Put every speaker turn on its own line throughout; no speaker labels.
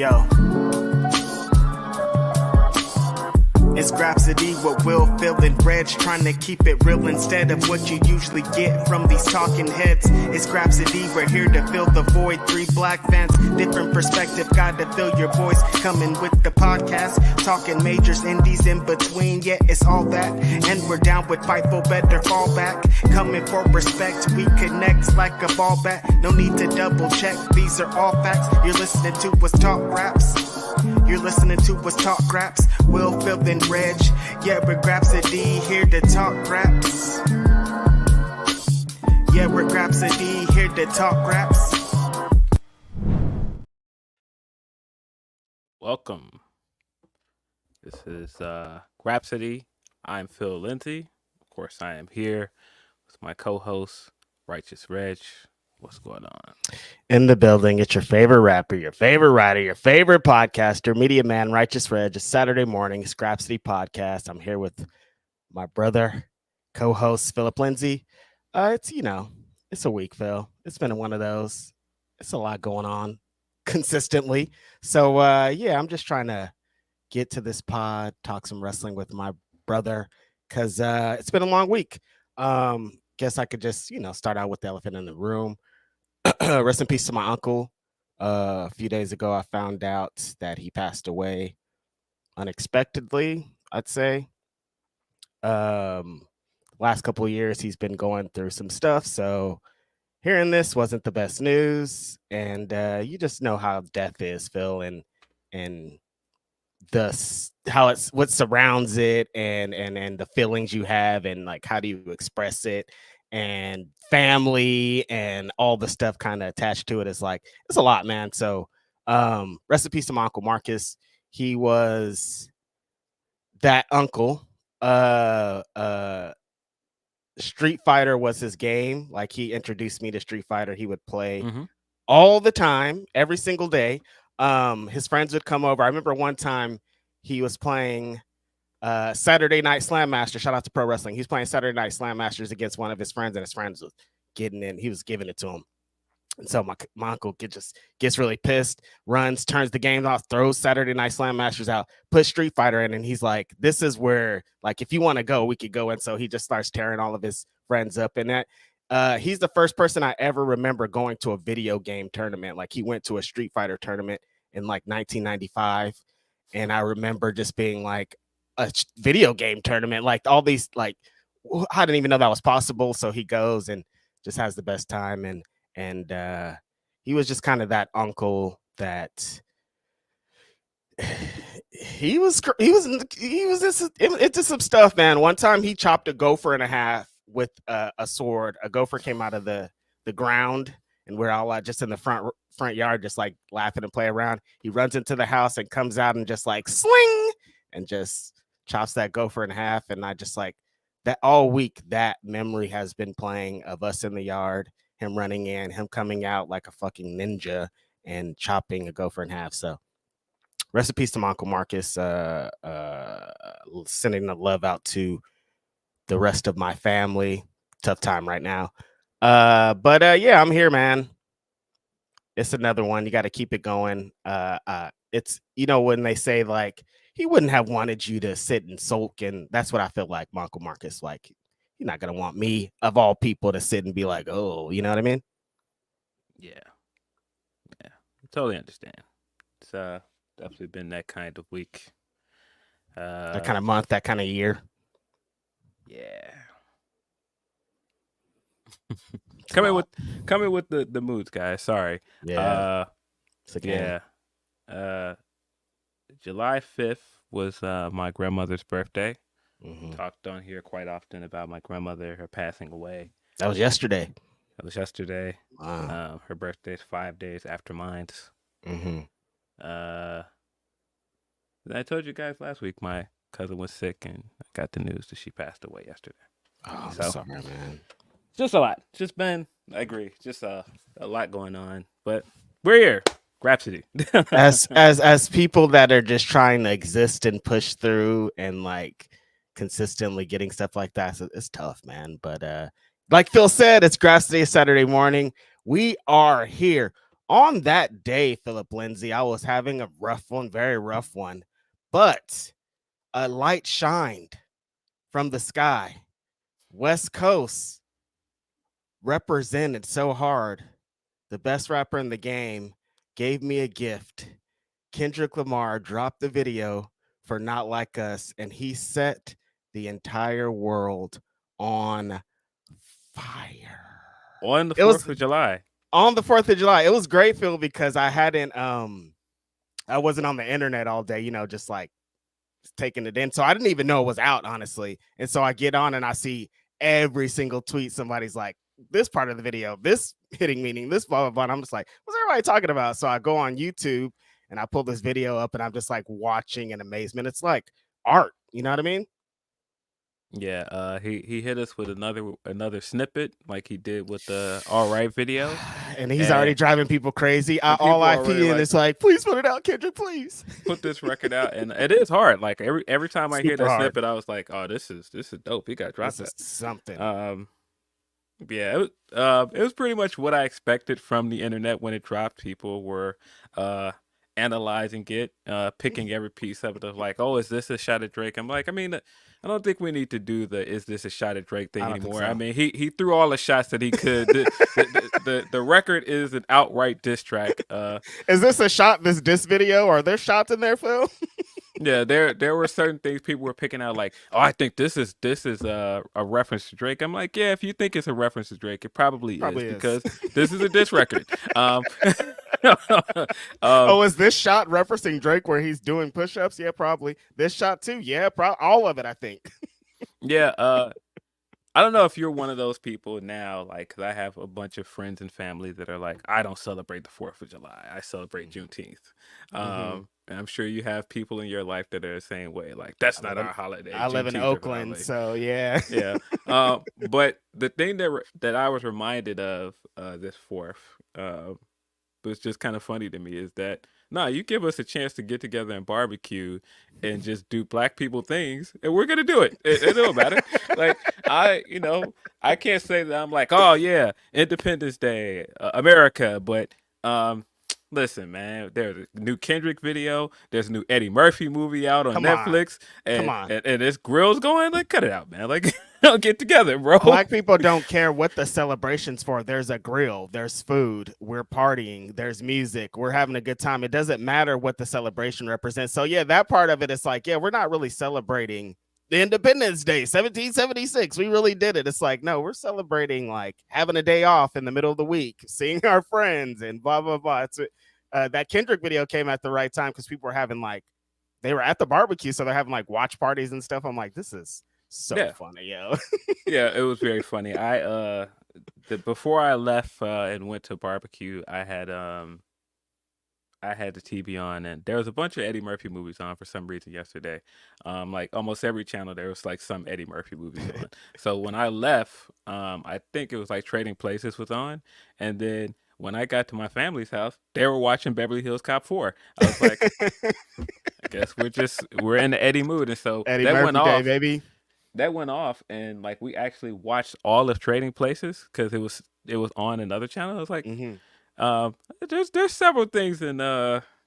Yo. It's Grapsody with Will, Phil, and Reg, trying to keep it real instead of what you usually get from these talking heads. It's Grapsody, we're here to fill the void. 3 black fans, different perspective, got to fill your voice. Coming with the podcast, talking majors, indies in between. Yeah, it's all that, and we're down with Fightful, better fall back. Coming for respect, we connect like a ball bat. No need to double check, these are all facts. You're listening to what's talk raps. You're listening to what's talk raps. Will, Phil, and Reg. Yeah, we're Grapsody, here to talk raps. Yeah, we're Grapsody, here to talk raps.
Welcome. This is Grapsody. I'm Phil Lindsey. Of course, I am here with my co-host, Righteous Reg. What's going on?
In the building, it's your favorite rapper, your favorite writer, your favorite podcaster, media man, Righteous Reg. It's Saturday morning, it's Grapsody Podcast. I'm here with my brother, co-host, Philip Lindsey. It's a week, Phil. It's been one of those. It's a lot going on consistently. So, I'm just trying to get to this pod, talk some wrestling with my brother, because it's been a long week. Guess I could just, start out with the elephant in the room. Rest in peace to my uncle. A few days ago, I found out that he passed away unexpectedly, I'd say. Last couple of years, he's been going through some stuff. So hearing this wasn't the best news. And you just know how death is, Phil, and what surrounds it and the feelings you have and like how do you express it, and family and all the stuff kind of attached to it. Is like, it's a lot, man. So rest in peace to my uncle Marcus. He was that uncle. Street Fighter was his game. Like, he introduced me to Street Fighter. He would play all the time, every single day. His friends would come over. I remember one time he was playing Saturday Night Slam Master. Shout out to Pro Wrestling. He was playing Saturday Night Slam Masters against one of his friends, and his friends was getting in. He was giving it to him. And so my uncle gets really pissed, runs, turns the game off, throws Saturday Night Slam Masters out, puts Street Fighter in, and he's like, this is where, like, if you want to go, we could go. And so he just starts tearing all of his friends up in that. He's the first person I ever remember going to a video game tournament. Like, he went to a Street Fighter tournament in like 1995. And I remember just being like, a video game tournament, like all these, like, I didn't even know that was possible. So he goes and just has the best time. And he was just kind of that uncle that he was into some stuff, man. One time he chopped a gopher in half with a sword. A gopher came out of the ground, and we're all just in the front yard, just like laughing and play around. He runs into the house and comes out and just like sling and just chops that gopher in half. And I just like that all week. That memory has been playing of us in the yard, him running in, him coming out like a fucking ninja and chopping a gopher in half. So rest in peace to my uncle Marcus. Sending the love out to the rest of my family. Tough time right now. But I'm here, man. It's another one. You got to keep it going. It's, when they say like, he wouldn't have wanted you to sit and sulk, and that's what I feel like my uncle Marcus, like, you're not going to want me, of all people, to sit and be like, oh, you know what I mean?
Yeah. I totally understand. It's definitely been that kind of week.
That kind of month, that kind of year.
Yeah. Coming with the moods, guys. Sorry.
Yeah.
July 5th was my grandmother's birthday.
Mm-hmm.
Talked on here quite often about my grandmother, her passing away.
That was yesterday.
Wow. Her birthday's 5 days after mine's.
Mm-hmm.
I told you guys last week my cousin was sick, and I got the news that she passed away yesterday.
Oh, I'm sorry, man.
Just a lot. Just been, I agree, just a lot going on. But we're here. Grapsody.
as people that are just trying to exist and push through and like consistently getting stuff like that, so it's tough, man. But like Phil said, it's Grapsody Saturday morning. We are here On that day, Philip Lindsey, I was having a rough one, very rough one, but a light shined from the sky. West Coast represented so hard. The best rapper in the game gave me a gift. Kendrick Lamar dropped the video for Not Like Us, and he set the entire world on fire.
On the
It was
4th of July.
on the 4th of July. It was great, Phil, because I wasn't on the internet all day, just like taking it in. So I didn't even know it was out, honestly. And so I get on and I see every single tweet. Somebody's like, this part of the video, this hitting meaning, this blah, blah, blah. And I'm just like, what's everybody talking about? So I go on YouTube and I pull this video up and I'm just like watching in amazement. It's like art. You know what I mean?
Yeah, he hit us with another snippet like he did with the All Right video.
And he's already driving people crazy. All I see in is like, please put it out, Kendrick, please.
Put this record out. And it is hard. Like every time I hear that snippet, I was like, oh, this is dope. He got dropped that.
Something.
Yeah, it was pretty much what I expected from the internet when it dropped. People were analyzing it, picking every piece of it, like, oh, is this a shot at Drake? I'm like, I mean, I don't think we need to do the "is this a shot at Drake" thing anymore. So. I mean, he threw all the shots that he could. The record is an outright diss track.
Is this a shot? This diss video? Are there shots in there, Phil?
Yeah, there were certain things people were picking out, like, oh, I think this is a reference to Drake. I'm like, yeah, if you think it's a reference to Drake, it probably is because this is a diss record.
Is this shot referencing Drake where he's doing push-ups? Yeah, probably. This shot too? Yeah, all of it, I think.
Yeah, I don't know if you're one of those people now, like, because I have a bunch of friends and family that are like, I don't celebrate the 4th of July. I celebrate Juneteenth. And I'm sure you have people in your life that are the same way. Like, that's not our holiday.
I live in Oakland, so yeah.
Yeah. But the thing that I was reminded of this 4th was just kind of funny to me is that, you give us a chance to get together and barbecue and just do black people things, and we're gonna do it. It don't matter. Like I can't say that I'm like, oh yeah, Independence Day, America, but listen, man, there's a new Kendrick video, there's a new Eddie Murphy movie out on Netflix, and this grill's going. Like, cut it out, man. Like, don't get together, bro.
Black people don't care what the celebration's for. There's a grill, there's food, we're partying, there's music, we're having a good time. It doesn't matter what the celebration represents. So yeah, that part of it is like, yeah, we're not really celebrating the Independence Day, 1776. We really did it. It's like, no, we're celebrating like having a day off in the middle of the week, seeing our friends and blah, blah, blah. It's that Kendrick video came at the right time because people were having they were at the barbecue. So they're having like watch parties and stuff. I'm like, this is so funny, yo.
Yeah, it was very funny. Before I left and went to barbecue, I had the TV on, and there was a bunch of Eddie Murphy movies on for some reason yesterday. Like almost every channel, there was like some Eddie Murphy movies on. So when I left, I think it was like Trading Places was on, and then when I got to my family's house, they were watching Beverly Hills Cop 4. I was like, I guess we're in the Eddie mood, and so
Eddie Murphy went off, day, baby.
That went off, and like we actually watched all of Trading Places because it was on another channel. I was like, there's several things in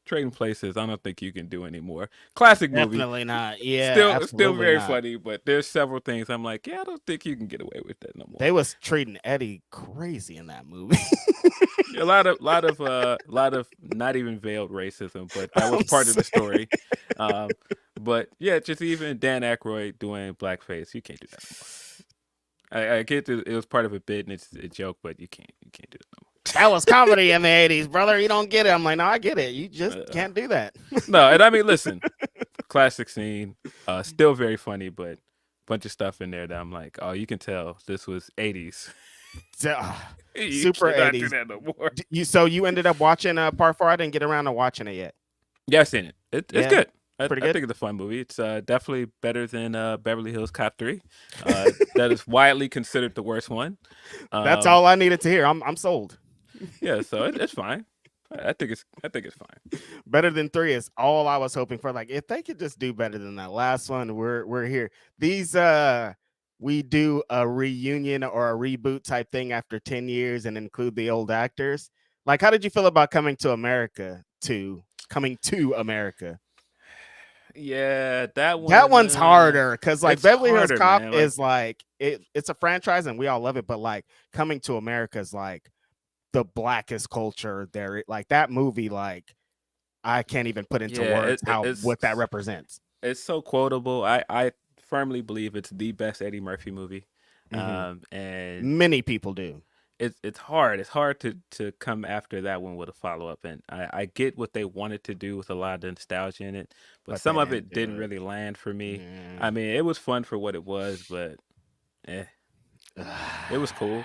Trading Places I don't think you can do anymore. Classic movie,
definitely not. Yeah,
still very funny, but there's several things I'm like, yeah, I don't think you can get away with that no more.
They was treating Eddie crazy in that movie.
A lot of not even veiled racism, but that was part of the story. But yeah, just even Dan Aykroyd doing blackface, you can't do that no more. I get it was part of a bit and it's a joke, but you can't do it no more.
That was comedy in the 80s, brother. You don't get it. I'm like, no, I get it. You just can't do that.
No, and I mean, listen, classic scene, still very funny, but a bunch of stuff in there that I'm like, oh, you can tell this was 80s.
Super 80s. Do that no more. So you ended up watching Part 4? I didn't get around to watching it yet.
Yeah, I've seen it. It's good. Pretty good. I think it's a fun movie. It's definitely better than Beverly Hills Cop 3. That is widely considered the worst one.
That's all I needed to hear. I'm sold.
Yeah, so it's fine. I think it's fine.
Better than 3 is all I was hoping for. Like, if they could just do better than that last one, we're here. These we do a reunion or a reboot type thing after 10 years and include the old actors. Like, how did you feel about coming to America?
Yeah, that
That
one.
one's harder because like
It's
Beverly Hills
harder,
Cop
man.
is like it's a franchise and we all love it, but like Coming to America is like the blackest culture there. Like that movie, like I can't even put into
yeah,
words what that
it's
represents.
so quotable. I firmly believe it's the best Eddie Murphy movie. And
Many people do.
it's hard. It's hard to come after that one with a follow up. And I get what they wanted to do with a lot of nostalgia in it, but
But
some
they
of
didn't
it
do
didn't
it.
really land for me.
Yeah.
I mean, it was fun for what it was, but it was cool.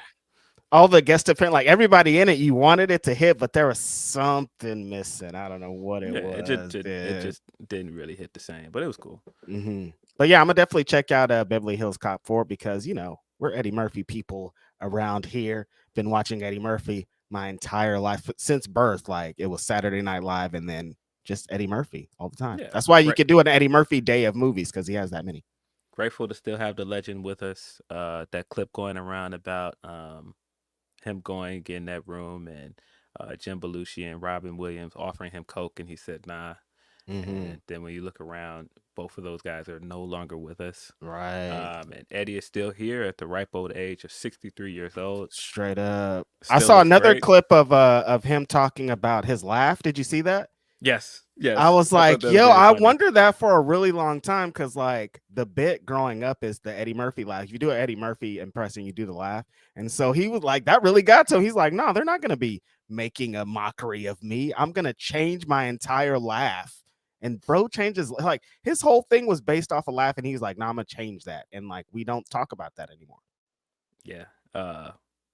All the guest appearance, like everybody in it, you wanted it to hit, but there was something missing. I don't know what it
Yeah,
was.
it just didn't really hit the same, but it was cool.
But yeah, I'm gonna definitely check out Beverly Hills Cop 4 because we're Eddie Murphy people around here. Been watching Eddie Murphy my entire life since birth. Like it was Saturday Night Live and then just Eddie Murphy all the time.
Yeah,
That's why you could do an Eddie Murphy day of movies because he has that many.
Grateful to still have the legend with us. That clip going around about him going in that room and Jim Belushi and Robin Williams offering him coke and he said nah. And then when you look around, both of those guys are no longer with us.
Right.
And Eddie is still here at the ripe old age of 63 years old.
Straight up.
Still
I saw
looks
another
great.
clip of him talking about his laugh. Did you see that?
Yes.
I was
thought
like,
that was
yo,
very
I
funny.
wonder that for a really long time because like the bit growing up is the Eddie Murphy laugh. If you do an Eddie Murphy impression, you do the laugh. And so he was like, that really got to him. He's like, no, they're not going to be making a mockery of me. I'm going to change my entire laugh. And bro changes, like his whole thing was based off a laugh. And he's like, no, I'm going to change that. And like, we don't talk about that anymore.
Yeah.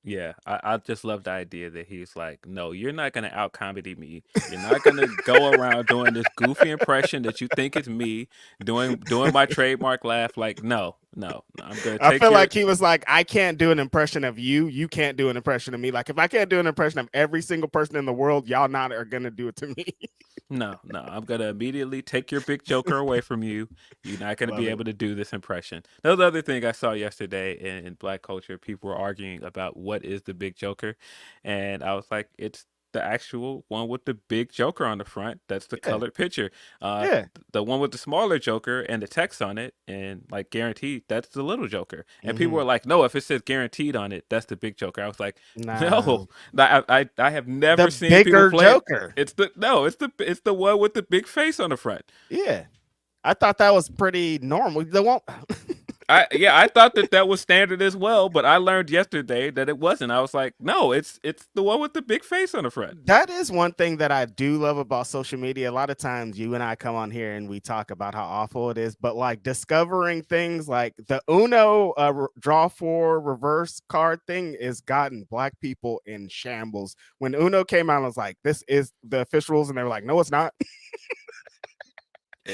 Yeah, I just love the idea that he's like, no, you're not going to out comedy me. You're not going to go around doing this goofy impression that you think is me doing my trademark laugh. Like, no, I'm going to take
I feel like he was like, I can't do an impression of you. You can't do an impression of me. Like, if I can't do an impression of every single person in the world, y'all not are going to do it to me.
No, I'm going to immediately take your big joker away from you. You're not going to be able to do this impression. That was the other thing I saw yesterday in Black culture. People were arguing about what is the big joker. And I was like, it's the actual one with the big joker on the front. That's the colored picture. The one with the smaller joker and the text on it and like guaranteed, that's the little joker. And people were like, no, if it says guaranteed on it, that's the big joker. I was like, no, I have never seen people play
joker.
It's the one with the big face on the front.
Yeah, I thought that was pretty normal.
I thought that was standard as well, but I learned yesterday that it wasn't. I was like, no, it's the one with the big face on the front.
That is one thing that I do love about social media. A lot of times you and I come on here and we talk about how awful it is, but like discovering things like the Uno draw for reverse card thing has gotten Black people in shambles. When Uno came out, I was like, this is the official rules, and they were like, no, it's not.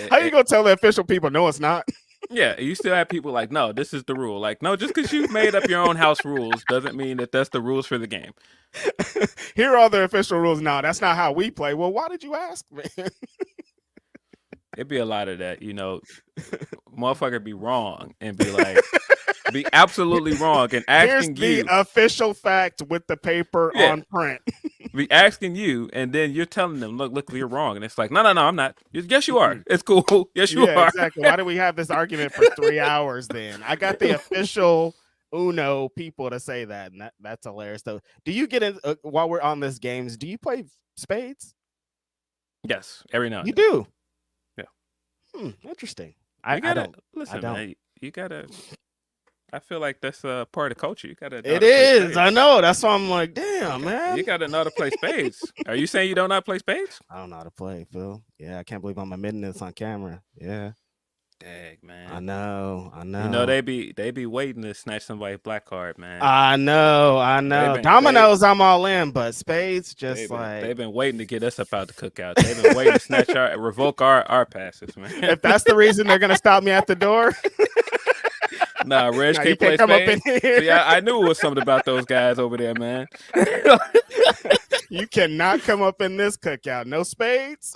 How you gonna tell the official people no, it's not?
Yeah, you still have people like, no, this is the rule. Like, no, just because you've made up your own house rules doesn't mean that that's the rules for the game.
Here are the official rules. No, that's not how we play. Well, why did you ask, man?
It'd be a lot of that, motherfucker be wrong and be like, be absolutely wrong and asking
Here's the official fact with the paper on print.
Be asking you, and then you're telling them, look, you're wrong. And it's like, no, I'm not. Yes, you are. It's cool. Yes, you are.
Exactly. Why do we have this argument for 3 hours then? I got the official Uno people to say that, and that's hilarious. So, do you get in, while we're on this games, do you play spades?
Yes, every now and
you
then.
Do?
Yeah.
Interesting.
I don't.
Listen, I don't.
Man, you gotta. I feel like that's a part of culture. You gotta.
It is. I know. That's why I'm like, damn, man.
You gotta know how to play spades. Are you saying you don't know how to play spades?
I don't know how to play, Phil. Yeah, I can't believe I'm admitting this on camera. Yeah.
Dang, man.
I know.
They be waiting to snatch somebody's black card, man.
I know. Dominoes, I'm all in, but spades, they've
been waiting to get us up out the cookout. They've been waiting to revoke our passes, man.
If that's the reason they're gonna stop me at the door.
Nah, Reg can't play
come
spades.
Up in here.
See, I knew it was something about those guys over there, man.
You cannot come up in this cookout. No spades.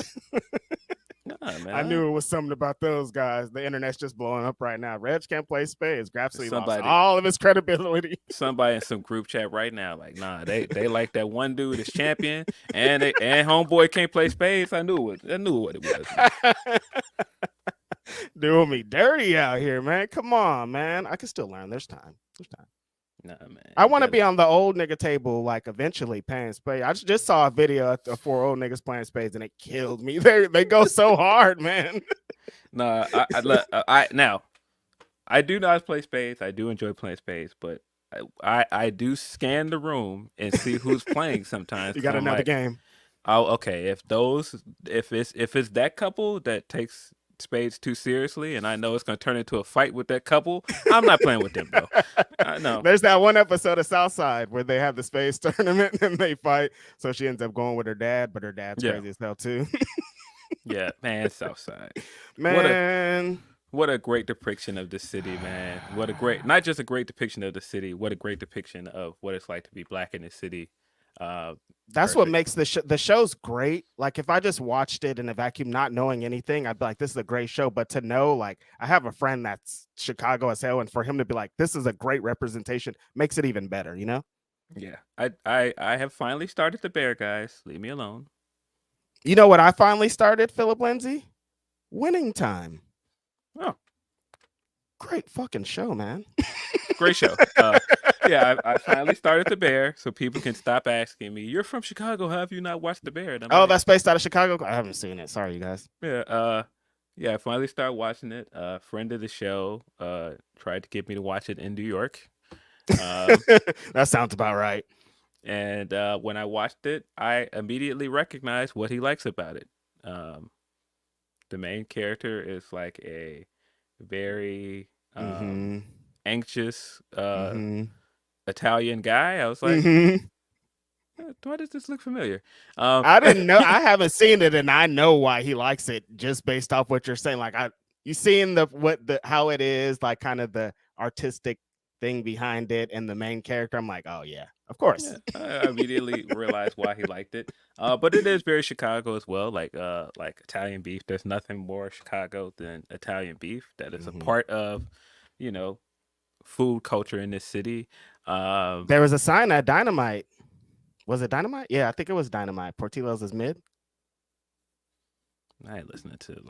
Nah, man.
I knew it was something about those guys. The internet's just blowing up right now. Reg can't play spades. Grapsody lost all of his credibility.
Somebody in some group chat right now, like, nah, they like that one dude is champion, and homeboy can't play spades. I knew what it was.
Doing me dirty out here, man. Come on, man. I can still learn. There's time.
Nah, man.
I want to be on the old nigga table, like eventually playing spades. I just saw a video of 4 old niggas playing spades, and it killed me. They go so hard, man.
Nah, I do not play spades. I do enjoy playing spades, but I do scan the room and see who's playing sometimes.
You got to know the game.
Oh, okay. If it's that couple that takes spades too seriously, and I know it's going to turn into a fight with that couple, I'm not playing with them, bro. I know.
There's that one episode of Southside where they have the spades tournament and they fight. So she ends up going with her dad, but her dad's crazy as hell too.
Yeah, man, Southside.
Man.
What a great depiction of the city, man. Not just a great depiction of the city, what a great depiction of what it's like to be black in the city.
That's what makes the show's great. Like if I just watched it in a vacuum, not knowing anything, I'd be like, this is a great show. But to know, like, I have a friend that's Chicago as hell, and for him to be like, this is a great representation, makes it even better, you know?
Yeah. I have finally started The Bear, guys. Leave me alone.
You know what I finally started, Philip Lindsey? Winning Time.
Oh.
Great fucking show, man.
Great show. Yeah, I finally started The Bear, so people can stop asking me, "You're from Chicago? How have you not watched The Bear?"
That's based out of Chicago. I haven't seen it. Sorry, you guys.
Yeah. I finally started watching it. Friend of the show tried to get me to watch it in New York.
That sounds about right.
And when I watched it, I immediately recognized what he likes about it. The main character is like a very anxious Italian guy. I was like, why does this look familiar?
I didn't know. I haven't seen it, and I know why he likes it just based off what you're saying. Like you seeing how it is, like kind of the artistic thing behind it, and the main character. I'm like, oh yeah, of course.
Yeah, I immediately realized why he liked it. But it is very Chicago as well. Like Italian beef. There's nothing more Chicago than Italian beef. That is a part of, food culture in this city.
There was a sign at Dynamite. Was it Dynamite? Yeah, I think it was Dynamite. Portillo's is mid.
I ain't listening to it.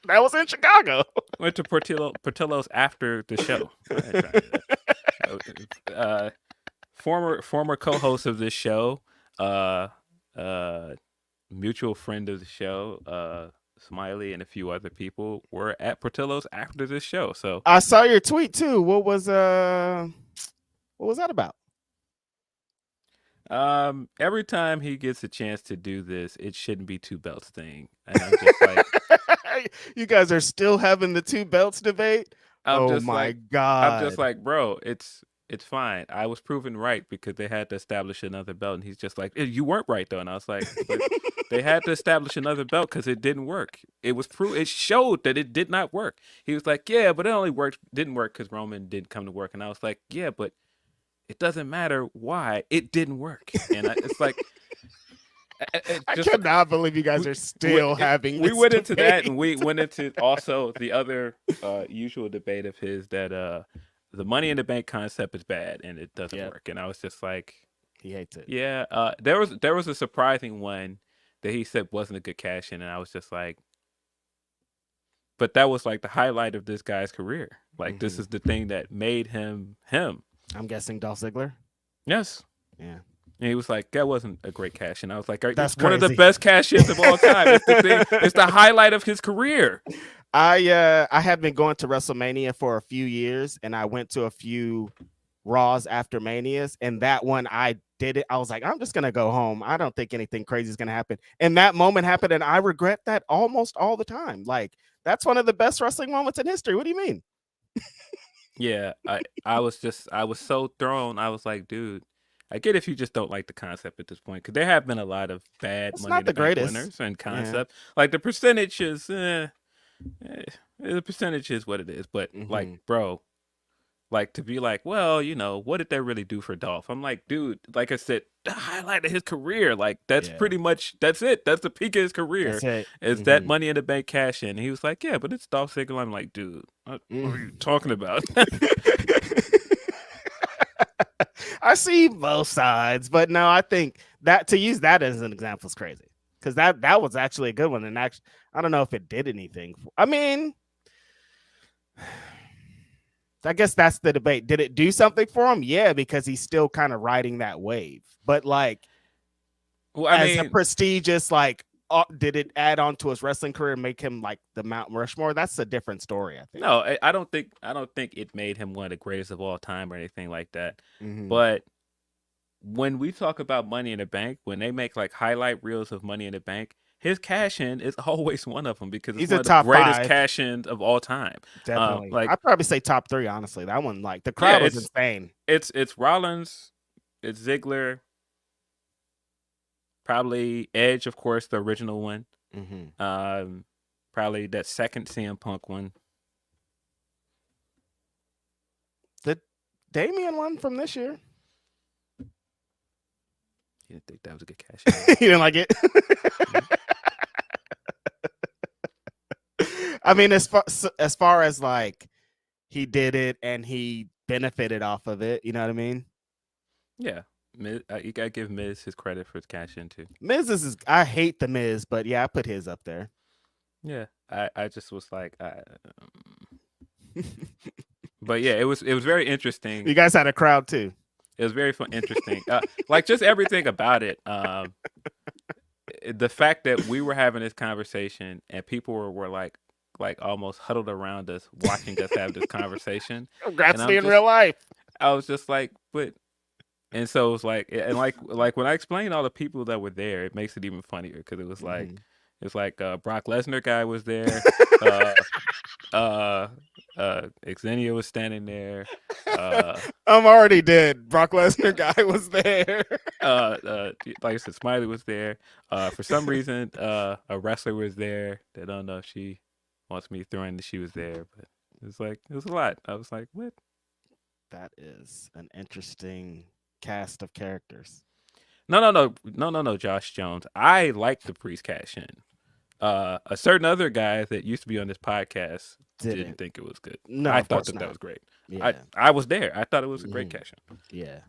That was in Chicago.
Went to Portillo's after the show. Former co-host of this show, mutual friend of the show, Smiley and a few other people were at Portillo's after this show. So
I saw your tweet too. What was that about?
Every time he gets a chance to do this, it shouldn't be two belts thing. And I'm just like,
you guys are still having the two belts debate? Oh my God.
I'm just like, bro, it's fine. I was proven right because they had to establish another belt. And he's just like, you weren't right though. And I was like, but they had to establish another belt because it didn't work. It showed that it did not work. He was like, yeah, but it only didn't work because Roman didn't come to work. And I was like, yeah, but it doesn't matter why it didn't work. And it's like,
I cannot believe you guys are still having.
We went into that, and we went into also the other usual debate of his that the Money in the Bank concept is bad and it doesn't work. And I was just like,
he hates it.
Yeah, there was a surprising one that he said wasn't a good cash in, and I was just like, but that was like the highlight of this guy's career. Like this is the thing that made him him.
I'm guessing Dolph Ziggler.
Yes.
Yeah.
And he was like, that wasn't a great cash in. I was like,
that's
one of the best cash ins of all time. It's the highlight of his career.
I had been going to WrestleMania for a few years, and I went to a few Raws after Manias, and that one I did it. I was like, I'm just gonna go home. I don't think anything crazy is gonna happen. And that moment happened, and I regret that almost all the time. Like that's one of the best wrestling moments in history. What do you mean?
Yeah, I was so thrown. I was like, dude, I get if you just don't like the concept at this point, because there have been a lot of bad Money in the Bank winners and concept. Yeah. Like the percentage is, the percentage is what it is. But like, bro, Like, to be like, well, what did that really do for Dolph? I'm like, dude, like I said, the highlight of his career, like, that's pretty much, that's it. That's the peak of his career.
That's it.
Is that Money in the Bank cash in? And he was like, yeah, but it's Dolph Ziggler. I'm like, dude, what are you talking about?
I see both sides, but no, I think that to use that as an example is crazy because that was actually a good one. And actually, I don't know if it did anything. I mean, I guess that's the debate. Did it do something for him? Yeah, because he's still kind of riding that wave. But like,
well,
as a prestigious, like, did it add on to his wrestling career and make him like the Mount Rushmore? That's a different story, I think.
No, I don't think it made him one of the greatest of all time or anything like that. But when we talk about Money in the Bank, when they make like highlight reels of Money in the Bank, his cash in is always one of them because it's one of the greatest cash ins of all time.
Definitely. I'd probably say top 3, honestly. That one, like, the crowd was insane.
It's Rollins, it's Ziggler, probably Edge, of course, the original one. Probably that second CM Punk one.
The Damian one from this year.
You didn't think that was a good cash in?
You didn't like it? I mean, as far as like he did it and he benefited off of it, you know what I mean?
Yeah. Miz, you gotta give Miz his credit for his cash in too.
Miz is I hate the Miz, but yeah, I put his up there.
Yeah, I just was like, but yeah, it was very interesting.
You guys had a crowd too.
It was very fun, interesting. Like just everything about it. The fact that we were having this conversation and people were like almost huddled around us, watching us have this conversation.
Grapsody in real life.
I was just like, but. And so it was like, and like when I explained all the people that were there, it makes it even funnier because it was like, it's like Brock Lesnar guy was there, Xenia was standing there.
I'm already dead. Brock Lesnar guy was there.
Like I said, Smiley was there. For some reason, a wrestler was there. I don't know if she wants me to throw in that she was there, but it was a lot. I was like, what?
That is an interesting cast of characters.
No, Josh Jones. I like the Priest cash in. A certain other guy that used to be on this podcast didn't think it was good.
No,
I thought that was great.
Yeah.
I was there. I thought it was a great cash in.
Yeah.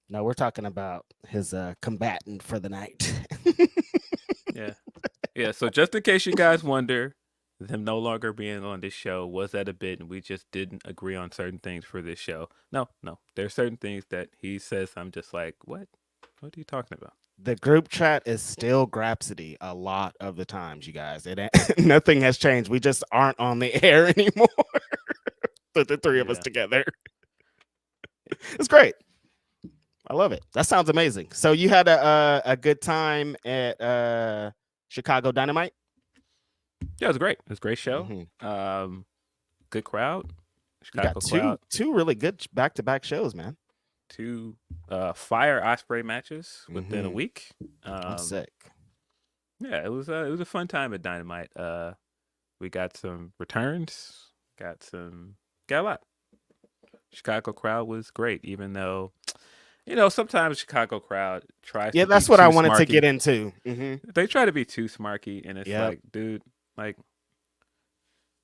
No, we're talking about his combatant for the night.
Yeah. So just in case you guys wonder, him no longer being on this show was that a bit, and we just didn't agree on certain things for this show. No, there's certain things that he says I'm just like, what are you talking about?
The group chat is still Grapsody a lot of the times, you guys. Nothing has changed. We just aren't on the air anymore. But the three of us together. It's great. I love it. That sounds amazing. So you had a good time at Chicago Dynamite?
Yeah, it was great. It was a great show. Good crowd. Chicago crowd.
Two really good back-to-back shows, man.
2 fire Osprey matches within a week.
I'm sick.
Yeah, it was a fun time at Dynamite. We got some returns. Got a lot. Chicago crowd was great, even though sometimes Chicago crowd tries.
Yeah,
to
that's
be
what
too
I wanted
smarky.
to get into.
They try to be too smarky, and it's like, dude, like,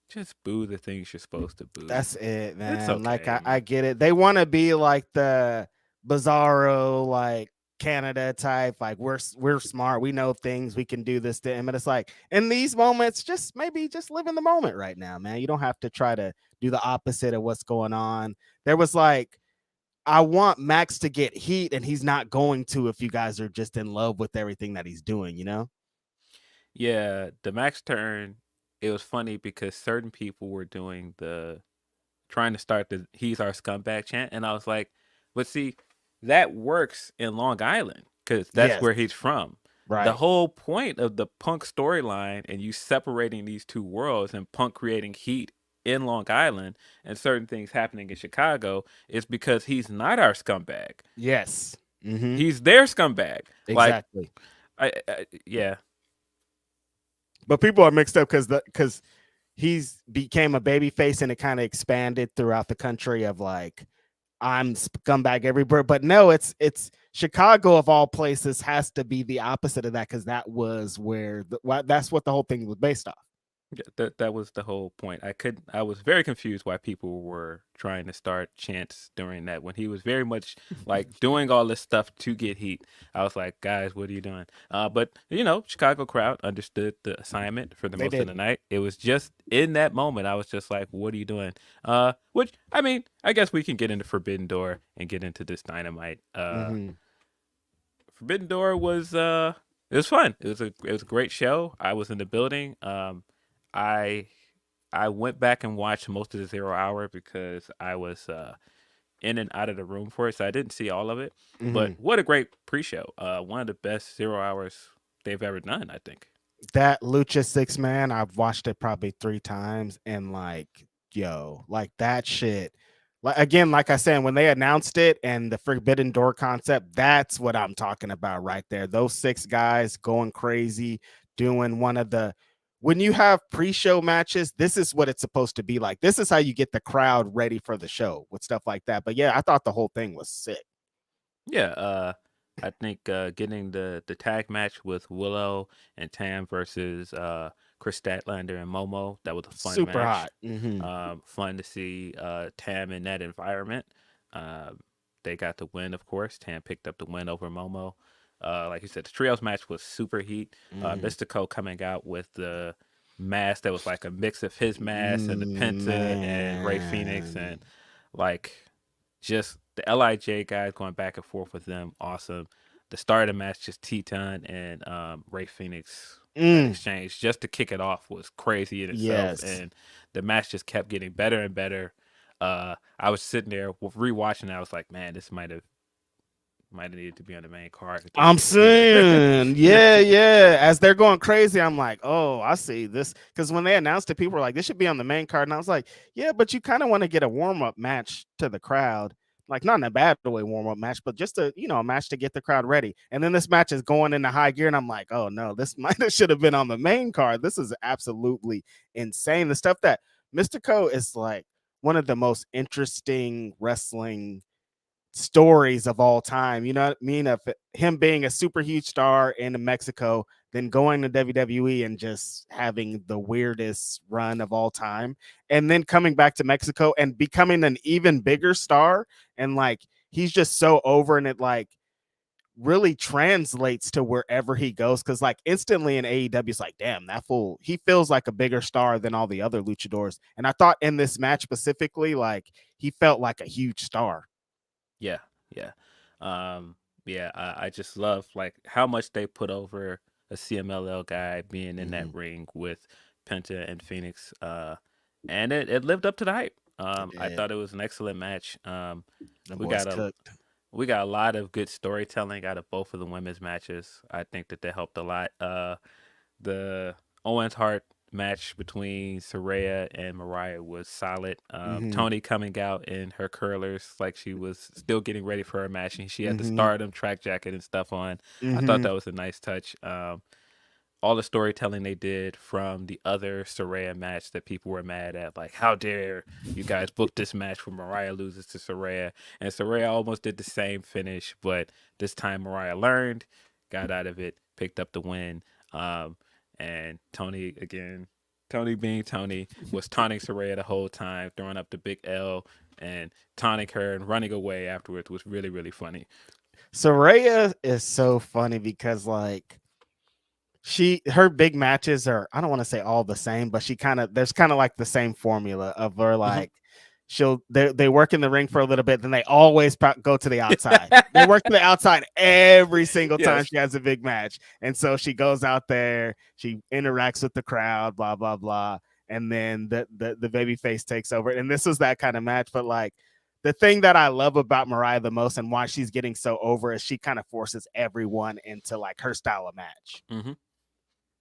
just boo the things you're supposed to boo.
That's it, man.
It's okay.
Like I get it. They want to be like the Bizarro, like Canada type. Like we're smart. We know things. We can do this to him. And it's like in these moments, just live in the moment right now, man. You don't have to try to do the opposite of what's going on. There was like, I want Max to get heat, and he's not going to if you guys are just in love with everything that he's doing,
Yeah, the Max turn, it was funny because certain people were doing trying to start the "He's our scumbag" chant, and I was like, but see, that works in Long Island because that's where he's from.
Right.
The whole point of the Punk storyline and you separating these two worlds and Punk creating heat in Long Island and certain things happening in Chicago is because he's not our scumbag.
Yes.
He's their scumbag.
Exactly.
Yeah.
But people are mixed up because he's became a baby face and it kind of expanded throughout the country of like I'm scumbag everywhere. But no, it's Chicago of all places has to be the opposite of that because that was where that's what the whole thing was based off.
Yeah, that was the whole point. I was very confused why people were trying to start chants during that when he was very much like doing all this stuff to get heat. I was like, guys, what are you doing? But Chicago crowd understood the assignment for the
They
most of
did.
the night. It was just in that moment I was just like, what are you doing? Which I mean, I guess we can get into Forbidden Door and get into this Dynamite. Forbidden Door was it was fun. It was a great show. I was in the building. I I went back and watched most of the 0 hour because I was in and out of the room for it, so I didn't see all of it. But what a great pre-show! One of the best 0 hours they've ever done, I think.
That Lucha 6-man, I've watched it probably 3 times, and like, yo, like that shit. Like again, like I said, when they announced it and the Forbidden Door concept, that's what I'm talking about right there. Those 6 guys going crazy, doing one of the when you have pre-show matches, this is what it's supposed to be like. This is how you get the crowd ready for the show with stuff like that. But yeah, I thought the whole thing was sick.
Yeah, I think getting the tag match with Willow and Tam versus Chris Statlander and Momo, that was a fun
Super
match.
hot.
Fun to see Tam in that environment. They got the win, of course. Tam picked up the win over Momo. Like you said, the trios match was super heat. Mystico coming out with the mask that was like a mix of his mask and the Penta and Ray Phoenix and like just the LIJ guys going back and forth with them. Awesome. The start of the match, just Teton and Ray Phoenix that exchange just to kick it off was crazy in itself.
Yes.
And the match just kept getting better and better. I was sitting there rewatching it. I was like, man, this might have needed to be on the main card.
I'm saying, yeah. As they're going crazy, I'm like, oh, I see this. Because when they announced it, people were like, this should be on the main card. And I was like, yeah, but you kind of want to get a warm-up match to the crowd. Like, not in a bad way, warm-up match, but just a match to get the crowd ready. And then this match is going into high gear, and I'm like, oh no, this might have should have been on the main card. This is absolutely insane. The stuff that Mystico is like one of the most interesting wrestling stories of all time. You know what I mean? Of him being a super huge star in Mexico, then going to WWE and just having the weirdest run of all time, and then coming back to Mexico and becoming an even bigger star. And like he's just so over, and it like really translates to wherever he goes. Cause like instantly in AEW, it's like, damn, that fool, he feels like a bigger star than all the other luchadors. And I thought in this match specifically, like he felt like a huge star.
Yeah, yeah, I just love like how much they put over a CMLL guy being in that ring with Penta and Phoenix, and it lived up to the hype. I thought it was an excellent match.
The
We
boys
got a
cooked.
we got a lot of good storytelling out of both of the women's matches. I think that they helped a lot. The Owens Hart match between Saraya and Mariah was solid. Tony coming out in her curlers like she was still getting ready for her match, and she had the Stardom track jacket and stuff on. I thought that was a nice touch. All the storytelling they did from the other Saraya match that people were mad at, like how dare you guys book this match where Mariah loses to Saraya, and Saraya almost did the same finish, but this time Mariah learned, got out of it, picked up the win. And Tony again, Tony being Tony, was taunting Saraya the whole time, throwing up the big L and taunting her and running away afterwards was really, really funny.
Saraya is so funny because like her big matches are, I don't want to say all the same, but there's kind of like the same formula of her like they work in the ring for a little bit, then they always go to the outside. They work to the outside every single time she has a big match. And so she goes out there, she interacts with the crowd, blah, blah, blah. And then the baby face takes over. And this was that kind of match. But like the thing that I love about Mariah the most and why she's getting so over is she kind of forces everyone into like her style of match.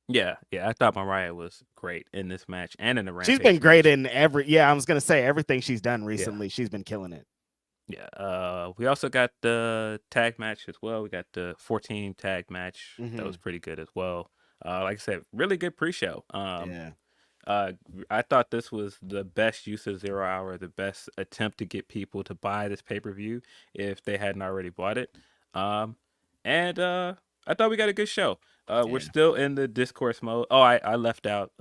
Yeah, I thought Mariah was great in this match and in the Rampage.
She's been great in I was gonna say everything she's done recently. She's been killing it.
Yeah. We also got the tag match as well. We got the 14 tag match. That was pretty good as well. Like I said, really good pre-show. Uh, I thought this was the best use of 0 Hour, the best attempt to get people to buy this pay per view if they hadn't already bought it. Um, and I thought we got a good show. We're
Yeah.
still in the discourse mode. Oh, I left out.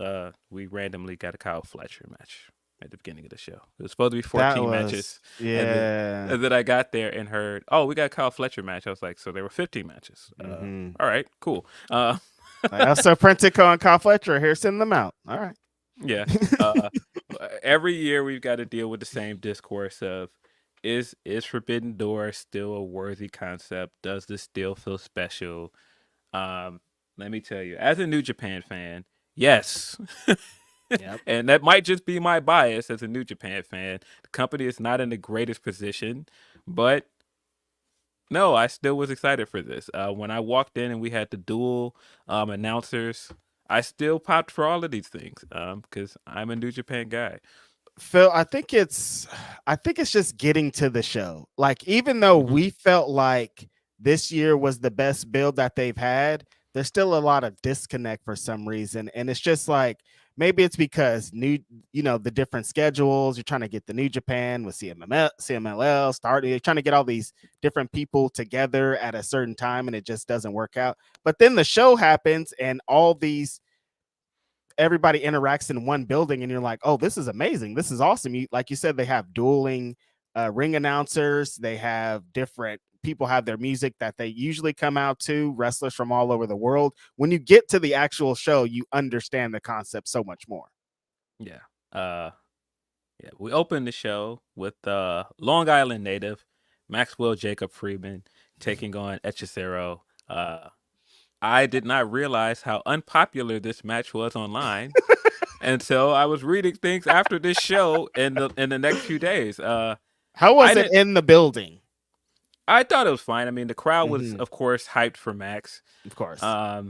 We randomly got a Kyle Fletcher match at the beginning of the show. It was supposed to be
That
14
was,
matches,
yeah.
and then I got there and heard, oh, we got a Kyle Fletcher match. I was like, so there were 15 matches. All right, cool.
Like, also, Prentico and Kyle Fletcher here, send them out. All right.
Yeah. Uh, every year we've got to deal with the same discourse of is Forbidden Door still a worthy concept? Does this still feel special? Let me tell you, as a New Japan fan, yes.
Yep.
And that might just be my bias as a New Japan fan. The company is not in the greatest position, but no, I still was excited for this. When I walked in and we had the dual announcers, I still popped for all of these things because I'm a New Japan guy.
Phil, I think it's just getting to the show. Like, even though we felt like this year was the best build that they've had, there's still a lot of disconnect for some reason. And it's just like, maybe it's because the different schedules, you're trying to get the New Japan with CMLL started, you're trying to get all these different people together at a certain time, and it just doesn't work out. But then the show happens and everybody interacts in one building, and you're like, oh, this is amazing, this is awesome. Like you said, they have dueling ring announcers, they have different people have their music that they usually come out to, wrestlers from all over the world. When you get to the actual show, you understand the concept so much more.
Yeah. We opened the show with Long Island native Maxwell Jacob Freeman taking on Hechicero. I did not realize how unpopular this match was online until I was reading things after this show in the next few days.
How was it in the building?
I thought it was fine. I mean, the crowd was, of course, hyped for Max.
Of course.
I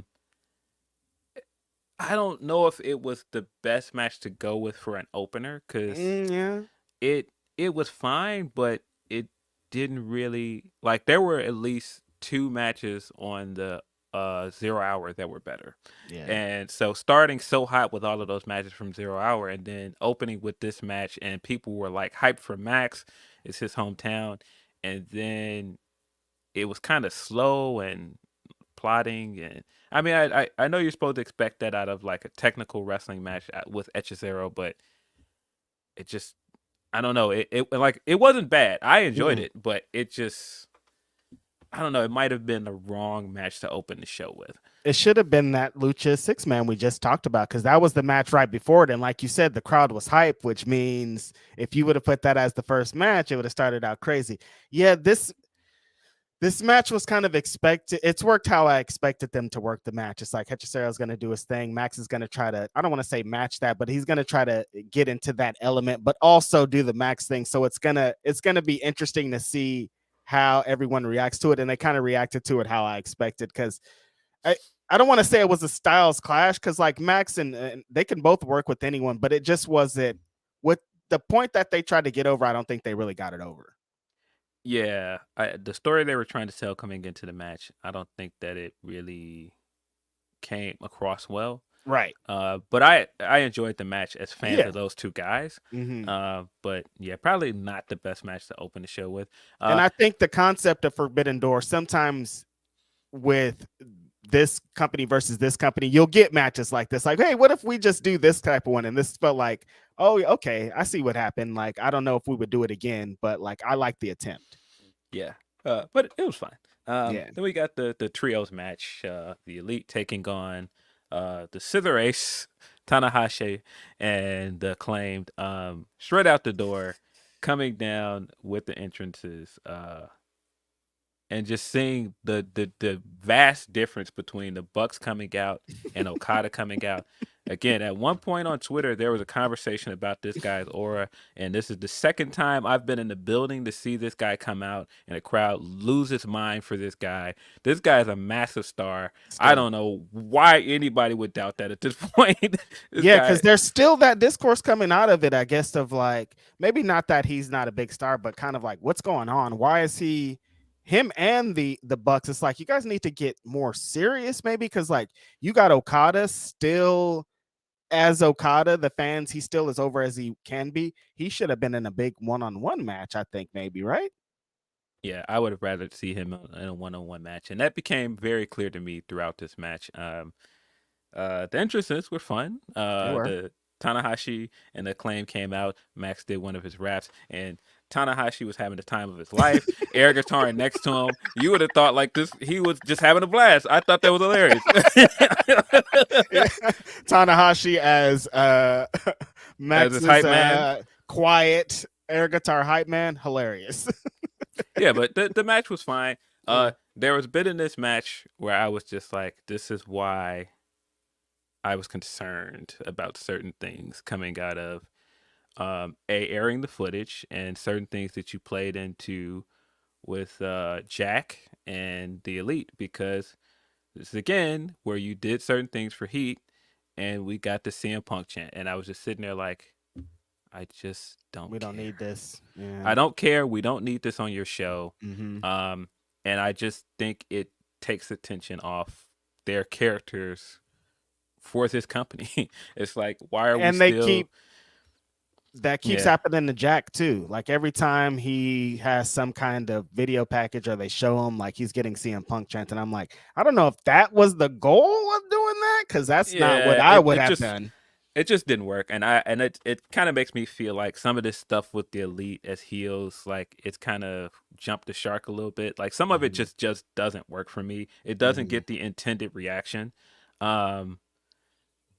don't know if it was the best match to go with for an opener because it was fine, but it didn't really like. There were at least 2 matches on the 0 Hour that were better.
Yeah.
And so starting so hot with all of those matches from 0 Hour and then opening with this match and people were like hyped for Max, it's his hometown, and then it was kind of slow and plotting. And I mean, I know you're supposed to expect that out of like a technical wrestling match with Hechicero, but it just, I don't know. It wasn't bad. I enjoyed it, but it just, I don't know. It might have been the wrong match to open the show with.
It should have been that Lucha 6-man we just talked about, because that was the match right before it. And like you said, the crowd was hype, which means if you would have put that as the first match, it would have started out crazy. Yeah, this match was kind of expected. It's worked how I expected them to work the match. It's like Hechicero's going to do his thing. Max is going to try to, I don't want to say match that, but he's going to try to get into that element, but also do the Max thing. So it's going to be interesting to see how everyone reacts to it. And they kind of reacted to it how I expected, because I don't want to say it was a styles clash, because like Max and they can both work with anyone, but it just wasn't with the point that they tried to get over. I don't think they really got it over.
Yeah, the story they were trying to tell coming into the match, I don't think that it really came across well.
Right.
But I enjoyed the match as fans of those two guys. But yeah, probably not the best match to open the show with.
And I think the concept of Forbidden Door, sometimes with this company versus this company, you'll get matches like this. Like, hey, what if we just do this type of one? And this felt like, oh, okay, I see what happened. Like, I don't know if we would do it again, but like, I like the attempt.
Yeah. But it was fine.
Then
we got the trios match, the Elite taking on the Scissor Ace, Tanahashi, and the Acclaimed, straight out the door, coming down with the entrances, and just seeing the vast difference between the Bucks coming out and Okada coming out. Again, at one point on Twitter, there was a conversation about this guy's aura, and this is the second time I've been in the building to see this guy come out and the crowd lose its mind for this guy. This guy is a massive star. I don't know why anybody would doubt that at this point.
Because there's still that discourse coming out of it, I guess, of like, maybe not that he's not a big star, but kind of like, what's going on? Why is him and the Bucks? It's like, you guys need to get more serious, maybe, because like you got Okada still as Okada, the fans, he still as over as he can be. He should have been in a big one-on-one match, I think, maybe, right?
Yeah, I would have rather see him in a one-on-one match, and that became very clear to me throughout this match. The entrances were fun.
They were.
The Tanahashi and the Acclaim came out. Max did one of his raps, and Tanahashi was having the time of his life. Air guitar next to him. You would have thought like this, he was just having a blast. I thought that was hilarious.
Tanahashi as
As his hype man.
Max's quiet air guitar hype man, hilarious.
Yeah, but the match was fine. There was a bit in this match where I was just like, this is why I was concerned about certain things coming out of airing the footage and certain things that you played into with Jack and the Elite, because this is again where you did certain things for Heat and we got the CM Punk chant, and I was just sitting there like, I just don't.
We don't
care.
need this. Yeah.
I don't care. We don't need this on your show.
Mm-hmm.
And I just think it takes attention off their characters for this company. It's like, why are we still...
That keeps happening to Jack too. Like every time he has some kind of video package or they show him like he's getting CM Punk chant, and I'm like, I don't know if that was the goal of doing that, because that's not what I would have done.
It just didn't work, and it kind of makes me feel like some of this stuff with the Elite as heels, like it's kind of jumped the shark a little bit. Like some of it just doesn't work for me. It doesn't get the intended reaction.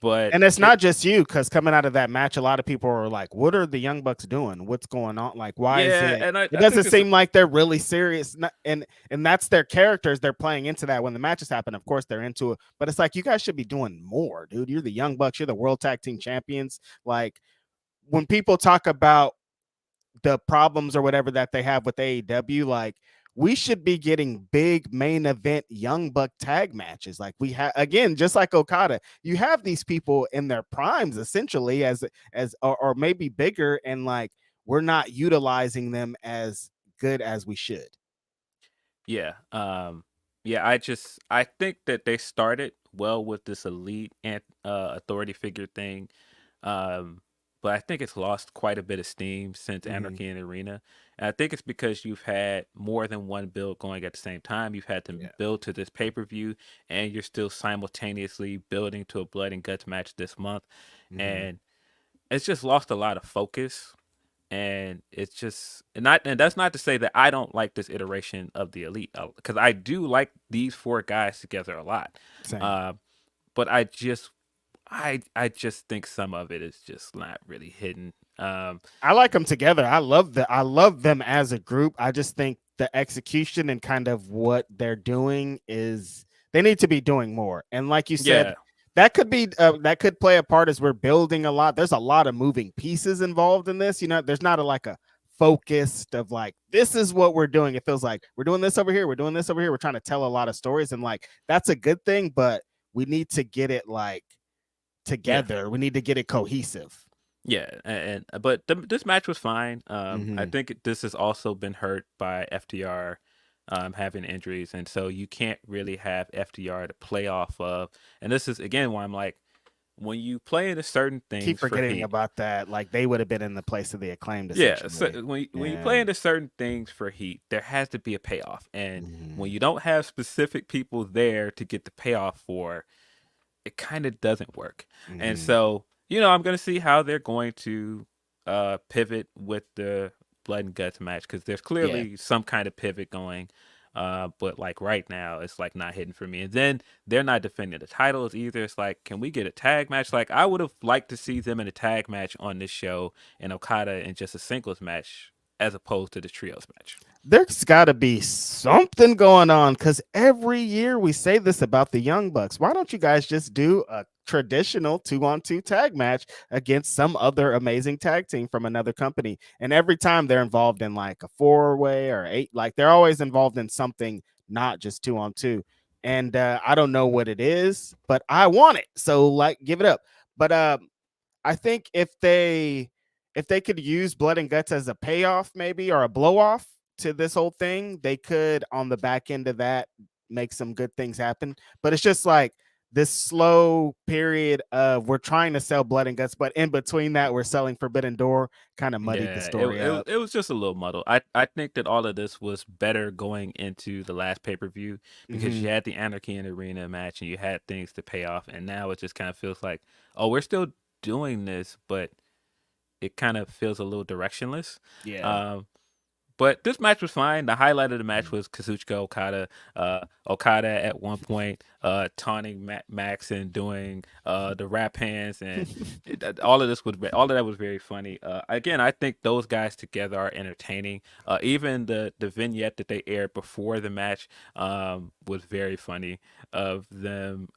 And it's not just you, because coming out of that match, a lot of people are like, what are the Young Bucks doing? What's going on? Like, why is it?
And
it doesn't seem like they're really serious. And that's their characters. They're playing into that when the matches happen. Of course, they're into it. But it's like, you guys should be doing more, dude. You're the Young Bucks. You're the World Tag Team Champions. Like, when people talk about the problems or whatever that they have with AEW, like, we should be getting big main event Young Buck tag matches. Like we have, again, just like Okada, you have these people in their primes essentially or maybe bigger, and like we're not utilizing them as good as we should.
Yeah. I think that they started well with this Elite and authority figure thing. But I think it's lost quite a bit of steam since Anarchy in the Arena. And I think it's because you've had more than one build going at the same time. You've had to build to this pay-per-view, and you're still simultaneously building to a blood and guts match this month. And it's just lost a lot of focus. And it's just and that's not to say that I don't like this iteration of the Elite, because I do like these four guys together a lot. But I just think some of it is just not really hidden.
I like them together. I love them as a group. I just think the execution and kind of what they're doing is they need to be doing more. And like you said, that could be that could play a part as we're building a lot. There's a lot of moving pieces involved in this. You know, there's not like a focused of like, this is what we're doing. It feels like we're doing this over here. We're doing this over here. We're trying to tell a lot of stories, and like that's a good thing, but we need to get it like together. We need to get it cohesive.
But this match was fine. I think this has also been hurt by FTR having injuries, and so you can't really have FTR to play off of. And this is again why I'm like, when you play into certain things,
keep forgetting about that. Like they would have been in the place of the Acclaimed.
So when you play into certain things for Heat, there has to be a payoff, and when you don't have specific people there to get the payoff for, it kind of doesn't work. And so, I'm going to see how they're going to pivot with the blood and guts match, because there's clearly some kind of pivot going. But like right now, it's like not hitting for me. And then they're not defending the titles either. It's like, can we get a tag match? Like I would have liked to see them in a tag match on this show, and Okada in just a singles match as opposed to the trios match.
There's got to be something going on, because every year we say this about the Young Bucks. Why don't you guys just do a traditional 2-on-2 tag match against some other amazing tag team from another company? And every time they're involved in like a 4-way or 8, like they're always involved in something, not just 2-on-2. And I don't know what it is, but I want it. So like, give it up. But I think if they could use blood and guts as a payoff, maybe, or a blow off to this whole thing, they could on the back end of that make some good things happen. But it's just like this slow period of we're trying to sell blood and guts, but in between that we're selling Forbidden Door, kind of muddied the
Yeah,
story up.
it was just a little muddled. I think that all of this was better going into the last pay-per-view because you had the Anarchy in the Arena match and you had things to pay off, and now it just kind of feels like, oh, we're still doing this, but it kind of feels a little directionless.
Yeah.
But this match was fine. The highlight of the match was Kazuchika Okada. Okada at one point taunting Max and doing the rap hands, and all of that was very funny. Again, I think those guys together are entertaining. Even the vignette that they aired before the match was very funny, of them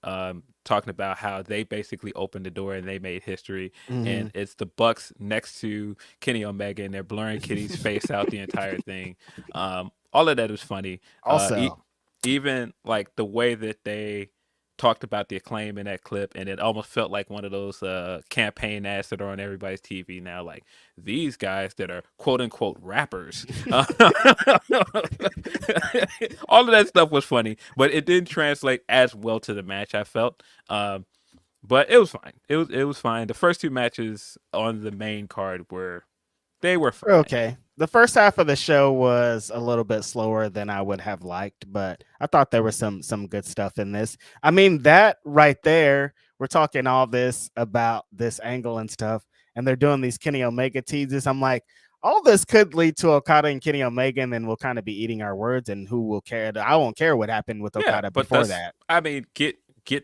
talking about how they basically opened the door and they made history, and it's the Bucks next to Kenny Omega, and they're blurring Kenny's face out the entire thing. All of that was funny.
Also,
Even like the way that they talked about the Acclaim in that clip, and it almost felt like one of those campaign ads that are on everybody's TV now, like these guys that are quote unquote rappers. All of that stuff was funny, but it didn't translate as well to the match, I felt. But it was fine. It was fine. The first two matches on the main card were fine.
okay. The first half of the show was a little bit slower than I would have liked, but I thought there was some good stuff in this. I mean, that right there, we're talking all this about this angle and stuff, and they're doing these Kenny Omega teases. I'm like, all this could lead to Okada and Kenny Omega, and then we'll kind of be eating our words, and who will care? I won't care what happened with Okada before that.
I mean, get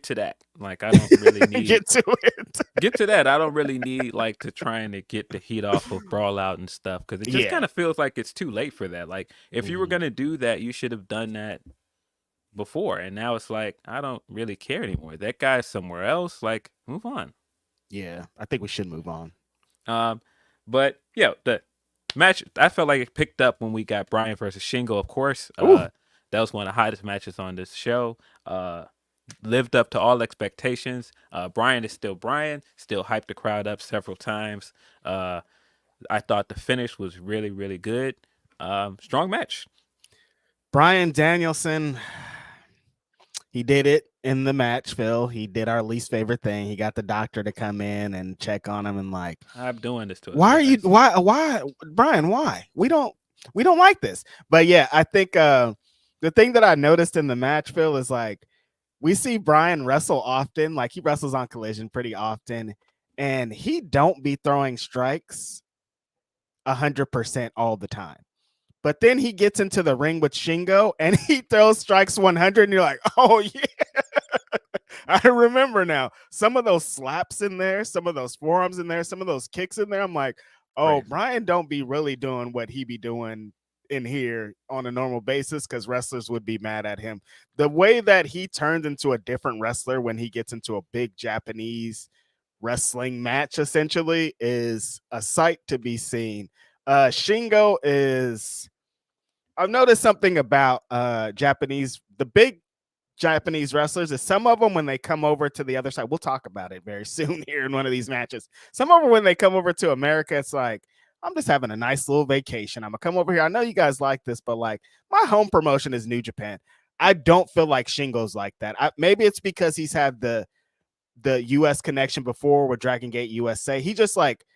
to that. Like, I don't really need
get to it.
Get to that. I don't really need like to trying to get the heat off of Brawl Out and stuff, because it just kind of feels like it's too late for that. Like, if you were gonna do that, you should have done that before. And now it's like, I don't really care anymore. That guy's somewhere else. Like, move on.
Yeah, I think we should move on.
But yeah, the match, I felt like it picked up when we got Bryan versus Shingo. Of course, that was one of the hottest matches on this show. Lived up to all expectations. Bryan is still Bryan, still hyped the crowd up several times. I thought the finish was really, really good. Strong match.
Bryan Danielson, he did it in the match, Phil. He did our least favorite thing. He got the doctor to come in and check on him and like,
I'm doing this to us.
Why, Bryan, why? We don't like this. But yeah, I think the thing that I noticed in the match, Phil, is like, we see Bryan wrestle often. Like, he wrestles on Collision pretty often, and he don't be throwing strikes 100% all the time. But then he gets into the ring with Shingo and he throws strikes 100, and you're like, oh yeah. I remember now. Some of those slaps in there, some of those forearms in there, some of those kicks in there. I'm like, oh, Bryan don't be really doing what he be doing in here on a normal basis, because wrestlers would be mad at him. The way that he turns into a different wrestler when he gets into a big Japanese wrestling match essentially is a sight to be seen. Shingo is, I've noticed something about the big Japanese wrestlers is some of them, when they come over to the other side, we'll talk about it very soon here in one of these matches. Some of them, when they come over to America, it's like, I'm just having a nice little vacation. I'm gonna come over here. I know you guys like this, but like, my home promotion is New Japan. I don't feel like Shingo's like that. Maybe it's because he's had the US connection before with Dragon Gate USA. He just like,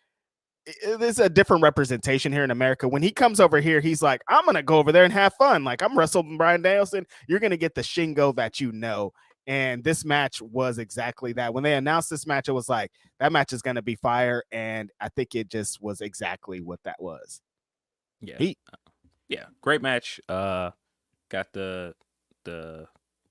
there's a different representation here in America. When he comes over here, he's like, I'm gonna go over there and have fun. Like, I'm wrestling Bryan Danielson. You're gonna get the Shingo that you know. And this match was exactly that. When they announced this match, it was like, that match is gonna be fire. And I think it just was exactly what that was.
Yeah. Yeah. Great match. Got the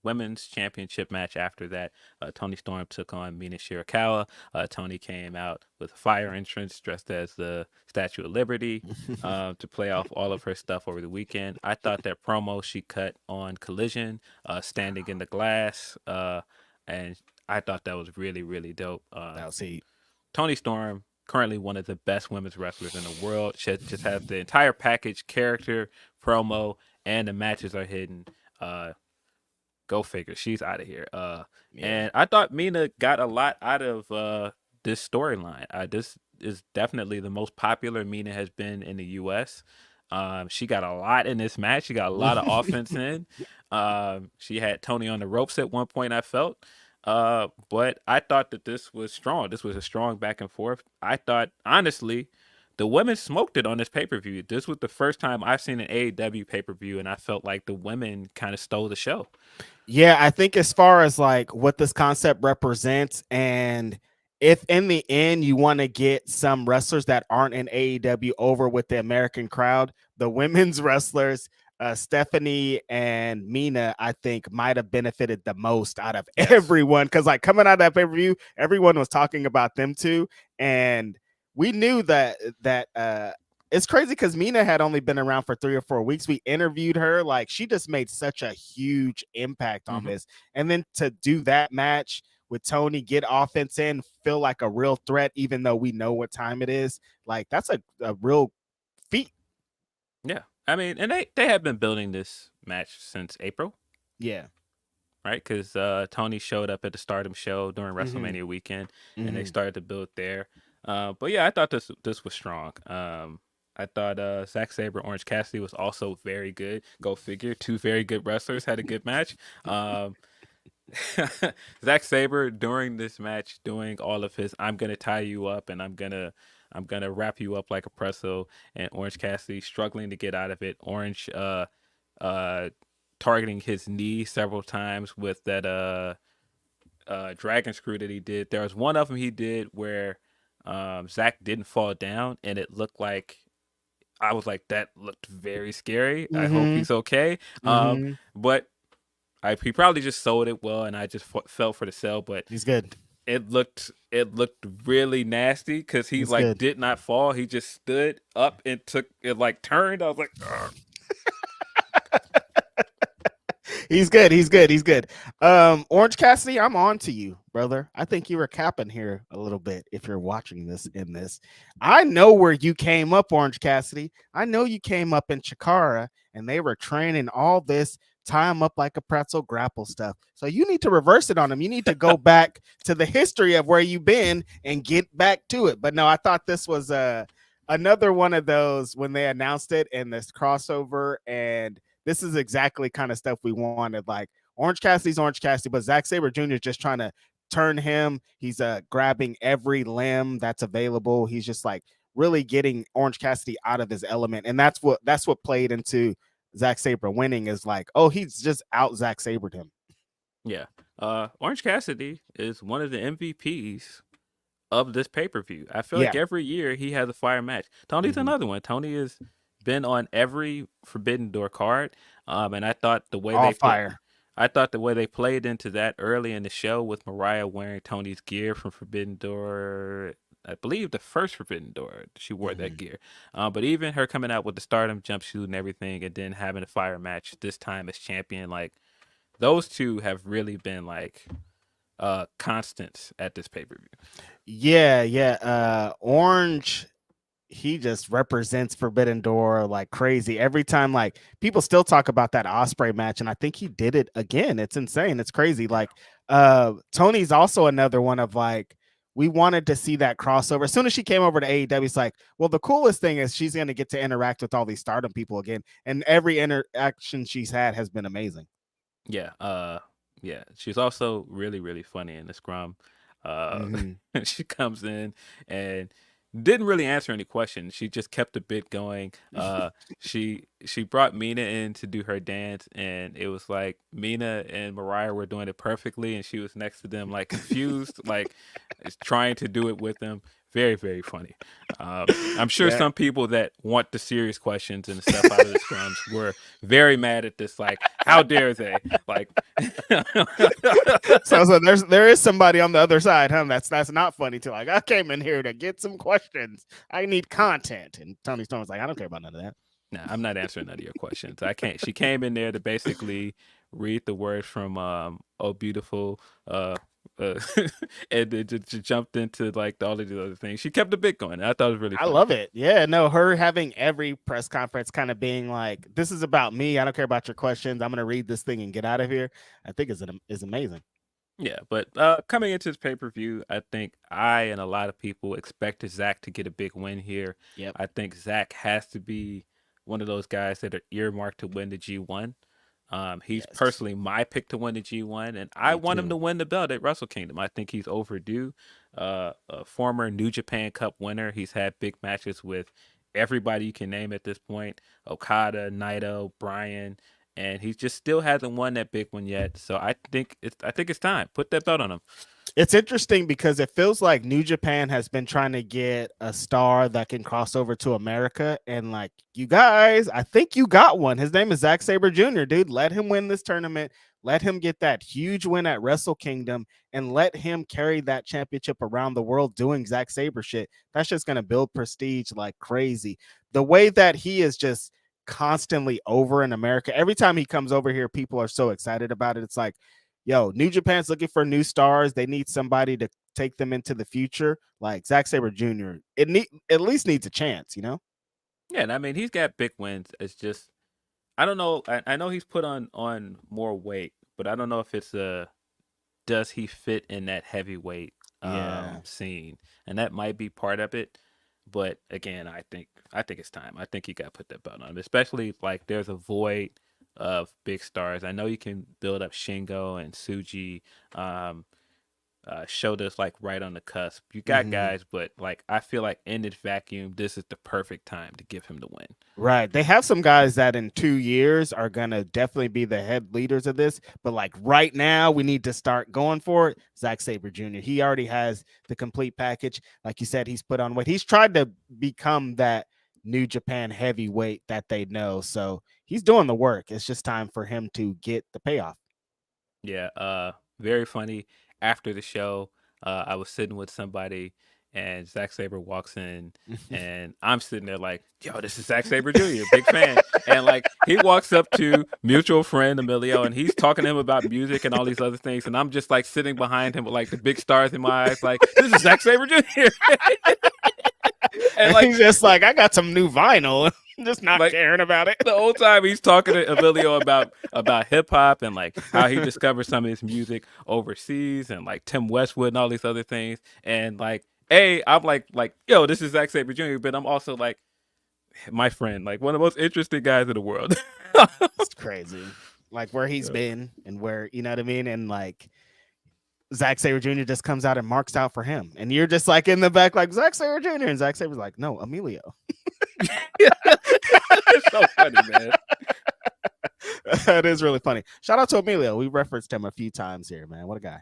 women's championship match after that. Toni Storm took on Mina Shirakawa. Toni came out with a fire entrance dressed as the Statue of Liberty to play off all of her stuff over the weekend. I thought that promo she cut on Collision, standing in the glass, and I thought that was really, really dope.
That was heat. Toni
Storm, currently one of the best women's wrestlers in the world. She just has the entire package, character, promo, and the matches are hidden. Go figure. She's out of here. And I thought Mina got a lot out of this storyline. This is definitely the most popular Mina has been in the U.S. She got a lot in this match. She got a lot of offense in. She had Toni on the ropes at one point, I felt. But I thought that this was strong. This was a strong back and forth. I thought, honestly, the women smoked it on this pay-per-view. This was the first time I've seen an AEW pay-per-view, and I felt like the women kind of stole the show.
Yeah, I think as far as like what this concept represents, and if in the end you want to get some wrestlers that aren't in AEW over with the American crowd, the women's wrestlers, Stephanie and Mina, I think might have benefited the most out of everyone. Because like coming out of that pay-per-view, everyone was talking about them too. And we knew that it's crazy because Mina had only been around for 3 or 4 weeks. We interviewed her. Like, she just made such a huge impact on this. And then to do that match with Tony, get offense in, feel like a real threat, even though we know what time it is. Like, that's a real feat.
Yeah. I mean, and they have been building this match since April.
Yeah.
Right? Because Tony showed up at the Stardom show during WrestleMania weekend, and they started to build there. But yeah, I thought this was strong. I thought Zack Sabre, Orange Cassidy was also very good. Go figure. 2 very good wrestlers had a good match. Zack Sabre during this match doing all of his I'm gonna tie you up and I'm gonna wrap you up like a pretzel, and Orange Cassidy struggling to get out of it. Orange targeting his knee several times with that dragon screw that he did. There was one of them he did where Zack didn't fall down, and it looked like, I was like, that looked very scary. I hope he's okay. But he probably just sold it well, and I just fell for the sell. But
he's good.
It looked really nasty because he did not fall. He just stood up and took it, turned. I was like, ugh.
He's good. Orange Cassidy, I'm on to you, brother. I think you were capping here a little bit if you're watching this in this. I know where you came up, Orange Cassidy. I know you came up in Chikara and they were training all this tie him up like a pretzel grapple stuff. So you need to reverse it on him. You need to go back to the history of where you've been and get back to it. But no, I thought this was another one of those when they announced it and this crossover, and this is exactly kind of stuff we wanted. Like Orange Cassidy's Orange Cassidy, but Zack Sabre Jr. is just trying to turn him. He's grabbing every limb that's available. He's just like really getting Orange Cassidy out of his element, and that's what played into Zack Sabre winning. Is like, oh, he's just out Zack Sabred him.
Yeah. Orange Cassidy is one of the MVPs of this pay-per-view. I feel like every year he has a fire match. Tony's another one. Tony has been on every Forbidden Door card. And I thought the way they played into that early in the show with Mariah wearing Tony's gear from Forbidden Door, I believe the first Forbidden Door, she wore that gear. But even her coming out with the Stardom jumpsuit and everything, and then having a fire match this time as champion, like, those two have really been like constants at this pay-per-view.
Yeah. Orange, he just represents Forbidden Door like crazy. Every time, like, people still talk about that Ospreay match, and I think he did it again. It's insane. It's crazy. Like, Tony's also another one of like, we wanted to see that crossover. As soon as she came over to AEW, it's like, well, the coolest thing is she's going to get to interact with all these Stardom people again, and every interaction she's had has been amazing.
Yeah. Yeah. She's also really, really funny in the scrum. She comes in and didn't really answer any questions. She just kept the bit going. She brought Mina in to do her dance, and it was like Mina and Mariah were doing it perfectly, and she was next to them, like, confused, like trying to do it with them. Very, very funny. I'm sure some people that want the serious questions and stuff out of the scrums were very mad at this. Like, how dare they? Like,
so there is somebody on the other side, huh? That's not funny too. Like, I came in here to get some questions. I need content, and Tony Storm was like, I don't care about none of that.
Nah, I'm not answering none of your questions. I can't. She came in there to basically read the words from "Oh Beautiful," and then just jumped into like all of the other things. She kept the bit going. I thought it was really funny.
I love it. Yeah, no, her having every press conference kind of being like, this is about me. I don't care about your questions. I'm going to read this thing and get out of here. I think is amazing.
Yeah, but coming into this pay-per-view, I think I and a lot of people expected Zack to get a big win here.
Yep.
I think Zack has to be one of those guys that are earmarked to win the G1. He's
Yes.
personally my pick to win the G1, and I
Me
want him
too.
to win the belt at Wrestle Kingdom. I think he's overdue. A former New Japan Cup winner. He's had big matches with everybody you can name at this point: Okada, Naito, Bryan, and he just still hasn't won that big one yet. So I think it's time. Put that belt on him.
It's interesting because it feels like New Japan has been trying to get a star that can cross over to America. And like, you guys, I think you got one. His name is Zack Sabre Jr., dude. Let him win this tournament. Let him get that huge win at Wrestle Kingdom and let him carry that championship around the world doing Zack Sabre shit. That's just going to build prestige like crazy. The way that he is just constantly over in America, every time he comes over here, people are so excited about it. It's like, yo, New Japan's looking for new stars. They need somebody to take them into the future. Like Zack Sabre Jr., at least needs a chance, you know?
Yeah, and I mean he's got big wins. It's just I don't know. I know he's put on more weight, but I don't know if it's does he fit in that heavyweight
Yeah.
scene, and that might be part of it. But again, I think it's time. I think you got to put that belt on, especially like there's a void of big stars. I know you can build up Shingo and Suji. Um, showed us like right on the cusp. You got guys, but like I feel like in this vacuum, this is the perfect time to give him the win.
Right. They have some guys that in 2 years are going to definitely be the head leaders of this. But like right now, we need to start going for it. Zack Sabre Jr., he already has the complete package. Like you said, he's put on weight. He's tried to become that New Japan heavyweight that they know. So he's doing the work. It's just time for him to get the payoff.
Yeah, very funny. After the show, I was sitting with somebody, and Zack Sabre walks in, and I'm sitting there like, "Yo, this is Zack Sabre Jr., big fan." And like, he walks up to mutual friend Emilio, and he's talking to him about music and all these other things, and I'm just like sitting behind him with like the big stars in my eyes, like, "This is Zack Sabre Jr." And like,
he's just like, I got some new vinyl. Just not
like,
caring about it.
the whole time he's talking to Emilio about hip hop and like how he discovered some of his music overseas and like Tim Westwood and all these other things. And like, I'm like, yo, this is Zack Sabre Jr., but I'm also like my friend, like one of the most interesting guys in the world.
It's crazy. Like where he's been and where, you know what I mean? And like Zack Sabre Jr. just comes out and marks out for him. And you're just like in the back, like Zack Sabre Jr. And Zack Sabre's like, no, Emilio.
It's so funny, man.
That is really funny. Shout out to Emilio. We referenced him a few times here, man. What a guy.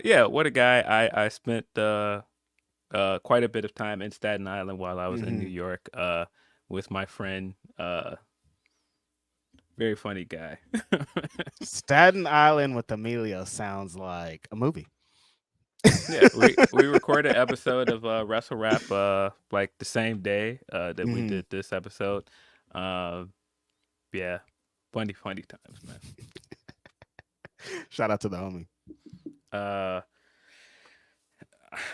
Yeah, what a guy. I spent quite a bit of time in Staten Island while I was in New York with my friend. Very funny guy.
Staten Island with Emilio sounds like a movie.
Yeah, we recorded an episode of Wrestle Rap like the same day that we did this episode. Yeah, funny times, man.
Shout out to the homie.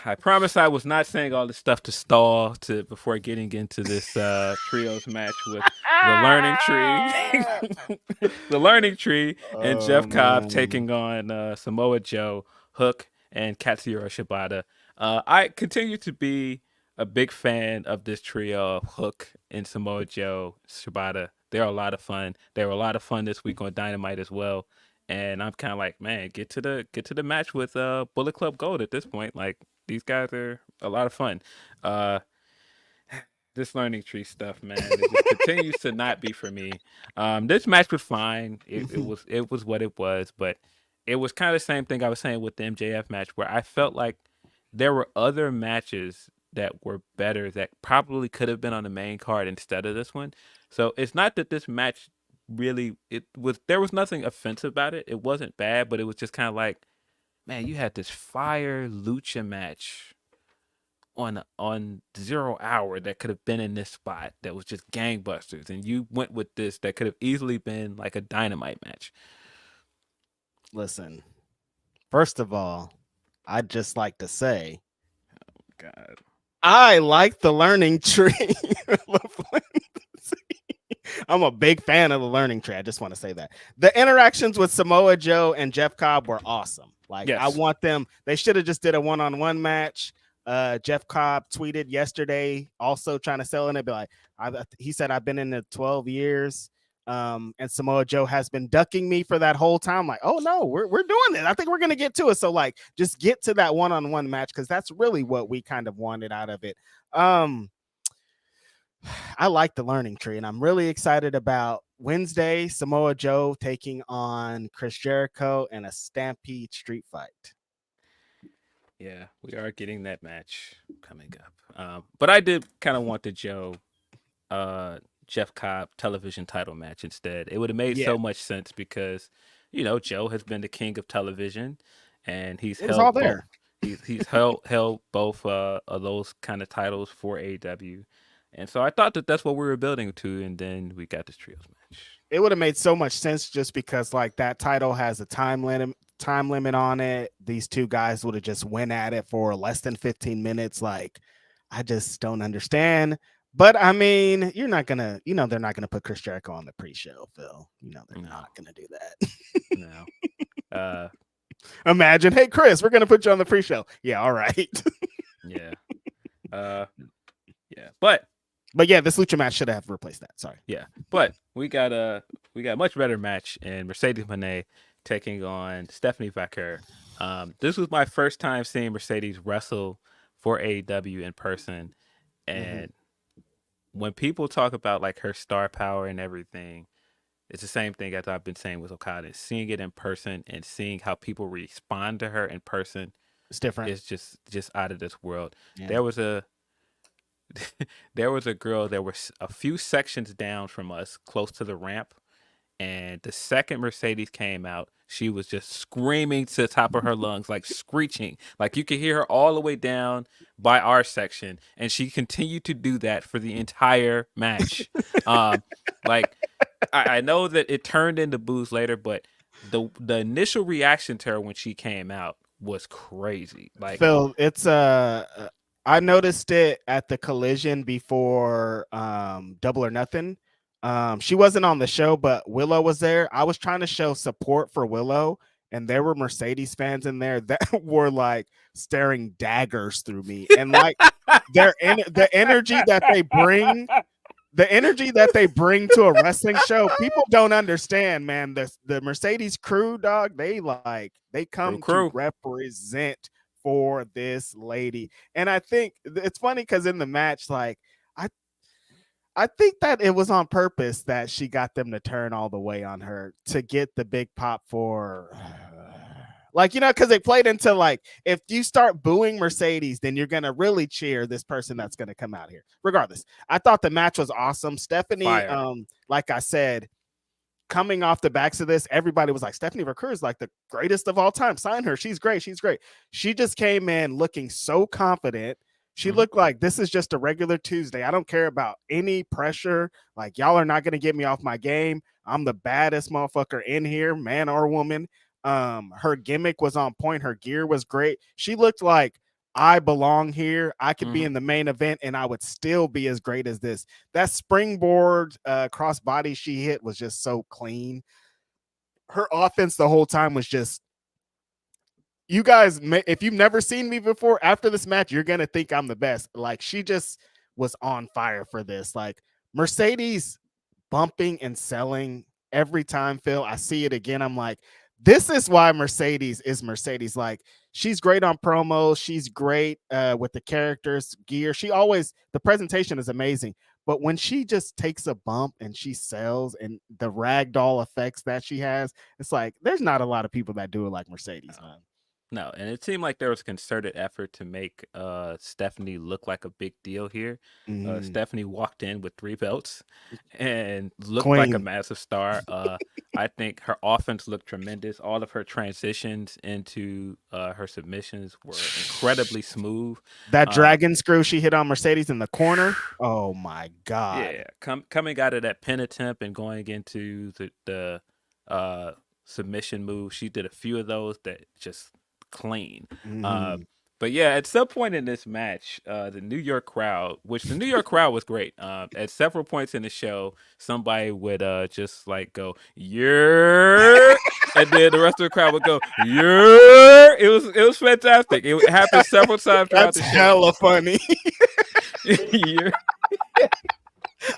I promise I was not saying all this stuff to stall before getting into this trios match with the Learning Tree, the Learning Tree, and Jeff Cobb taking on Samoa Joe, Hook, and Katsuyori Shibata. I continue to be a big fan of this trio of Hook and Samoa Joe, Shibata. They're a lot of fun. They were a lot of fun this week on Dynamite as well. And I'm kind of like, man, get to the match with Bullet Club Gold at this point. Like, these guys are a lot of fun. This Learning Tree stuff, man, it just continues to not be for me. This match was fine. It was what it was, but it was kind of the same thing I was saying with the MJF match, where I felt like there were other matches that were better that probably could have been on the main card instead of this one. So it's not that this match there was nothing offensive about it. It wasn't bad, but it was just kind of like, man, you had this fire lucha match on 0 Hour that could have been in this spot that was just gangbusters, and you went with this that could have easily been like a Dynamite match.
Listen, first of all, I'd just like to say,
God,
I like the Learning Tree. I'm a big fan of the Learning Tree. I just want to say that the interactions with Samoa Joe and Jeff Cobb were awesome. Like, yes. I want them. They should have just did a one-on-one match. Jeff Cobb tweeted yesterday, also trying to sell in it. Be like, he said, I've been in it 12 years. And Samoa Joe has been ducking me for that whole time. Like, oh no, we're doing it. I think we're gonna get to it. So like, just get to that one-on-one match because that's really what we kind of wanted out of it. I like the learning tree, and I'm really excited about Wednesday. Samoa Joe taking on Chris Jericho in a Stampede street fight.
Yeah, we are getting that match coming up. But I did kind of want the Joe Jeff Cobb television title match instead. It would have made so much sense because, Joe has been the king of television, and he's held both. He's held both of those kind of titles for AEW, and so I thought that's what we were building to, and then we got this trios match.
It would have made so much sense just because like that title has a time limit on it. These two guys would have just went at it for less than 15 minutes. Like, I just don't understand. But I mean, you're not gonna, they're not gonna put Chris Jericho on the pre-show, Phil. They're not gonna do that.
No.
Imagine, hey Chris, we're gonna put you on the pre-show. Yeah, all right.
Yeah. Yeah. But
yeah, this lucha match should have replaced that. Sorry.
Yeah. But we got a much better match in Mercedes Moné taking on Stephanie Vaquer. This was my first time seeing Mercedes wrestle for AEW in person, and when people talk about like her star power and everything, it's the same thing as I've been saying with Okada. Seeing it in person and seeing how people respond to her in person,
it's different.
It's just out of this world.
Yeah.
There was a girl that was a few sections down from us, close to the ramp, and the second Mercedes came out, she was just screaming to the top of her lungs, like screeching. Like you could hear her all the way down by our section, and she continued to do that for the entire match. Like I know that it turned into boos later, but the initial reaction to her when she came out was crazy. Like
Phil, it's I noticed it at the Collision before Double or Nothing. She wasn't on the show, but Willow was there. I was trying to show support for Willow, and there were Mercedes fans in there that were like staring daggers through me. And like the energy that they bring, to a wrestling show, people don't understand, man. The Mercedes crew, dog, they come to represent for this lady. And I think it's funny because in the match, like I think that it was on purpose that she got them to turn all the way on her to get the big pop for like, because they played into like, if you start booing Mercedes, then you're going to really cheer this person that's going to come out here. Regardless, I thought the match was awesome. Stephanie, like I said, coming off the backs of this, everybody was like, Stephanie Vaquer is like the greatest of all time. Sign her. She's great. She's great. She just came in looking so confident. She looked like this is just a regular Tuesday. I don't care about any pressure. Like, y'all are not going to get me off my game. I'm the baddest motherfucker in here, man or woman. Her gimmick was on point. Her gear was great. She looked like I belong here. I could be in the main event and I would still be as great as this. That springboard crossbody she hit was just so clean. Her offense the whole time was just, you guys, if you've never seen me before, after this match, you're going to think I'm the best. Like, she just was on fire for this. Like, Mercedes bumping and selling every time, Phil. I see it again. I'm like, this is why Mercedes is Mercedes. Like, she's great on promos. She's great with the characters, gear. The presentation is amazing. But when she just takes a bump and she sells and the ragdoll effects that she has, it's like, there's not a lot of people that do it like Mercedes, man.
No, and it seemed like there was a concerted effort to make Stephanie look like a big deal here. Stephanie walked in with 3 belts and looked like a massive star. I think her offense looked tremendous. All of her transitions into her submissions were incredibly smooth.
That dragon screw she hit on Mercedes in the corner. Oh my God.
Yeah, coming out of that pin attempt and going into the submission move, she did a few of those that just clean. But yeah, at some point in this match, the New York crowd was great. At several points in the show, somebody would just like go, yeah, and then the rest of the crowd would go, yeah. It was fantastic. It happened several times throughout the show.
That's hella funny.
Yeah.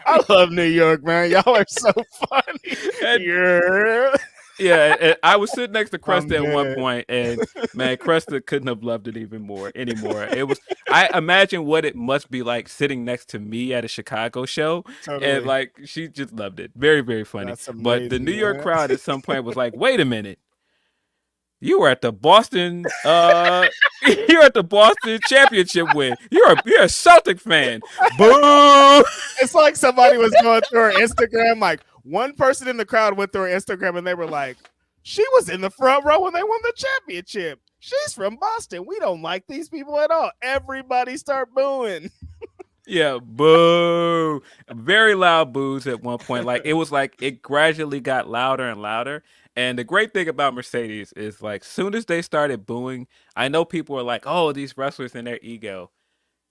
I love New York, man. Y'all are so funny.
And, yeah, and I was sitting next to
I'm
Krista at one
dead.
point, and man, Krista couldn't have loved it anymore. It was, I imagine what it must be like sitting next to me at a Chicago show, and
Totally.
like she just loved it. Very, very funny.
That's
But the
amazing,
New York
man.
crowd at some point was like, "Wait a minute, you were at the Boston, you're at the Boston championship win. You're a Celtic fan. Boo!"
It's like somebody was going through her Instagram. Like one person in the crowd went through her Instagram and they were like, she was in the front row when they won the championship. She's from Boston. We don't like these people at all. Everybody start booing.
Yeah, boo. Very loud boos at one point. Like it was like it gradually got louder and louder. And the great thing about Mercedes is like soon as they started booing, I know people were like, "Oh, these wrestlers and their ego."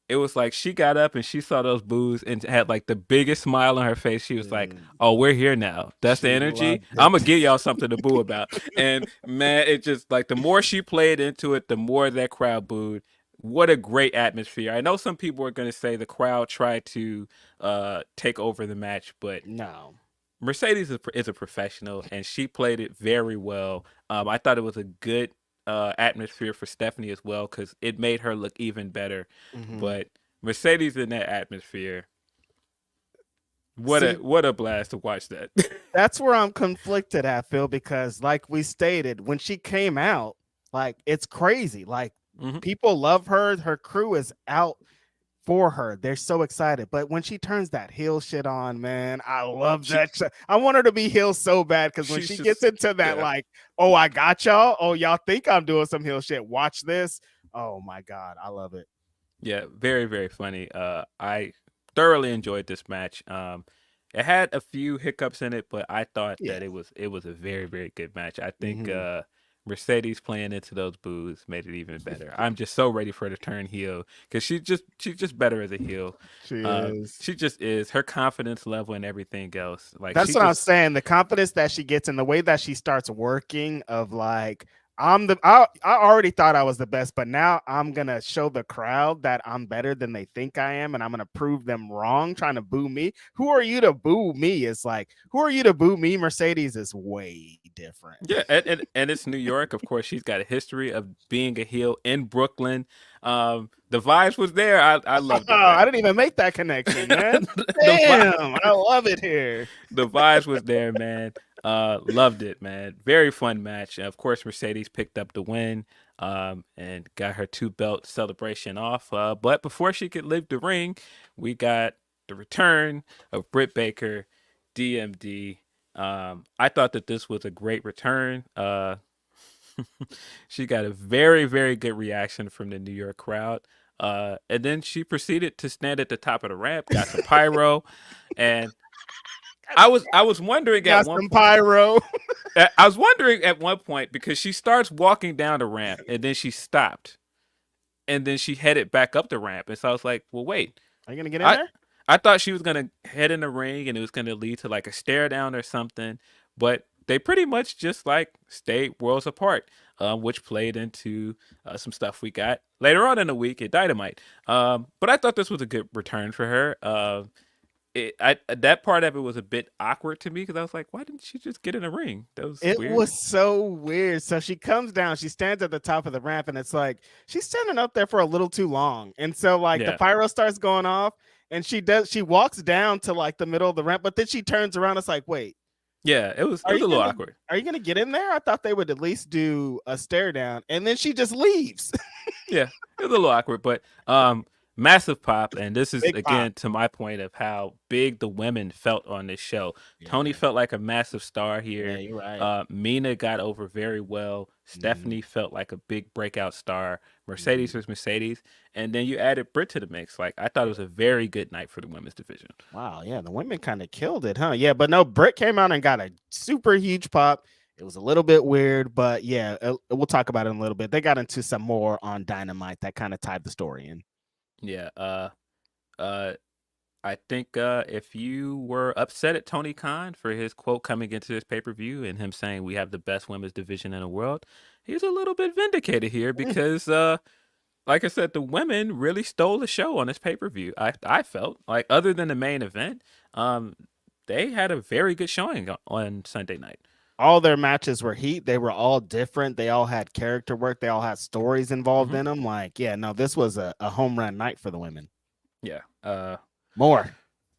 It was like she got up and she saw those boos and had like the biggest smile on her face. She was like, "Oh, we're here now. That's the
She
energy.
loved
I'm gonna
it.
give y'all something to boo about." And man, it just like the more she played into it, the more that crowd booed. What a great atmosphere. I know some people are gonna say the crowd tried to take over the match, but
No.
Mercedes is a professional and she played it very well. I thought it was a good atmosphere for Stephanie as well because it made her look even better. But Mercedes in that atmosphere, what a blast to watch that.
That's where I'm conflicted at, Phil, because like we stated, when she came out, like it's crazy. Like people love her. Her crew is out for her. They're so excited. But when she turns that heel shit on, man, I love that. I want her to be heel so bad because when she gets into that, like, oh, I got y'all. Oh, y'all think I'm doing some heel shit. Watch this. Oh my God. I love it.
Yeah, very, very funny. I thoroughly enjoyed this match. It had a few hiccups in it, but I thought that it was a very, very good match. I think Mercedes playing into those boos made it even better. I'm just so ready for her to turn heel because she's just better as a heel.
She is.
She just is. Her confidence level and everything else. Like
that's what I'm saying. The confidence that she gets and the way that she starts working of like, I already thought I was the best, but now I'm gonna show the crowd that I'm better than they think I am, and I'm gonna prove them wrong trying to boo me. Who are you to boo me? It's like, who are you to boo me? Mercedes is way different.
Yeah, and it's New York. Of course, she's got a history of being a heel in Brooklyn. The vibes was there. I loved it.
I didn't even make that connection, man. Damn, I love it here.
The vibes was there, man. Loved it, man. Very fun match. Of course, Mercedes picked up the win and got her 2-belt celebration off. But before she could leave the ring, we got the return of Britt Baker, DMD. I thought that this was a great return. She got a very, very good reaction from the New York crowd. And then she proceeded to stand at the top of the ramp, got some pyro, and I was wondering at one
pyro.
I was wondering at one point because she starts walking down the ramp and then she stopped, and then she headed back up the ramp, and so I was like, "Well, wait,
are you gonna get in there?"
I thought she was gonna head in the ring and it was gonna lead to like a stare down or something, but they pretty much just like stayed worlds apart, which played into some stuff we got later on in the week at Dynamite. But I thought this was a good return for her. That part of it was a bit awkward to me because I was like, why didn't she just get in the ring? That was weird.
It was so weird. So she comes down, she stands at the top of the ramp, and it's like she's standing up there for a little too long. And so like the pyro starts going off, and she walks down to like the middle of the ramp, but then she turns around. It's like, wait.
Yeah, it was a little awkward.
Are you gonna get in there? I thought they would at least do a stare down, and then she just leaves.
Yeah, it was a little awkward, but massive pop, and this is
Big
again
pop.
to my point of how big the women felt on this show. Tony felt like a massive star here.
Yeah, you're right.
Mina got over very well. Stephanie felt like a big breakout star. Mercedes was Mercedes, and then you added Britt to the mix. Like I thought it was a very good night for the women's division.
Wow, yeah, the women kind of killed it, huh? Yeah, but no, Britt came out and got a super huge pop. It was a little bit weird, but yeah, we'll talk about it in a little bit. They got into some more on Dynamite that kind of tied the story in.
Yeah, I think if you were upset at Tony Khan for his quote coming into this pay-per-view and him saying we have the best women's division in the world, he's a little bit vindicated here because like I said, the women really stole the show on this pay-per-view. I felt like other than the main event, They had a very good showing on Sunday night.
All their matches were heat. They were all different. They all had character work. They all had stories involved in them. Like, yeah, no, this was a home run night for the women.
Yeah.
More.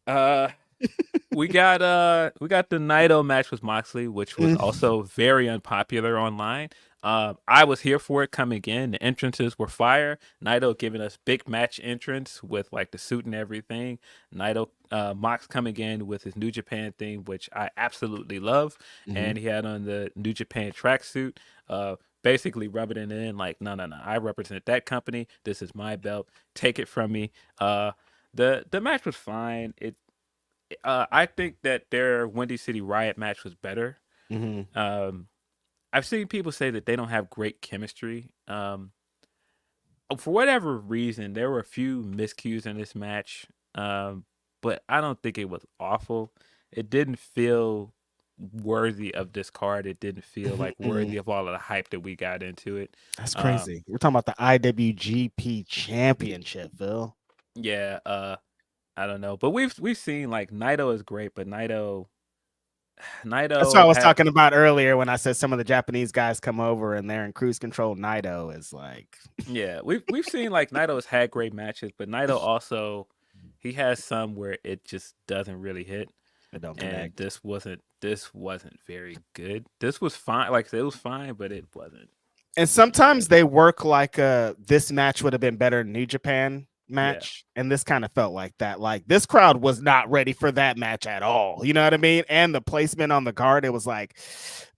We got the Naito match with Moxley, which was also very unpopular online. I was here for it coming in. The entrances were fire. Naito giving us big match entrance with like the suit and everything. Naito Mox coming in with his New Japan theme, which I absolutely love. And he had on the New Japan tracksuit, basically rubbing it in like, no, I represent that company. This is my belt. Take it from me. The match was fine. I think that their Windy City Riot match was better. I've seen people say that they don't have great chemistry. For whatever reason, there were a few miscues in this match, but I don't think it was awful. It didn't feel worthy of this card. It didn't feel like worthy of all of the hype that we got into it.
That's crazy. We're talking about the IWGP Championship, Phil.
Yeah, I don't know, but we've seen like Naito is great, but Naito.
That's what I was talking about earlier when I said some of the Japanese guys come over and they're in cruise control. Naito is like,
yeah, we've seen like Naito has had great matches, but Naito also he has some where it just doesn't really hit.
It don't connect.
And this wasn't very good. This was fine, like it was fine, but it wasn't.
And sometimes they work like this match would have been better in New Japan match, and this kind of felt like that. Like this crowd was not ready for that match at all. You know what I mean? And the placement on the card, it was like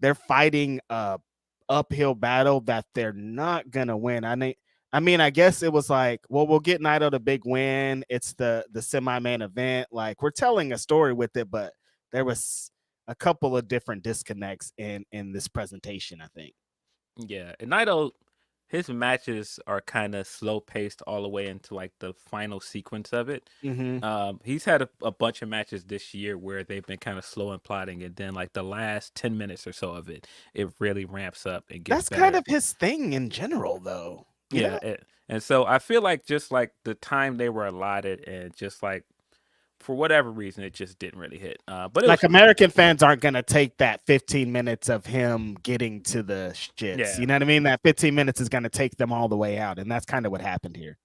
they're fighting a uphill battle that they're not gonna win. I mean, I guess it was like, well, we'll get Naito the big win. It's the semi-main event. Like we're telling a story with it, but there was a couple of different disconnects in this presentation, I think.
Yeah, and Naito, his matches are kind of slow paced all the way into like the final sequence of it. He's had a bunch of matches this year where they've been kind of slow and plotting, and then like the last 10 minutes or so of it really ramps up and gets
That's
better.
kind of his thing in general, though.
And so I feel like just like the time they were allotted and just like for whatever reason, it just didn't really hit. But
like American fans aren't going to take that 15 minutes of him getting to the shits.
Yeah.
You know what I mean? That 15 minutes is going to take them all the way out. And that's kind of what happened here.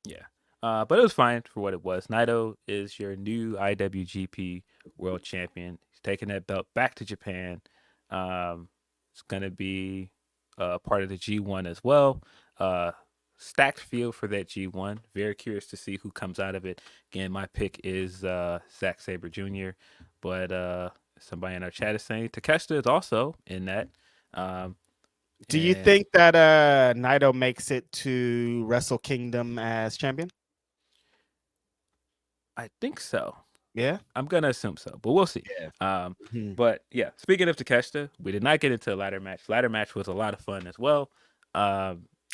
Yeah. But it was fine for what it was. Naito is your new IWGP World Champion. He's taking that belt back to Japan. It's going to be part of the G1 as well. Stacked field for that G1. Very curious to see who comes out of it. Again, my pick is Zack Sabre Jr., but somebody in our chat is saying Takeshita is also in that.
Do you think that Naito makes it to Wrestle Kingdom as champion?
I think so.
Yeah,
I'm gonna assume so, but we'll see.
Yeah.
But yeah, speaking of Takeshita, we did not get into a ladder match. Ladder match was a lot of fun as well.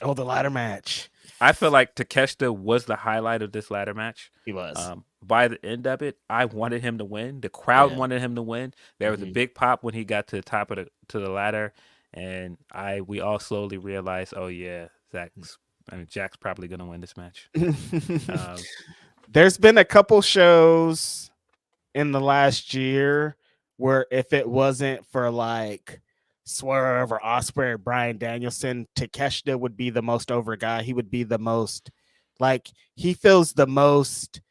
The ladder match.
I feel like Takeshita was the highlight of this ladder match.
He was.
By the end of it, I wanted him to win. The crowd wanted him to win. There was a big pop when he got to the top of the ladder, and we all slowly realized, oh yeah, Jack's probably gonna win this match.
There's been a couple shows in the last year where if it wasn't for like Swerve or Ospreay or Bryan Danielson, Takeshita would be the most over guy. He would be the most, like, he feels the most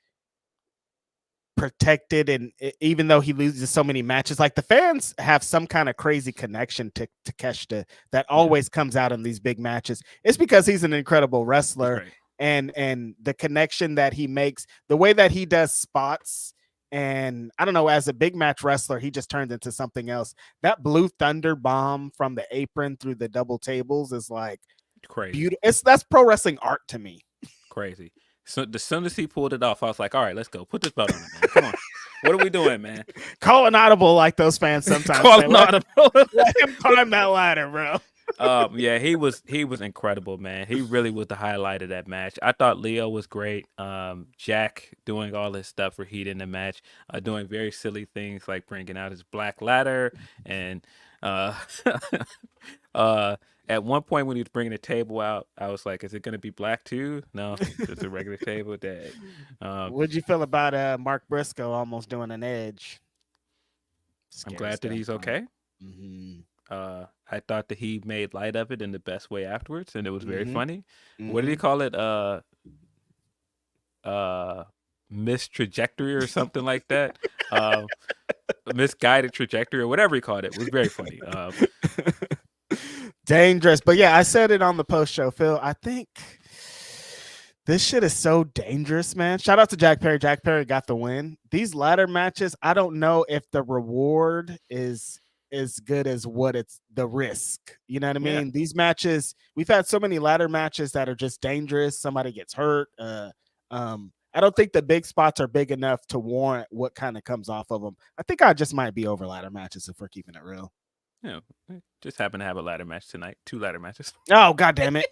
protected, and even though he loses so many matches, like the fans have some kind of crazy connection to Takeshita that always comes out in these big matches. It's because he's an incredible wrestler, and the connection that he makes, the way that he does spots. And I don't know, as a big match wrestler, he just turns into something else. That Blue Thunder bomb from the apron through the double tables is like
crazy.
Beautiful. That's pro wrestling art to me.
Crazy. So as soon as he pulled it off, I was like, all right, let's go. Put this belt on it, man. Come on. What are we doing, man?
Call an audible like those fans sometimes.
Call an audible.
Let him climb that ladder, bro.
Yeah, he was incredible, man. He really was the highlight of that match. I thought Leo was great. Jack doing all his stuff for heat in the match, doing very silly things like bringing out his black ladder and At one point when he was bringing the table out, I was like, "Is it going to be black too?" No, just a regular table. Dag.
What'd you feel about Mark Briscoe almost doing an Edge?
I'm
Scary
glad that
stuff,
he's
man.
okay.
Mm-hmm.
I thought that he made light of it in the best way afterwards, and it was very
Mm-hmm.
funny. What did
Mm-hmm.
he call it? Uh, Mistrajectory or something like that. Um, Misguided trajectory or whatever he called it. It was very funny.
Dangerous. But yeah, I said it on the post show, Phil. I think this shit is so dangerous, man. Shout out to Jack Perry. Jack Perry got the win. These ladder matches, I don't know if the reward is as good as what it's the risk. You know what I
Yeah.
mean? These matches, we've had so many ladder matches that are just dangerous. Somebody gets hurt. I don't think the big spots are big enough to warrant what kind of comes off of them. I think I just might be over ladder matches if we're keeping it real.
Yeah, just happened to have a ladder match tonight. 2 ladder matches.
Oh, God damn it.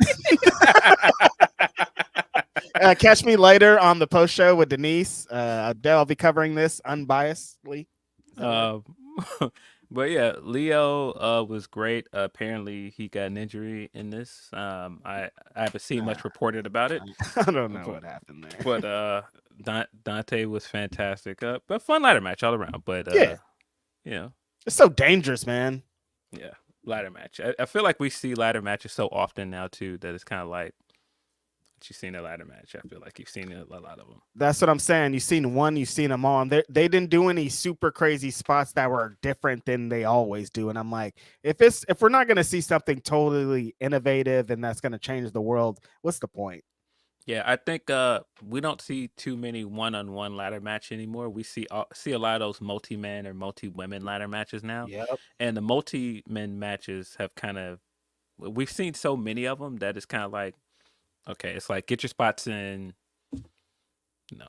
Catch me later on the post show with Denise. I'll be covering this unbiasedly.
But yeah, Leo was great. Apparently, he got an injury in this. I haven't seen much reported about it.
I don't know what happened there.
But Dante was fantastic. But fun ladder match all around. But
Yeah.
you know,
It's so dangerous, man.
yeah, ladder match. I feel like we see ladder matches so often now too that it's kind of like you've seen a ladder match. I feel like you've seen a lot of them.
That's what I'm saying. You've seen one, you've seen them all. And they didn't do any super crazy spots that were different than they always do. And I'm like, if we're not gonna see something totally innovative and that's gonna change the world, what's the point?
Yeah, I think we don't see too many one-on-one ladder match anymore. We see a lot of those multi-man or multi-women ladder matches now.
Yep.
And the multi-men matches have we've seen so many of them that it's kind of like, okay, it's like get your spots in. No,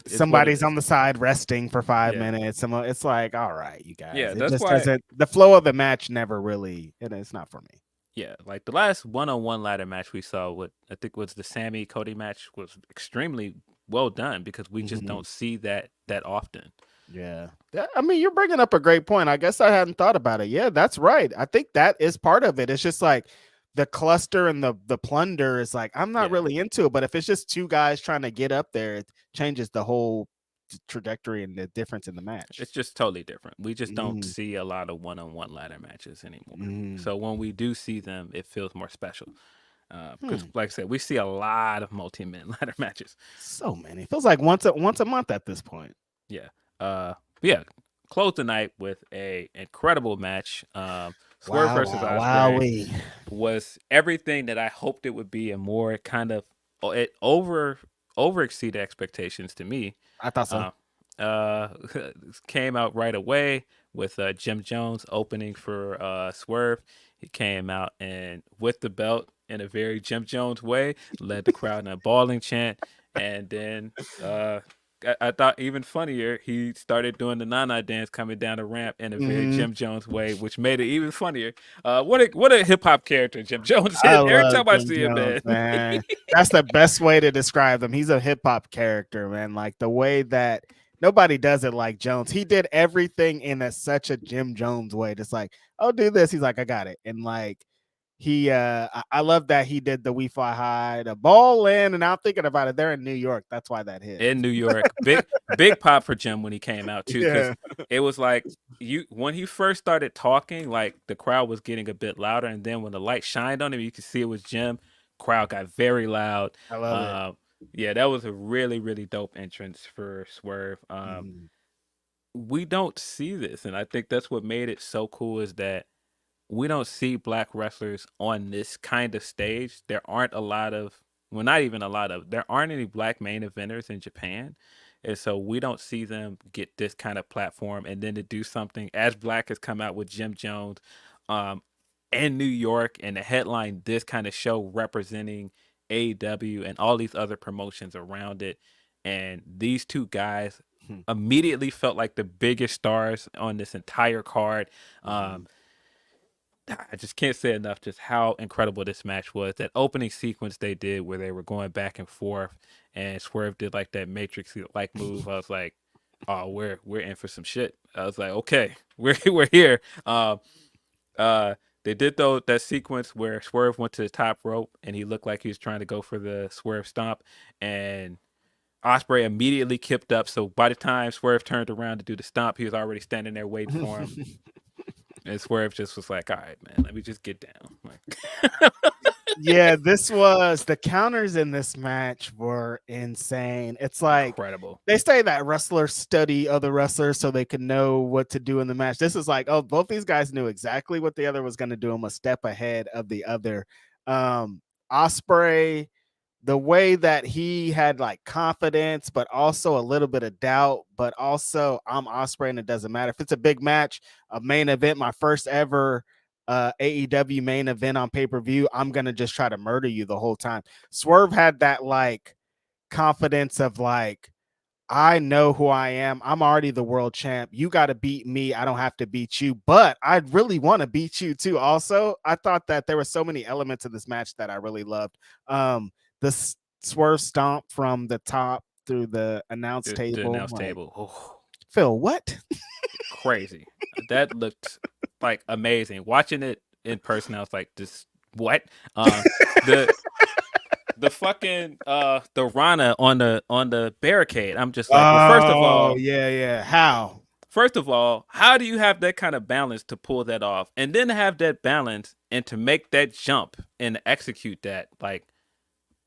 somebody's on the side resting for 5 minutes. It's like, all right, you guys.
Yeah,
it
that's
just
why
doesn't. The flow of the match never really. It's not for me.
Yeah, like the last one-on-one ladder match we saw, what I think was the Sammy Cody match, was extremely well done because we just don't see that often.
Yeah. I mean, you're bringing up a great point. I guess I hadn't thought about it. Yeah, that's right. I think that is part of it. It's just like the cluster and the plunder is like, I'm not really into it. But if it's just 2 guys trying to get up there, it changes the whole trajectory and the difference in the match.
It's just totally different. We just don't see a lot of one-on-one ladder matches anymore. So when we do see them, it feels more special. Because, like I said, we see a lot of multi-man ladder matches.
So many. It feels like once a month at this point.
Yeah. Yeah. Close the night with a incredible match. Swerve versus Ospreay was everything that I hoped it would be, and more. Kind of it over exceeded expectations to me.
I thought
so. Came out right away with Jim Jones opening for Swerve. He came out and with the belt in a very Jim Jones way, led the crowd in a bawling chant, and then I thought even funnier, he started doing the Nana dance coming down the ramp in a very Jim Jones way, which made it even funnier. What a hip hop character Jim Jones is. Every time I see him,
man. That's the best way to describe him. He's a hip hop character, man. Like the way that nobody does it like Jones. He did everything in such a Jim Jones way. Just like, oh, do this. He's like, I got it. And like I love that he did the We Fly High, the ball in, and I'm thinking about it. They're in New York. That's why that hit.
In New York. Big pop for Jim when he came out too. Because it was like when he first started talking, like the crowd was getting a bit louder, and then when the light shined on him, you could see it was Jim. Crowd got very loud.
I love it.
Yeah, that was a really, really dope entrance for Swerve. We don't see this, and I think that's what made it so cool is that we don't see black wrestlers on this kind of stage. There aren't a lot of, well, not even a lot of, there aren't any black main eventers in Japan. And so we don't see them get this kind of platform and then to do something as Black has come out with Jim Jones in New York and the headline this kind of show representing AEW and all these other promotions around it. And these 2 guys immediately felt like the biggest stars on this entire card. I just can't say enough just how incredible this match was. That opening sequence they did where they were going back and forth and Swerve did like that Matrix-like move. I was like, oh, we're in for some shit. I was like, okay, we're here. They did though that sequence where Swerve went to the top rope and he looked like he was trying to go for the Swerve stomp, and Ospreay immediately kipped up. So by the time Swerve turned around to do the stomp, he was already standing there waiting for him. And Swerve just was like, "All right, man, let me just get down." Like,
Yeah, the counters in this match were insane. It's like
incredible.
they say that wrestlers study other wrestlers so they can know what to do in the match. This is like, oh, both these guys knew exactly what the other was going to do. I'm a step ahead of the other. Ospreay, the way that he had like confidence, but also a little bit of doubt, but also I'm Ospreay and it doesn't matter. If it's a big match, a main event, my first ever AEW main event on pay-per-view, I'm gonna just try to murder you the whole time. Swerve had that like confidence of like, I know who I am. I'm already the world champ. You got to beat me. I don't have to beat you, but I really want to beat you too. Also, I thought that there were so many elements of this match that I really loved. The Swerve stomp from the top through the announce
The
table.
announce
Like,
table. Oh,
Phil, what?
crazy. That looked like amazing. Watching it in person, I was like, "This what?" The fucking the Rana on the barricade. I'm just like, well,
yeah. How?
first of all, how do you have that kind of balance to pull that off, and then have that balance and to make that jump and execute that? Like,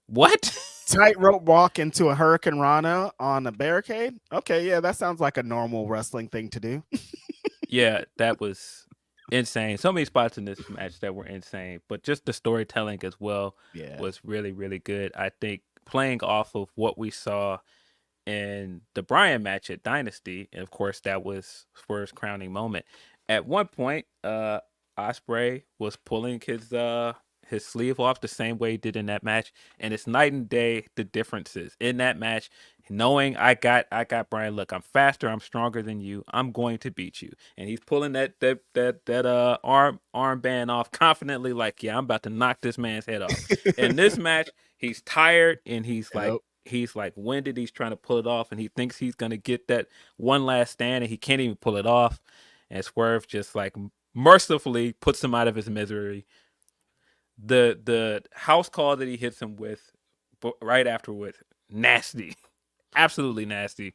what?
Tightrope walk into a Hurricane Rana on a barricade? Okay, yeah, that sounds like a normal wrestling thing to do.
Yeah, that was insane. So many spots in this match that were insane, but just the storytelling as well was really, really good. I think playing off of what we saw in the Bryan match at Dynasty, and of course that was Swerve's crowning moment. At one point, Ospreay was pulling his sleeve off the same way he did in that match, and it's night and day the differences in that match. Knowing I got Bryan, look, I'm faster, I'm stronger than you, I'm going to beat you, and he's pulling that armband off confidently, like, yeah, I'm about to knock this man's head off. In this match, he's tired and he's like winded. He's trying to pull it off, and he thinks he's gonna get that one last stand, and he can't even pull it off. And Swerve just like mercifully puts him out of his misery. The house call that he hits him with right afterwards, nasty, absolutely nasty.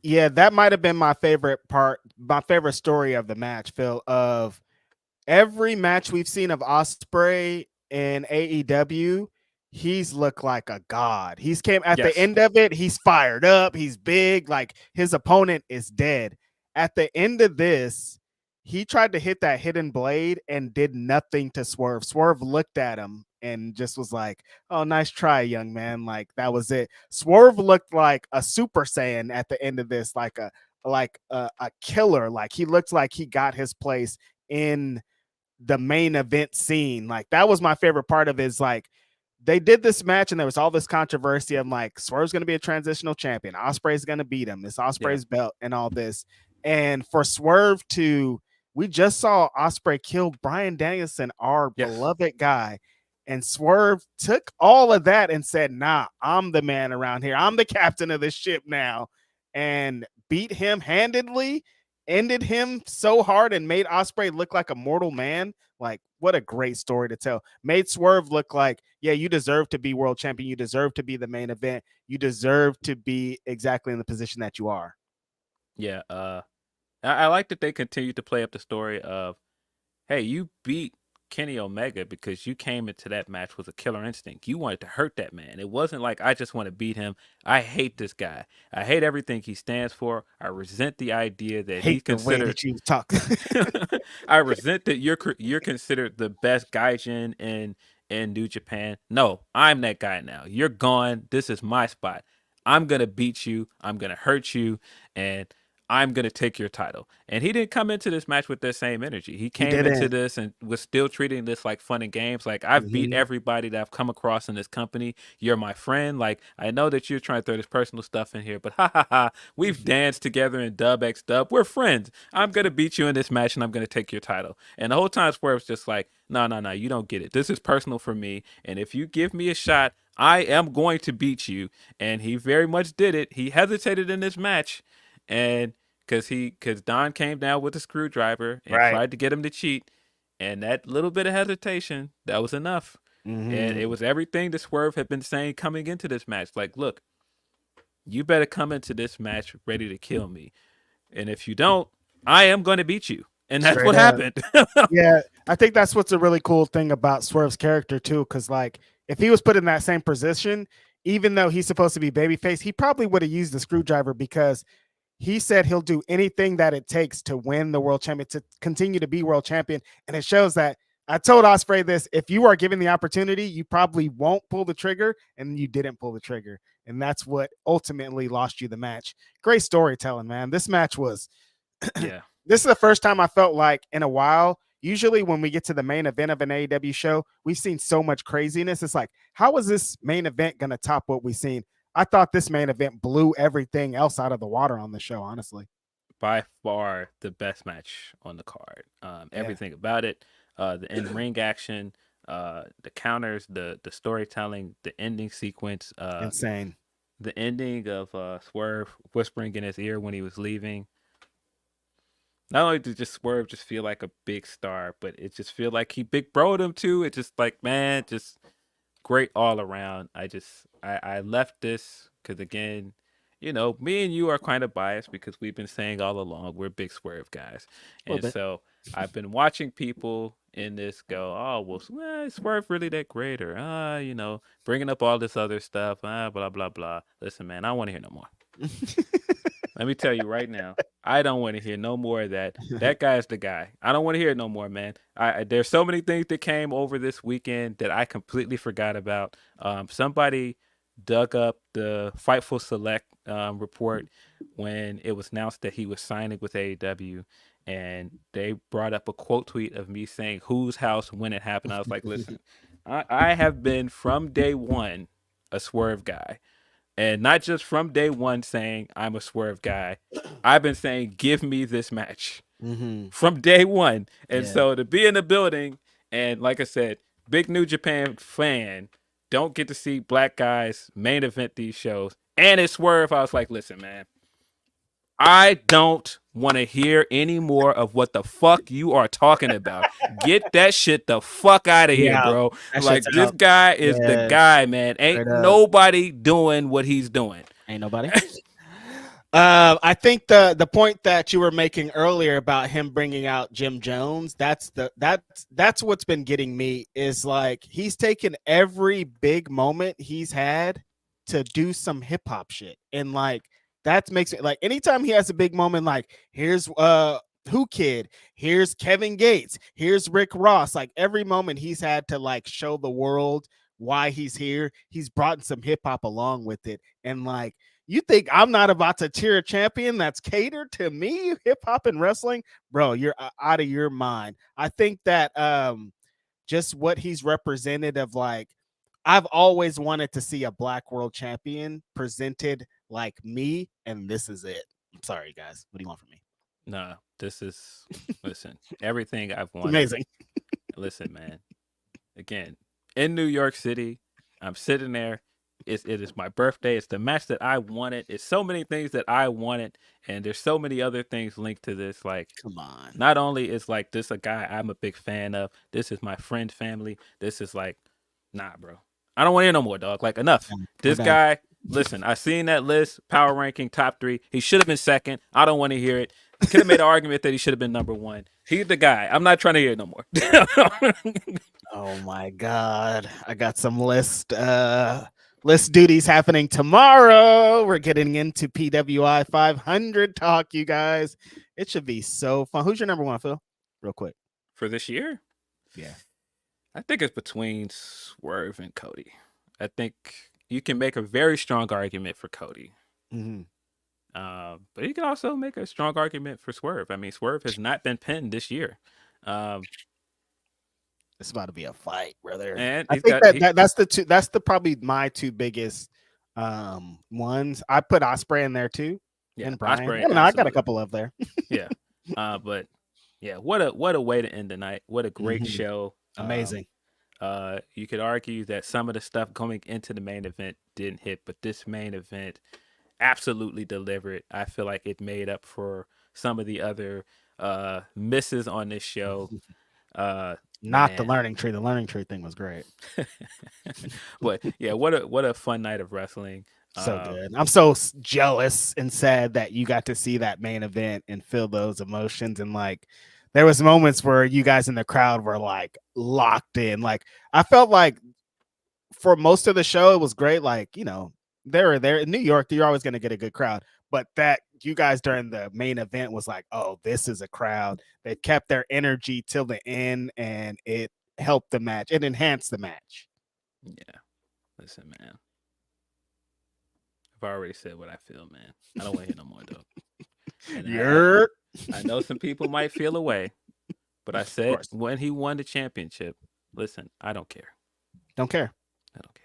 Yeah, that might have been my favorite part, my favorite story of the match, Phil. Of every match we've seen of Ospreay in AEW, he's looked like a god. He's came at the end of it, he's fired up, he's big, like his opponent is dead. At the end of this, he tried to hit that hidden blade and did nothing to Swerve. Swerve looked at him and just was like, "Oh, nice try, young man." Like that was it. Swerve looked like a Super Saiyan at the end of this, like a killer. Like he looked like he got his place in the main event scene. Like that was my favorite part of it, is like they did this match and there was all this controversy. I'm like, Swerve's going to be a transitional champion. Ospreay's going to beat him. It's Ospreay's belt and all this. And for Swerve to, we just saw Ospreay kill Bryan Danielson, our beloved guy. And Swerve took all of that and said, nah, I'm the man around here. I'm the captain of this ship now. And beat him handedly, ended him so hard, and made Ospreay look like a mortal man. Like, what a great story to tell. Made Swerve look like, yeah, you deserve to be world champion. You deserve to be the main event. You deserve to be exactly in the position that you are.
Yeah, I like that they continue to play up the story of, hey, you beat Kenny Omega because you came into that match with a killer instinct. You wanted to hurt that man. It wasn't like, I just want to beat him. I hate this guy. I hate everything he stands for. I resent the idea that he's considered.
The way that you talk.
I resent that you're considered the best gaijin in New Japan. No, I'm that guy now. You're gone. This is my spot. I'm gonna beat you. I'm gonna hurt you, and I'm going to take your title. And he didn't come into this match with that same energy. He came into this and was still treating this like fun and games. Like, I've beat everybody that I've come across in this company. You're my friend. Like, I know that you're trying to throw this personal stuff in here, but we've danced together in Dub X Dub. We're friends. I'm going to beat you in this match, and I'm going to take your title. And the whole time Swerve's just like, no, you don't get it. This is personal for me. And if you give me a shot, I am going to beat you. And he very much did it. He hesitated in this match. And because Don came down with a screwdriver and tried to get him to cheat, And that little bit of hesitation, that was enough. And it was everything that Swerve had been saying coming into this match. Like, look, you better come into this match ready to kill me. And if you don't, I am going to beat you. And that's
Straight
what
up.
happened.
Yeah, I think that's what's a really cool thing about Swerve's character too, because like if he was put in that same position, even though he's supposed to be babyface, he probably would have used the screwdriver because he said he'll do anything that it takes to win the world champion, to continue to be world champion. And it shows that I told Ospreay this: if you are given the opportunity, you probably won't pull the trigger, and you didn't pull the trigger. And that's what ultimately lost you the match. Great storytelling, man. This match was
Yeah.
This is the first time I felt like in a while. Usually, when we get to the main event of an AEW show, we've seen so much craziness. It's like, how is this main event going to top what we've seen? I thought this main event blew everything else out of the water on the show, honestly.
By far the best match on the card. Everything about it, the in-ring action, the counters, the storytelling, the ending sequence,
Insane.
the ending of Swerve whispering in his ear when he was leaving. Not only did just Swerve just feel like a big star, but it just feel like he big broed him too. It's just like, man, just great all around. I left this because, again, me and you are kind of biased because we've been saying all along we're big Swerve guys. And so I've been watching people in this go, oh, well, is Swerve really that great? Or, bringing up all this other stuff, blah, blah, blah. Listen, man, I don't want to hear no more. Let me tell you right now, I don't want to hear no more of that. That guy's the guy. I don't want to hear it no more, man. There's so many things that came over this weekend that I completely forgot about. Somebody dug up the Fightful Select report when it was announced that he was signing with AEW, and they brought up a quote tweet of me saying whose house when it happened. I was like, listen, I have been from day one a Swerve guy. And not just from day one saying I'm a Swerve guy. I've been saying, give me this match from day one. And so to be in the building, and like I said, big New Japan fan, don't get to see black guys main event these shows. And it's Swerve. I was like, listen, man, I don't want to hear any more of what the fuck you are talking about. Get that shit the fuck out of here, bro. Like, this guy is the guy, man. Ain't nobody doing what he's doing.
Ain't nobody. I think the point that you were making earlier about him bringing out Jim Jones, that's what's been getting me, is like he's taken every big moment he's had to do some hip hop shit, and like that makes it like anytime he has a big moment, like here's Who Kid, here's Kevin Gates, here's Rick Ross, like every moment he's had to like show the world why he's here, he's brought some hip hop along with it. And like, you think I'm not about to cheer a champion that's catered to me, hip hop and wrestling? Bro, you're out of your mind. I think that just what he's represented of, like, I've always wanted to see a black world champion presented like me, and this is it. I'm sorry, guys. What do you want from me?
Nah, this is, listen, everything I've wanted.
Amazing.
Listen, man. Again, in New York City, I'm sitting there. It is my birthday. It's the match that I wanted. It's so many things that I wanted, and there's so many other things linked to this. Like,
come on.
Not only is like this a guy I'm a big fan of. This is my friend family. This is like, nah, bro. I don't want to hear no more, dog. Like, enough. This guy, listen, I seen that list, power ranking, top 3. He should have been second. I don't want to hear it. Could have made an argument that he should have been number 1. He's the guy. I'm not trying to hear it no more.
Oh my God. I got some list duties happening tomorrow. We're getting into PWI 500 talk, you guys. It should be so fun. Who's your number 1, Phil? Real quick.
For this year?
Yeah.
I think it's between Swerve and Cody. I think you can make a very strong argument for Cody. But you can also make a strong argument for Swerve. I mean, Swerve has not been pinned this year.
It's about to be a fight, brother.
And
I think that's probably my 2 biggest ones. I put Ospreay in there too.
Yeah,
and Brian.
Ospreay,
I got a couple up there.
Yeah. But yeah, what a way to end the night. What a great show.
Amazing.
You could argue that some of the stuff coming into the main event didn't hit, but this main event absolutely delivered. I feel like it made up for some of the other misses on this show.
Not the
Man.
learning tree. The learning tree thing was great.
But yeah, what a fun night of wrestling.
So good. I'm so jealous and sad that you got to see that main event and feel those emotions. And like, there was moments where you guys in the crowd were like locked in. Like, I felt like for most of the show, it was great. Like, you know, they were there in New York. You're always going to get a good crowd. But that you guys during the main event was like, oh, this is a crowd. They kept their energy till the end, and it helped the match. It enhanced the match.
Yeah. Listen, man. I've already said what I feel, man. I don't want to hear no more though. And I know some people might feel away, but I said when he won the championship, listen, I don't care.
Don't care.
I don't care.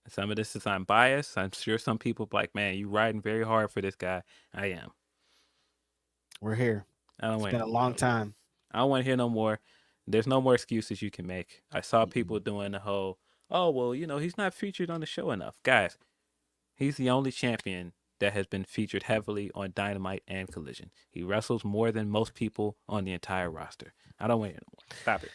And some of this is I'm biased. I'm sure some people like, man, you riding very hard for this guy. I am.
We're here.
I don't
It's
want
been a long time.
I don't want to hear no more. There's no more excuses you can make. I saw people doing the whole, oh, well, you know, he's not featured on the show enough. Guys, he's the only champion that has been featured heavily on Dynamite and Collision. He wrestles more than most people on the entire roster. I don't want to hear no more. Stop it.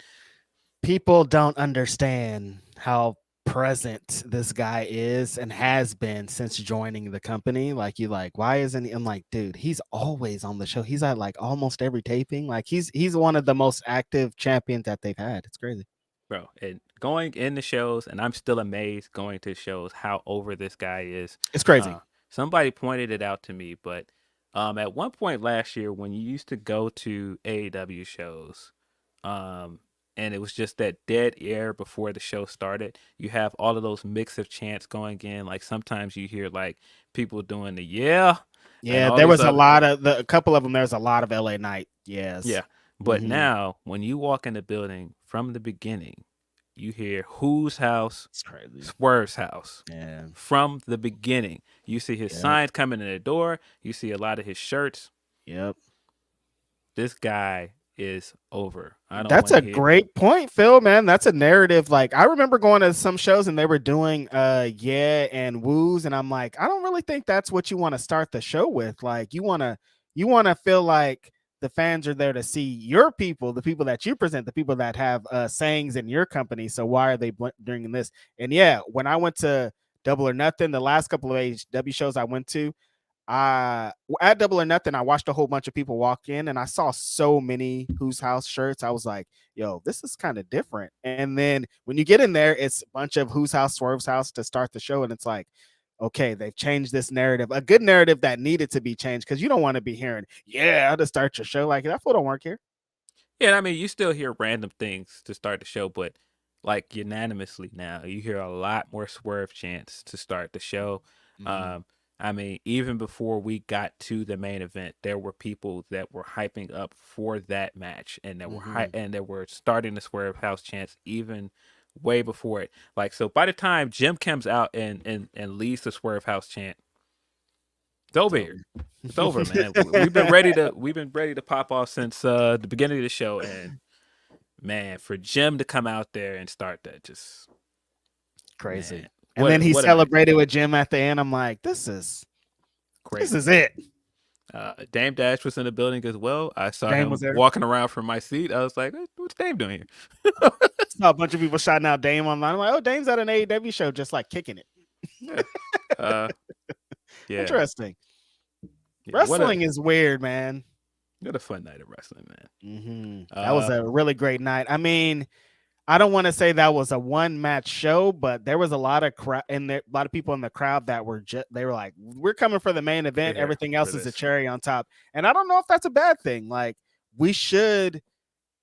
People don't understand how present this guy is and has been since joining the company. Like, you like, why isn't he? I'm like, dude, he's always on the show. He's at like almost every taping. Like, he's one of the most active champions that they've had. It's crazy,
bro. And going in the shows, and I'm still amazed going to shows how over this guy is.
It's crazy.
Somebody pointed it out to me, but at one point last year when you used to go to AEW shows, and it was just that dead air before the show started, you have all of those mix of chants going in. Like sometimes you hear like people doing the yeah.
There was a couple of them. There's a lot of LA Knight. Yes.
Yeah. But now when you walk in the building from the beginning, you hear Who's House,
it's crazy.
Swerve's House.
Yeah.
From the beginning. You see his signs coming in the door. You see a lot of his shirts.
Yep.
This guy is over.
That's a great point, Phil, man. That's a narrative. Like, I remember going to some shows and they were doing yeah and woos, and I'm like, I don't really think that's what you want to start the show with. Like, you want to feel like the fans are there to see your people, the people that you present, the people that have sayings in your company. So why are they doing this? And yeah, when I went to Double or Nothing, the last couple of AEW shows I went to, at Double or Nothing, I watched a whole bunch of people walk in and I saw so many Who's House shirts. I was like, yo, this is kind of different. And then when you get in there, it's a bunch of Who's House, Swerve's House to start the show. And it's like, okay, they've changed this narrative, a good narrative that needed to be changed, because you don't want to be hearing, yeah, to start your show. Like, that fool don't work here.
Yeah, I mean, you still hear random things to start the show, but like unanimously now, you hear a lot more Swerve chants to start the show. I mean, even before we got to the main event, there were people that were hyping up for that match, and that were and that were starting the Swerve House chants even way before it. Like, so by the time Jim comes out and leads the Swerve House chant, it's over here. It's over, man. We've been ready to pop off since the beginning of the show, and man, for Jim to come out there and start that, just
crazy.
Man.
And then he celebrated with Jim at the end. I'm like, this is crazy. This is it.
Dame Dash was in the building as well. I saw him walking around from my seat. I was like, what's Dame doing here?
Saw a bunch of people shouting out Dame online. I'm like, oh, Dame's at an AEW show, just like kicking it.
Yeah.
Interesting. Yeah, wrestling is weird, man.
What a fun night of wrestling, man.
That was a really great night. I mean, I don't want to say that was a one-match show, but there was a lot of a lot of people in the crowd that were they were like, we're coming for the main event. Everything else is a cherry on top. And I don't know if that's a bad thing. Like, we should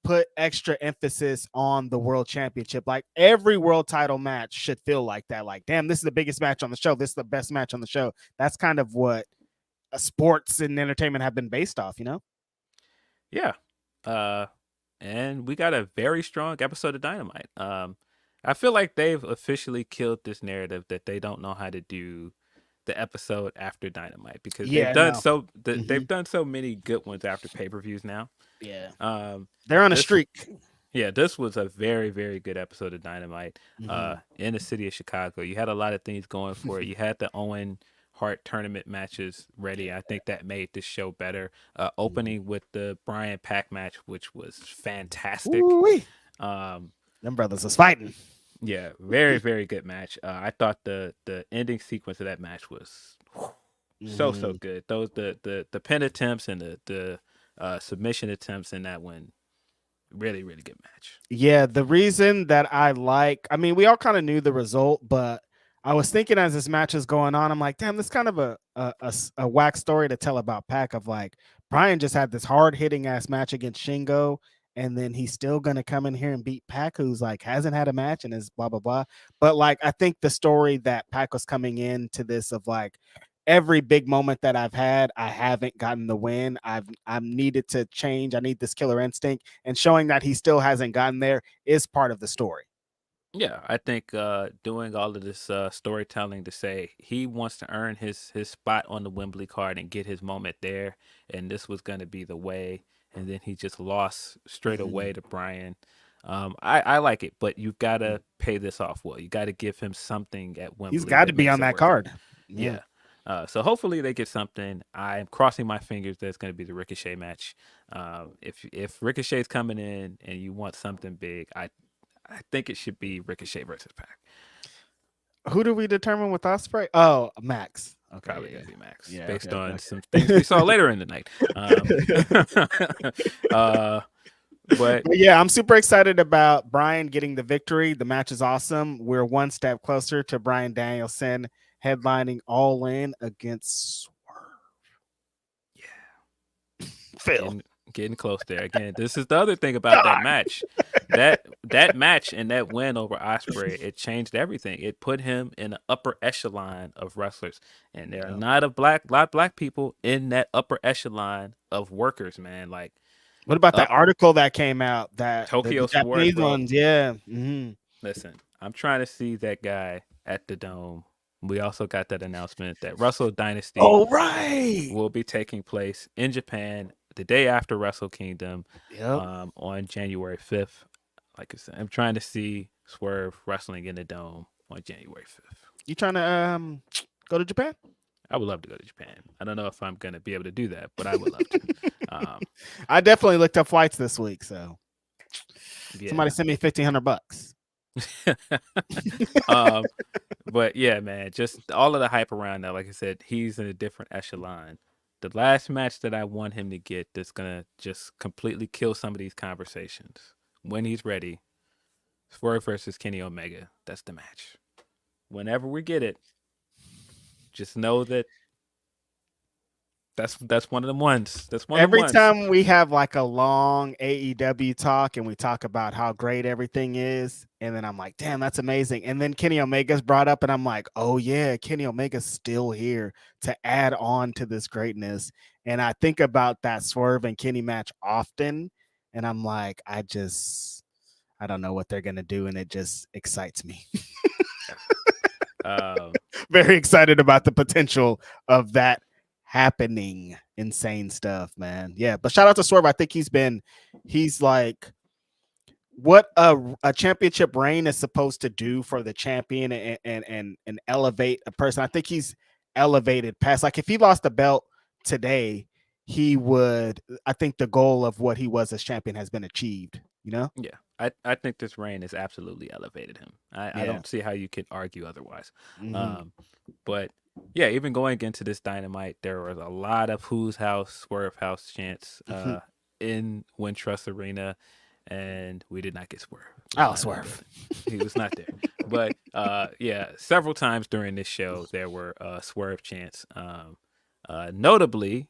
put extra emphasis on the world championship. Like, every world title match should feel like that. Like, damn, this is the biggest match on the show. This is the best match on the show. That's kind of what sports and entertainment have been based off, you know?
Yeah. And we got a very strong episode of Dynamite. I feel like they've officially killed this narrative that they don't know how to do the episode after Dynamite, because they've done so many good ones after pay-per-views now.
Yeah. They're on a streak.
Yeah, this was a very, very good episode of Dynamite in the city of Chicago. You had a lot of things going for it. You had the Owen Heart tournament matches ready. I think that made this show better. Opening with the Bryan Pac match, which was fantastic.
Them brothers was fighting.
Yeah, very, very good match. I thought the ending sequence of that match was so good. Those the pin attempts and the submission attempts in that one, really, really good match.
Yeah, the reason that I mean, we all kind of knew the result, but I was thinking as this match is going on, I'm like, damn, this kind of a whack story to tell about Pac of like Brian just had this hard hitting ass match against Shingo, and then he's still gonna come in here and beat Pac, who's like hasn't had a match and is blah blah blah. But like, I think the story that Pac was coming into this of like every big moment that I've had, I haven't gotten the win. I'm needed to change. I need this killer instinct, and showing that he still hasn't gotten there is part of the story.
Yeah, I think doing all of this storytelling to say he wants to earn his spot on the Wembley card and get his moment there, and this was going to be the way, and then he just lost straight away to Brian. I like it, but you've got to pay this off well. You got to give him something at Wembley.
He's got to be on that card.
Yeah. So hopefully they get something. I'm crossing my fingers that it's going to be the Ricochet match. If Ricochet's coming in and you want something big, I think it should be Ricochet versus Pac.
Who do we determine with Ospreay? Oh, Max.
Okay, probably gonna be Max,
Yeah,
based on
okay.
some things we saw later in the night. But
yeah, I'm super excited about Brian getting the victory. The match is awesome. We're one step closer to Bryan Danielson headlining All In against Swerve.
Yeah,
Phil.
Getting close there again. This is the other thing about that match. That match and that win over Ospreay, it changed everything. It put him in the upper echelon of wrestlers, and there are not a lot of black people in that upper echelon of workers, man. Like,
what about that article that came out? That
Tokyo
the Japanese
Sport,
ones, yeah. Mm-hmm.
Listen, I'm trying to see that guy at the Dome. We also got that announcement that Wrestle Dynasty will be taking place in Japan the day after Wrestle Kingdom on January 5th. Like I said, I'm trying to see Swerve wrestling in the Dome on January 5th.
You trying to go to Japan?
I would love to go to Japan. I don't know if I'm going to be able to do that, but I would love to.
I definitely looked up flights this week, so
yeah.
Somebody send me $1,500.
But yeah, man, just all of the hype around that. Like I said, he's in a different echelon. The last match that I want him to get that's gonna just completely kill some of these conversations when he's ready, Swerve versus Kenny Omega. That's the match. Whenever we get it, just know that that's one of them ones. That's one
Every
of them ones.
time we have like a long AEW talk and we talk about how great everything is, and then I'm like, damn, that's amazing. And then Kenny Omega's brought up, and I'm like, oh yeah, Kenny Omega's still here to add on to this greatness. And I think about that Swerve and Kenny match often, and I'm like, I don't know what they're gonna do, and it just excites me. Very excited about the potential of that happening. Insane stuff, man. Yeah, but shout out to Swerve. I think he's like what a championship reign is supposed to do for the champion and elevate a person. I think he's elevated past, like, if he lost the belt today, he would, I think the goal of what he was as champion has been achieved, you know?
Yeah. I think this reign has absolutely elevated him. I don't see how you could argue otherwise. But yeah, even going into this Dynamite, there was a lot of Who's House, Swerve House chants in Wintrust Arena, and we did not get Swerve.
Swerve.
He was not there. But yeah, several times during this show, there were Swerve chants. Notably,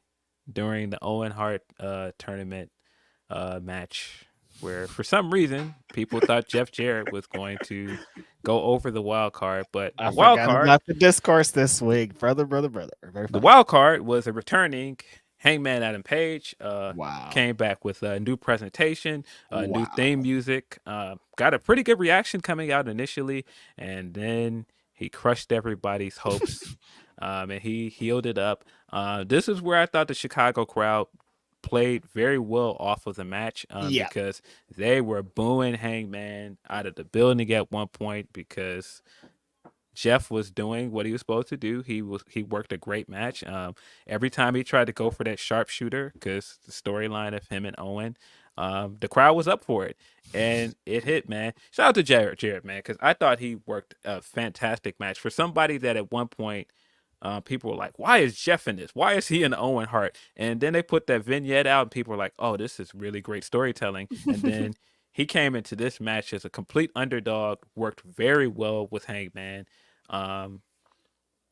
during the Owen Hart tournament match, where for some reason people thought Jeff Jarrett was going to go over the wild card, but
I
the wild
forgot
card
about the discourse this week, brother.
The wild card was a returning Hangman Adam Page. Came back with a new presentation, new theme music. Got a pretty good reaction coming out initially, and then he crushed everybody's hopes, and he healed it up. This is where I thought the Chicago crowd played very well off of the match, because they were booing Hangman out of the building at one point because Jeff was doing what he was supposed to do. He worked a great match. Every time he tried to go for that sharpshooter, because the storyline of him and Owen, the crowd was up for it, and it hit, man. Shout out to Jarrett, man, because I thought he worked a fantastic match for somebody that at one point. People were like, why is Jeff in this? Why is he in Owen Hart? And then they put that vignette out, and people were like, oh, this is really great storytelling. And then he came into this match as a complete underdog, worked very well with Hangman. And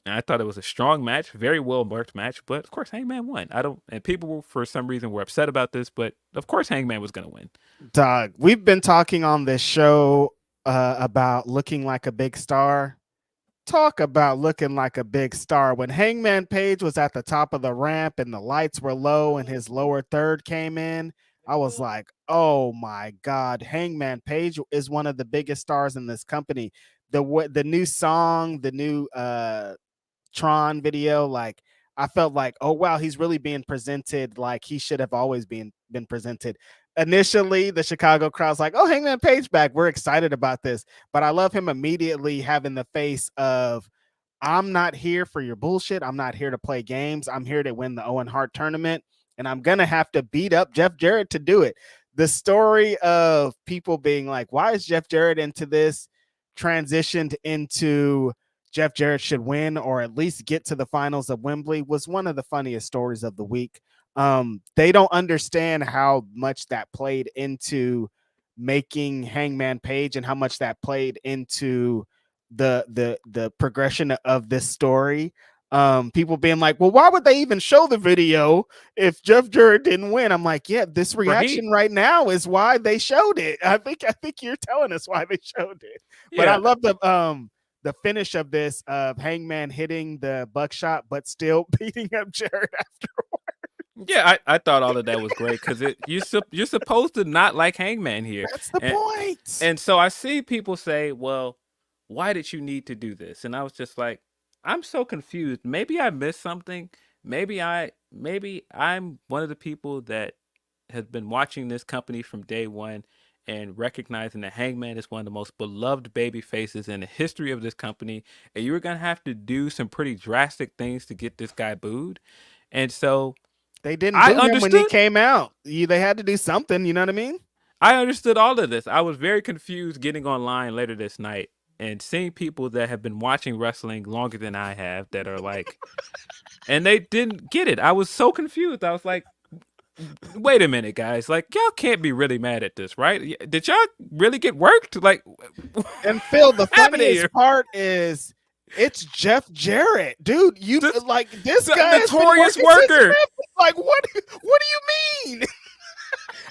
I thought it was a strong match, very well worked match, but of course Hangman won. And people for some reason were upset about this, but of course Hangman was going to win.
Doug, we've been talking on this show about looking like a big star. Talk about looking like a big star. When Hangman Page was at the top of the ramp and the lights were low and his lower third came in, I was like, oh my God, Hangman Page is one of the biggest stars in this company. The new song, the new Tron video, like I felt like, oh wow, he's really being presented like he should have always been presented. Initially, the Chicago crowd's like, oh, Hangman Page back. We're excited about this. But I love him immediately having the face of, I'm not here for your bullshit. I'm not here to play games. I'm here to win the Owen Hart tournament. And I'm going to have to beat up Jeff Jarrett to do it. The story of people being like, why is Jeff Jarrett into this? Transitioned into Jeff Jarrett should win or at least get to the finals of Wembley was one of the funniest stories of the week. They don't understand how much that played into making Hangman Page and how much that played into the progression of this story. People being like, well, why would they even show the video if Jeff Jarrett didn't win? I'm like, yeah, this reaction right now is why they showed it. I think you're telling us why they showed it. Yeah. But I love the finish of this of Hangman hitting the buckshot, but still beating up Jarrett afterwards.
Yeah, I thought all of that was great because you're supposed to not like Hangman here.
That's the point.
And so I see people say, well, why did you need to do this? And I was just like, I'm so confused. Maybe I missed something. Maybe I'm one of the people that has been watching this company from day one and recognizing that Hangman is one of the most beloved baby faces in the history of this company. And you were going to have to do some pretty drastic things to get this guy booed. And so
they didn't boo him when he came out. They had to do something. You know what I mean?
I understood all of this. I was very confused getting online later this night and seeing people that have been watching wrestling longer than I have that are like, and they didn't get it. I was so confused. I was like, wait a minute, guys. Like, y'all can't be really mad at this, right? Did y'all really get worked? Like,
and Phil, the funniest part is it's Jeff Jarrett, dude. This guy,
notorious worker.
Like, what do you mean?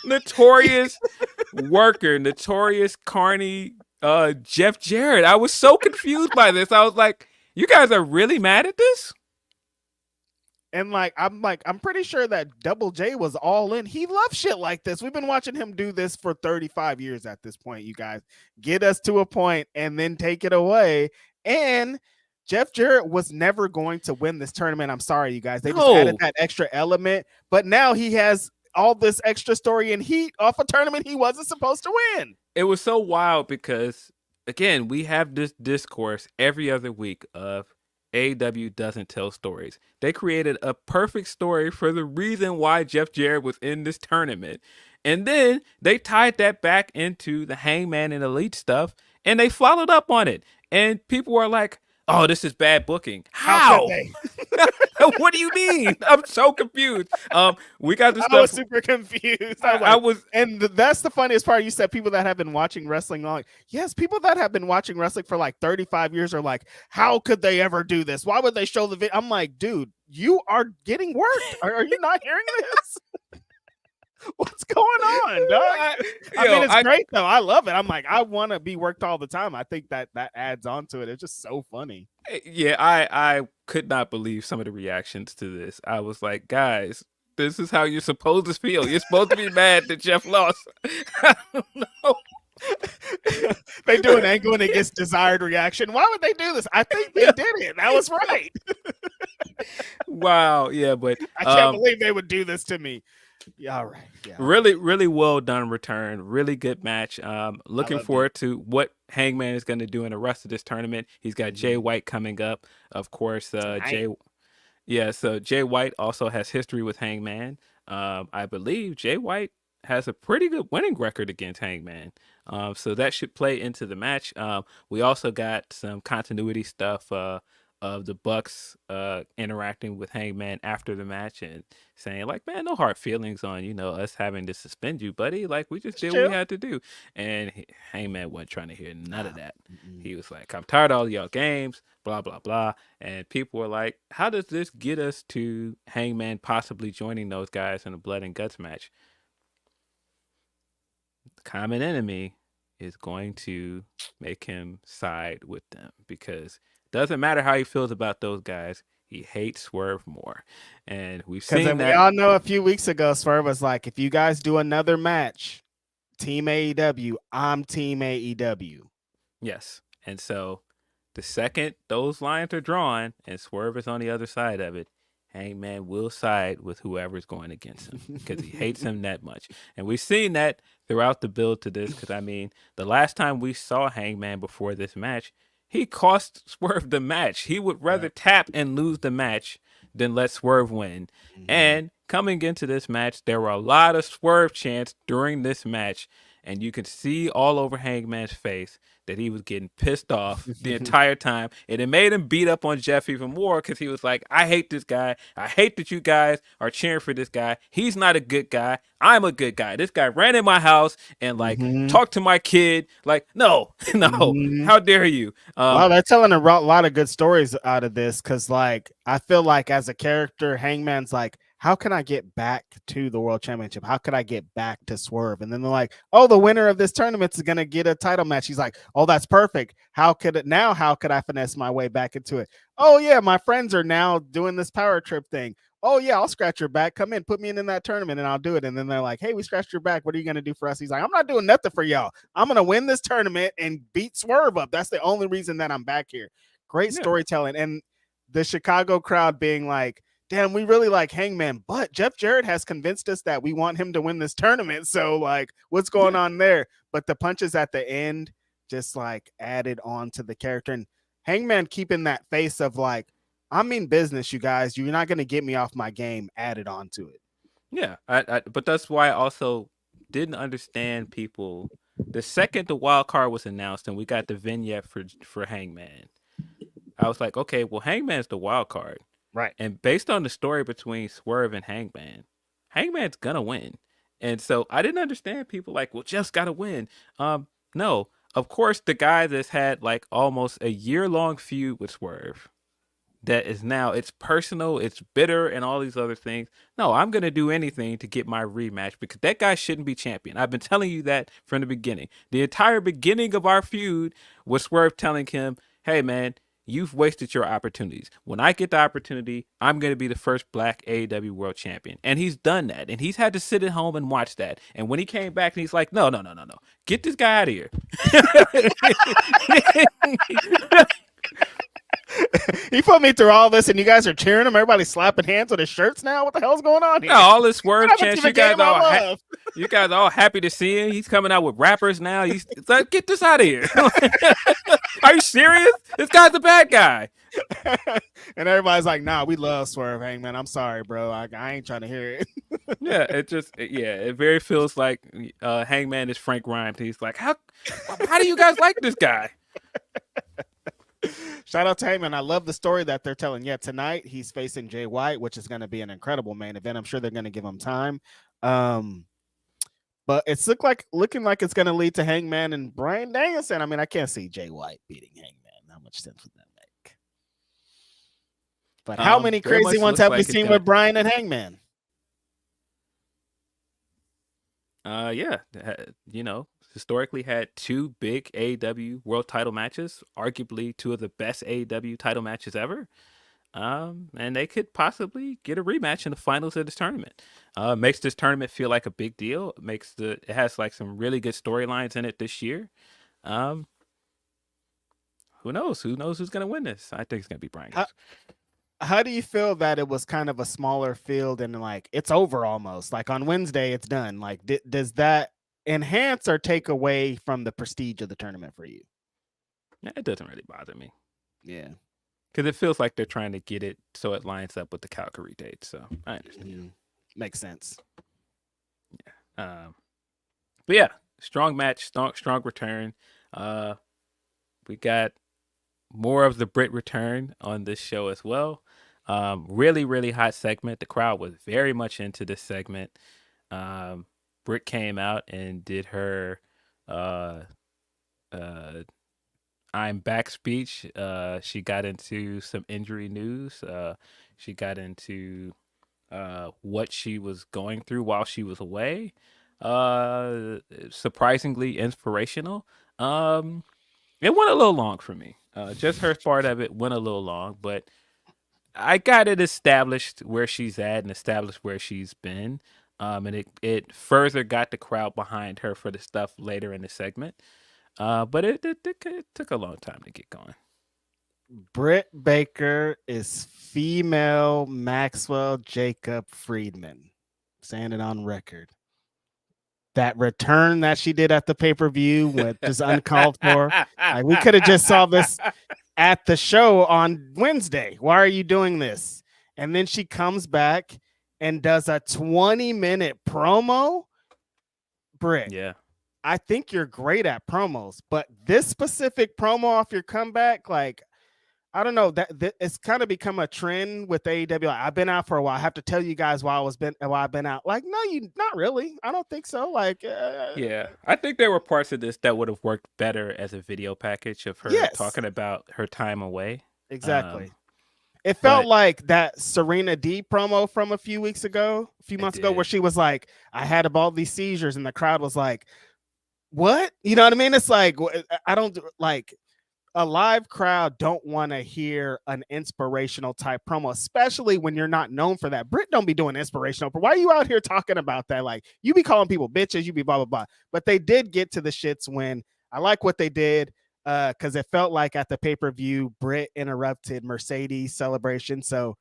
Notorious worker, notorious carny. Jeff Jarrett. I was so confused by this. I was like, you guys are really mad at this?
And I'm pretty sure that Double J was all in. He loves shit like this. We've been watching him do this for 35 years at this point, you guys. Get us to a point and then take it away. And Jeff Jarrett was never going to win this tournament. I'm sorry, you guys. They just added that extra element. But now he has all this extra story and heat off a tournament he wasn't supposed to win.
It was so wild because, again, we have this discourse every other week of AEW doesn't tell stories. They created a perfect story for the reason why Jeff Jarrett was in this tournament. And then they tied that back into the Hangman and Elite stuff, and they followed up on it. And people were like, oh, this is bad booking. How? What do you mean? I'm so confused. We got this stuff.
I was super confused. And that's the funniest part. You said people that have been watching wrestling long. Yes, people that have been watching wrestling for like 35 years are like, how could they ever do this? Why would they show the video? I'm like, dude, you are getting worked. Are you not hearing this? What's going on, dog? I mean, it's great though. I love it. I'm like, I want to be worked all the time. I think that adds on to it. It's just so funny.
Yeah, I could not believe some of the reactions to this. I was like, guys, this is how you're supposed to feel. You're supposed to be mad that Jeff lost. I don't know.
They do an angle and it gets desired reaction. Why would they do this? I think they did it. That was right.
Wow. Yeah, but
I can't believe they would do this to me. Yeah, all right. Yeah.
Really, really well done return. Really good match. Looking
loved
forward to what Hangman is going to do in the rest of this tournament. He's got Jay White coming up, of course.
Tonight.
So Jay White also has history with Hangman. I believe Jay White has a pretty good winning record against Hangman. So that should play into the match. We also got some continuity stuff of the Bucks interacting with Hangman after the match and saying like, man, no hard feelings on, us having to suspend you, buddy. Like, we just did what we had to do. And Hangman wasn't trying to hear none of that. He was like, I'm tired of all y'all games, blah, blah, blah. And people were like, how does this get us to Hangman possibly joining those guys in a blood and guts match? The common enemy is going to make him side with them because it doesn't matter how he feels about those guys. He hates Swerve more. And we've seen that.
We all know a few weeks ago, Swerve was like, if you guys do another match, Team AEW, I'm Team AEW.
Yes. And so the second those lines are drawn and Swerve is on the other side of it, Hangman will side with whoever's going against him because he hates him that much. And we've seen that throughout the build to this because, I mean, the last time we saw Hangman before this match, he cost Swerve the match. He would rather tap and lose the match than let Swerve win. And coming into this match, there were a lot of Swerve chants during this match, and you could see all over Hangman's face that he was getting pissed off the entire time. And it made him beat up on Jeff even more because he was like, I hate this guy. I hate that you guys are cheering for this guy. He's not a good guy. I'm a good guy. This guy ran in my house and like talked to my kid. Like, no, how dare you?
Wow, they're telling a lot of good stories out of this because, like, I feel like as a character, Hangman's like, how can I get back to the World Championship? How could I get back to Swerve? And then they're like, oh, the winner of this tournament is going to get a title match. He's like, oh, that's perfect. How could I finesse my way back into it? Oh, yeah, my friends are now doing this power trip thing. Oh, yeah, I'll scratch your back. Come in, put me in that tournament and I'll do it. And then they're like, hey, we scratched your back. What are you going to do for us? He's like, I'm not doing nothing for y'all. I'm going to win this tournament and beat Swerve up. That's the only reason that I'm back here. Great storytelling. And the Chicago crowd being like, damn, we really like Hangman, but Jeff Jarrett has convinced us that we want him to win this tournament. So, like, what's going on there? But the punches at the end just, like, added on to the character. And Hangman keeping that face of, like, I mean business, you guys. You're not going to get me off my game, added on to it.
Yeah, but that's why I also didn't understand people. The second the wild card was announced and we got the vignette for Hangman, I was like, okay, well, Hangman's the wild card.
Right.
And based on the story between Swerve and Hangman, Hangman's gonna win. And so I didn't understand people like, well, Jeff's gotta win. No, of course, the guy that's had like almost a year-long feud with Swerve, that is now, it's personal, it's bitter, and all these other things. No, I'm gonna do anything to get my rematch because that guy shouldn't be champion. I've been telling you that from the beginning. The entire beginning of our feud was Swerve telling him, hey man, you've wasted your opportunities. When I get the opportunity, I'm going to be the first black AEW world champion. And he's done that. And he's had to sit at home and watch that. And when he came back and he's like, no. Get this guy out of here.
He put me through all this and you guys are cheering him. Everybody's slapping hands on his shirts now. What the hell's going on here?
No, all this Swerve chance. You guys are all happy to see him. He's coming out with rappers now. He's like, get this out of here. Are you serious? This guy's a bad guy.
And everybody's like, nah, we love Swerve, Hangman. I'm sorry, bro. I ain't trying to hear it.
It very feels like Hangman is Frank Rhymes. He's like, how do you guys like this guy?
Shout out to Hangman. I love the story that they're telling. Yeah, tonight he's facing Jay White, which is going to be an incredible main event. I'm sure they're going to give him time. But it's looking like it's going to lead to Hangman and Bryan Danielson. I mean, I can't see Jay White beating Hangman. How much sense would that make? But how many crazy ones have we seen with Bryan and Hangman?
Historically had two big AEW world title matches, arguably two of the best AEW title matches ever. And they could possibly get a rematch in the finals of this tournament. Makes this tournament feel like a big deal. It has like some really good storylines in it this year. Who knows? Who knows who's gonna win this? I think it's gonna be Bryan.
How do you feel that it was kind of a smaller field and like it's over almost? Like on Wednesday, it's done. Like, does that enhance or take away from the prestige of the tournament for you?
It doesn't really bother me.
Yeah,
because it feels like they're trying to get it so it lines up with the Calgary date. So I understand.
Makes sense.
Yeah. But yeah, strong match, strong return. We got more of the Britt return on this show as well. Really, really hot segment. The crowd was very much into this segment. Britt came out and did her I'm back speech. She got into some injury news. She got into what she was going through while she was away. Surprisingly inspirational. It went a little long for me. Just her part of it went a little long, but I got it established where she's at and established where she's been. And it further got the crowd behind her for the stuff later in the segment. But it took a long time to get going.
Britt Baker is female Maxwell Jacob Friedman. Saying it on record. That return that she did at the pay-per-view was uncalled for. Like, we could have just saw this at the show on Wednesday. Why are you doing this? And then she comes back and does a 20-minute promo. Britt,
Yeah.
I think you're great at promos, but this specific promo off your comeback, like, I don't know, that it's kind of become a trend with AEW. Like, I've been out for a while. I have to tell you guys why I've been out. Like, no, you not really. I don't think so. Like,
yeah, I think there were parts of this that would have worked better as a video package of her talking about her time away.
Exactly. It felt like that Serena D promo from a few months ago, where she was like, I had all these seizures, and the crowd was like, what? You know what I mean? It's like, I don't like a live crowd don't want to hear an inspirational type promo, especially when you're not known for that. Britt don't be doing inspirational, but why are you out here talking about that? Like, you be calling people bitches, you be blah, blah, blah. But they did get to the shits when I like what they did. Because it felt like at the pay-per-view, Britt interrupted Mercedes celebration. So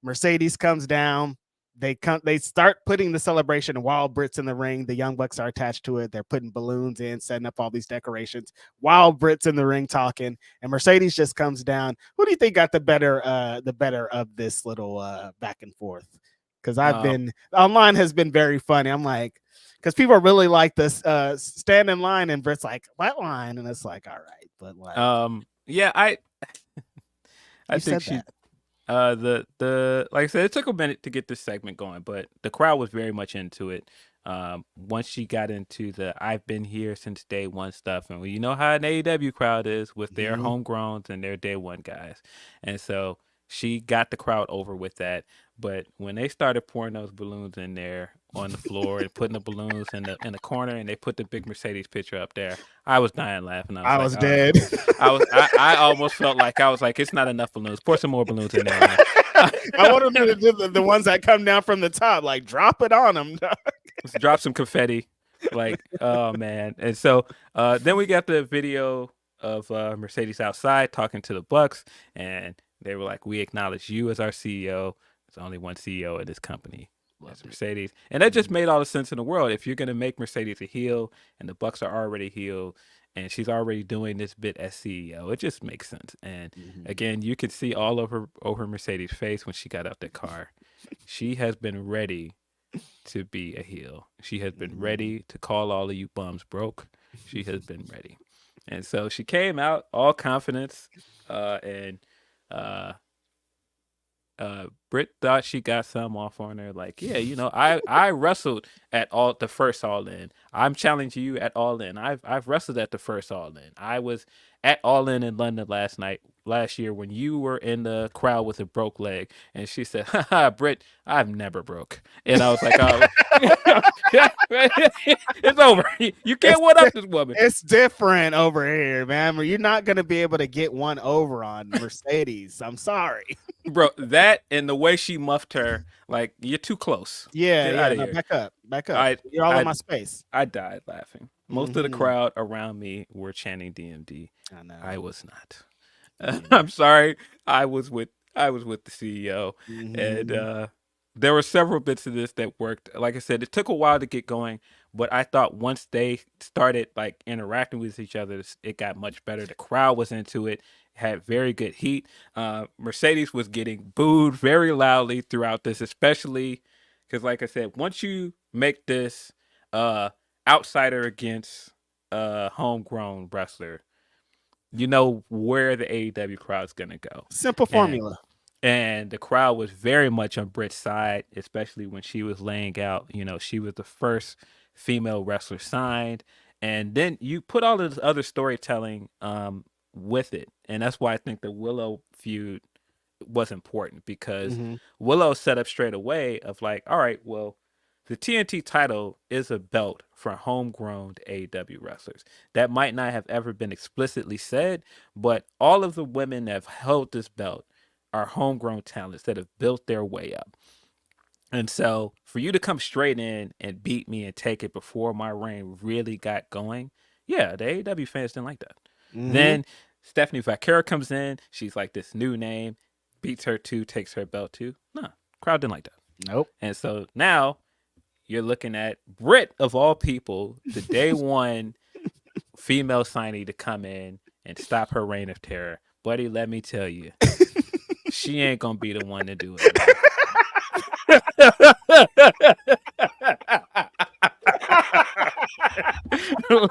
Mercedes comes down. They start putting the celebration while Britt's in the ring. The Young Bucks are attached to it. They're putting balloons in, setting up all these decorations while Britt's in the ring talking. And Mercedes just comes down. Who do you think got the better of this little back and forth? Because online has been very funny. I'm like, because people really like this stand in line, and Britt's like, what line? And it's like, all right, but like,
yeah, I think
she
the like I said, it took a minute to get this segment going, but the crowd was very much into it. Once she got into the I've been here since day one stuff, and you know how an AEW crowd is with their homegrowns and their day one guys, and so she got the crowd over with that. But when they started pouring those balloons in there on the floor and putting the balloons in the corner, and they put the big Mercedes picture up there, I was dying laughing.
I was dead.
I almost felt like I was like, it's not enough balloons. Pour some more balloons in there.
I want them to do the ones that come down from the top, like drop it on them.
Let's drop some confetti. Like, oh man. And so then we got the video of Mercedes outside talking to the Bucks, and they were like, we acknowledge you as our CEO. There's only one CEO of this company. That's Mercedes. And that just made all the sense in the world. If you're going to make Mercedes a heel and the Bucks are already healed and she's already doing this bit as CEO, it just makes sense. And again, you could see all over Mercedes' face when she got out the car. She has been ready to be a heel. She has been ready to call all of you bums broke. She has been ready. And so she came out all confidence and Britt thought she got some off on her. Like, yeah, you know, I wrestled at the first All In. I'm challenging you at All In. I've wrestled at the first All In. I was at All In London last year when you were in the crowd with a broke leg. And she said, haha, Britt, I've never broke. And I was like, oh, it's over. You can't one up this woman.
It's different over here, man. You're not going to be able to get one over on Mercedes. I'm sorry.
Bro, that and the way she muffed her, like, you're too close.
Yeah, no, back up. You're all in my space.
I died laughing. Most of the crowd around me were chanting DMD.
I know.
I was not. I'm sorry. I was with I was with the CEO, and
Mhm.
there were several bits of this that worked. Like I said, it took a while to get going, but I thought once they started like interacting with each other, it got much better. The crowd was into it, had very good heat. Mercedes was getting booed very loudly throughout this, especially because, like I said, once you make this outsider against homegrown wrestler, you know where the AEW crowd's gonna go.
Simple
And
formula.
and the crowd was very much on Britt's side, especially when she was laying out, you know, she was the first female wrestler signed. And then you put all of this other storytelling with it. And that's why I think the Willow feud was important, because
Mhm.
Willow set up straight away of like, all right, well, the TNT title is a belt for homegrown AEW wrestlers. That might not have ever been explicitly said, but all of the women that have held this belt are homegrown talents that have built their way up. And so for you to come straight in and beat me and take it before my reign really got going, yeah, the AEW fans didn't like that.
Mhm.
Then Stephanie Vaquera comes in, she's like this new name, beats her too, takes her belt too. Nah, crowd didn't like that.
Nope.
And so now you're looking at Britt, of all people, the day one female signee to come in and stop her reign of terror. Buddy, let me tell you, she ain't gonna be the one to do it, man.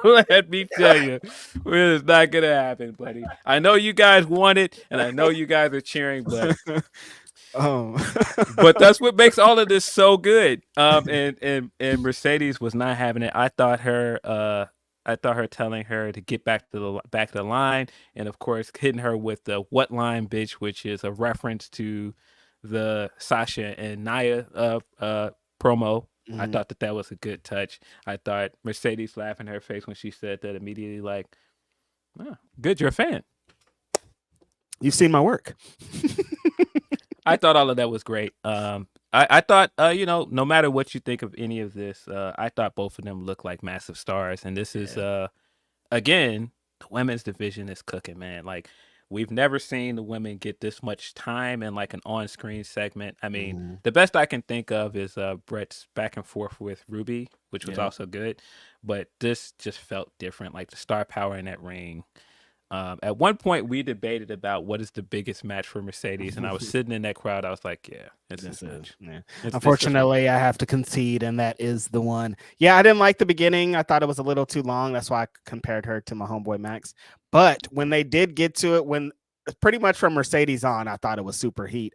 Let me tell you, it is not gonna happen, buddy. I know you guys want it, and I know you guys are cheering, but
But
that's what makes all of this so good. And Mercedes was not having it. I thought her telling her to get back to the line, and of course hitting her with the "what line, bitch," which is a reference to the Sasha and Nia promo. I
Mhm.
thought that was a good touch. I thought Mercedes laughed in her face when she said that immediately, like, oh, "Good, you're a fan."
You've seen my work.
I thought all of that was great. I thought, no matter what you think of any of this, I thought both of them looked like massive stars. And this is, again, the women's division is cooking, man. Like, we've never seen the women get this much time in like an on-screen segment. I mean,
Mhm.
the best I can think of is Brett's back and forth with Ruby, which was
Yeah.
also good. But this just felt different, like the star power in that ring. At one point, we debated about what is the biggest match for Mercedes, and I was sitting in that crowd. I was like, "Yeah, it's this match."
Yeah.
It's this one.
Unfortunately, I have to concede, and that is the one. Yeah, I didn't like the beginning. I thought it was a little too long. That's why I compared her to my homeboy Max. But when they did get to it, when pretty much from Mercedes on, I thought it was super heat.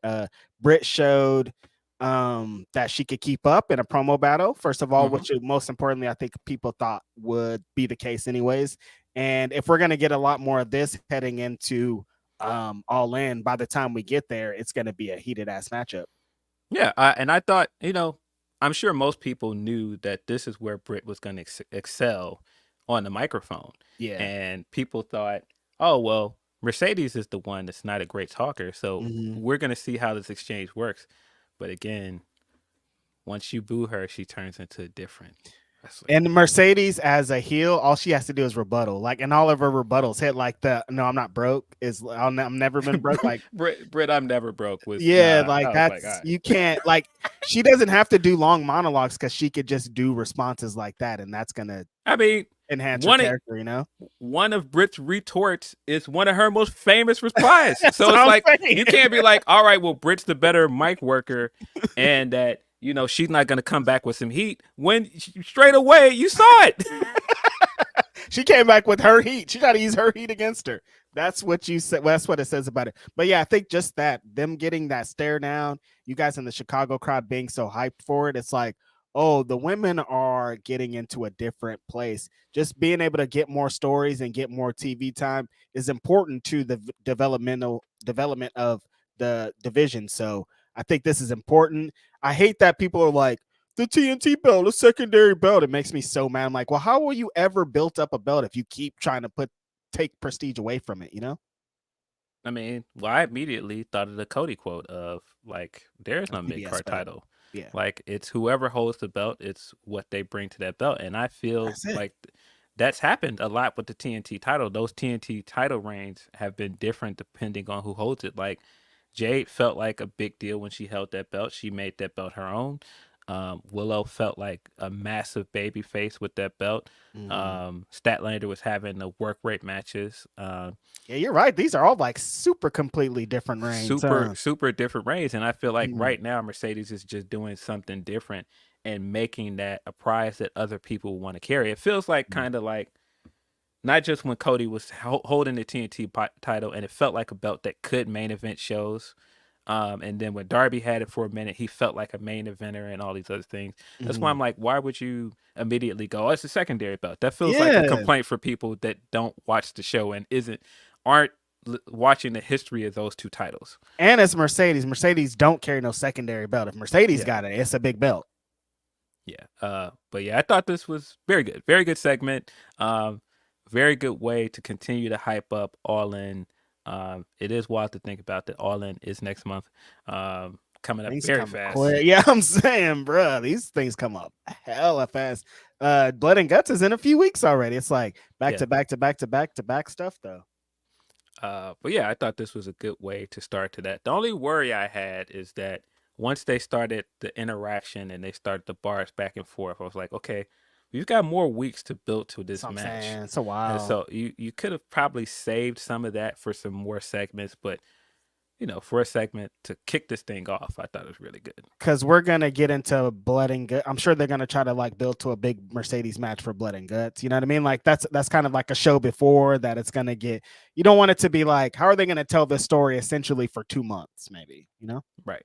Britt showed that she could keep up in a promo battle, first of all, which most importantly, I think people thought would be the case anyways. And if we're gonna get a lot more of this heading into All In, by the time we get there, it's gonna be a heated ass matchup.
Yeah, and I thought, I'm sure most people knew that this is where Britt was going to excel on the microphone.
Yeah.
And people thought, oh, well, Mercedes is the one that's not a great talker, so
Mhm.
we're going to see how this exchange works. But again, once you boo her, she turns into a different wrestler.
And Mercedes as a heel, all she has to do is rebuttal. Like, and all of her rebuttals hit like the "No, I'm not broke" is I'm never been broke. Like,
Britt, I'm never broke was
yeah,
nah,
like
I was
that's
like, all right.
you can't like she doesn't have to do long monologues because she could just do responses like that, and that's gonna
I mean,
enhance her character, you know.
one of Britt's retorts is one of her most famous replies. So
what
it's
I'm
like
saying.
you can't be like, all right, well, Britt's the better mic worker, and that she's not gonna come back with some heat when straight away you saw it.
She came back with her heat. She got to use her heat against her. That's what you said. Well, that's what it says about it. But yeah, I think just that, them getting that stare down, you guys in the Chicago crowd being so hyped for it, it's like, oh, the women are getting into a different place. Just being able to get more stories and get more TV time is important to the development of the division. So I think this is important. I hate that people are like, the TNT belt, a secondary belt. It makes me so mad. I'm like, well, how will you ever build up a belt if you keep trying to take prestige away from it, you know?
I mean, well, I immediately thought of the Cody quote of like, there is no
PBS
mid-card
belt.
title.
Yeah.
Like, it's whoever holds the belt, it's what they bring to that belt. And I feel
That's it.
like that's happened a lot with the TNT title. Those TNT title reigns have been different depending on who holds it. Like, Jade felt like a big deal when she held that belt. She made that belt her own. Willow felt like a massive baby face with that belt. Statlander was having the work rate matches.
Yeah, you're right. These are all like super completely different reigns.
Super different reigns. And I feel like right now Mercedes is just doing something different and making that a prize that other people want to carry. It feels like kind of like not just when Cody was holding the TNT title, and it felt like a belt that could main event shows. And then when Darby had it for a minute, he felt like a main eventer and all these other things. That's why I'm like, why would you immediately go, oh, it's a secondary belt? That feels like a complaint for people that don't watch the show and aren't watching the history of those two titles.
And it's Mercedes. Mercedes don't carry no secondary belt. If Mercedes got it, it's a big belt.
Yeah. But yeah, I thought this was very good. Very good segment. Very good way to continue to hype up All In. It is wild to think about that All In is next month. Coming up very fast.
Quick. Yeah, I'm saying, bro, these things come up hella fast. Blood and Guts is in a few weeks already. It's like back to back stuff though.
But yeah, I thought this was a good way to start to that. The only worry I had is that once they started the interaction and they started the bars back and forth, I was like, okay, we've got more weeks to build to this match.
It's a while.
And so you could have probably saved some of that for some more segments, but for a segment to kick this thing off, I thought it was really good.
Because we're gonna get into Blood and Guts. I'm sure they're gonna try to like build to a big Mercedes match for Blood and Guts. You know what I mean? Like that's kind of like a show before that. It's gonna get. You don't want it to be like, how are they gonna tell this story essentially for 2 months, maybe?
Right.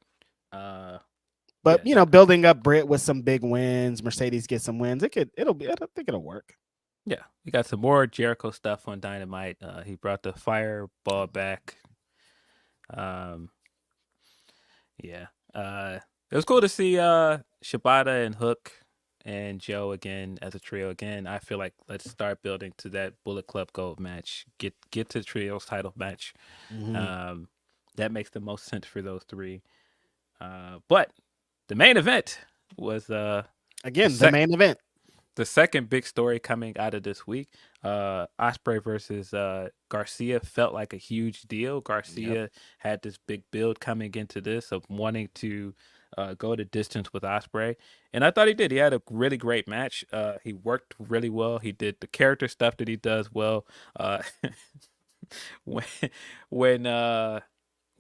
But building up Britt with some big wins, Mercedes get some wins. I think it'll work.
Yeah, we got some more Jericho stuff on Dynamite. He brought the fireball back. It was cool to see Shibata and Hook and Joe again as a trio again. I feel like let's start building to that Bullet Club Gold match. Get to the trios title match. That makes the most sense for those three. But the main event was the
main event.
The second big story coming out of this week, Ospreay versus Garcia felt like a huge deal. Garcia had this big build coming into this of wanting to go the distance with Ospreay, and I thought he did. He had a really great match. He worked really well. He did the character stuff that he does well. When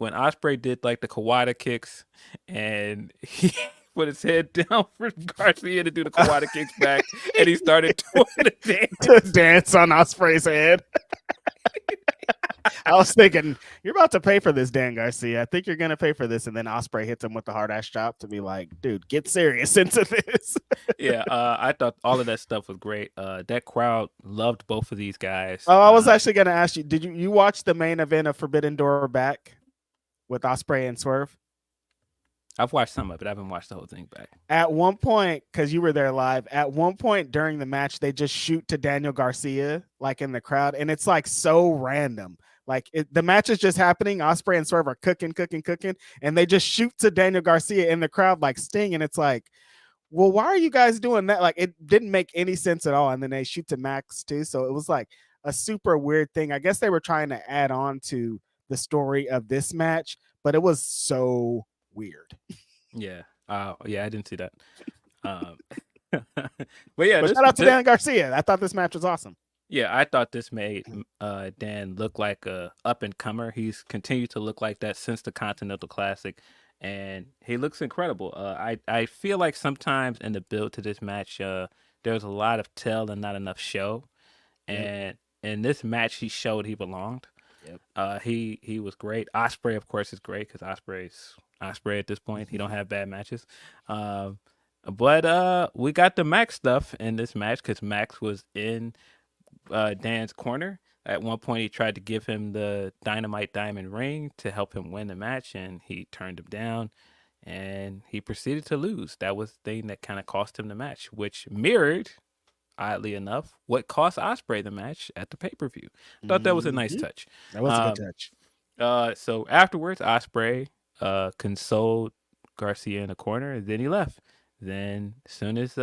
Ospreay did like the Kawada kicks, and he put his head down for Garcia to do the Kawada kicks back, and he started doing the
dance on Ospreay's head. I was thinking, you're about to pay for this, Dan Garcia. I think you're gonna pay for this, and then Ospreay hits him with the hard ass chop to be like, dude, get serious into this.
I thought all of that stuff was great. That crowd loved both of these guys.
Oh, I was actually gonna ask you, did you watch the main event of Forbidden Door back with Ospreay and Swerve?
I've watched some of it. I haven't watched the whole thing back.
At one point, because you were there live, at one point during the match, they just shoot to Daniel Garcia, like in the crowd, and it's like so random. Like the match is just happening. Ospreay and Swerve are cooking, and they just shoot to Daniel Garcia in the crowd, like Sting, and it's like, well, why are you guys doing that? Like it didn't make any sense at all. And then they shoot to Max too, so it was like a super weird thing. I guess they were trying to add on to the story of this match, but it was so weird.
I didn't see that. But
shout out to Dan Garcia. I thought this match was awesome.
Yeah, I thought this made Dan look like a up and comer. He's continued to look like that since the Continental Classic, and he looks incredible. I feel like sometimes in the build to this match, there's a lot of tell and not enough show, and in this match he showed he belonged. He was great. Ospreay, of course, is great because Ospreay's Ospreay at this point. He don't have bad matches. But we got the Max stuff in this match because Max was in Dan's corner. At one point, he tried to give him the Dynamite Diamond ring to help him win the match, and he turned him down, and he proceeded to lose. That was the thing that kind of cost him the match, which mirrored, oddly enough, what cost Ospreay the match at the pay-per-view. I thought that was a nice touch.
That was a good touch.
So afterwards, Ospreay consoled Garcia in the corner, and then he left. Then as soon as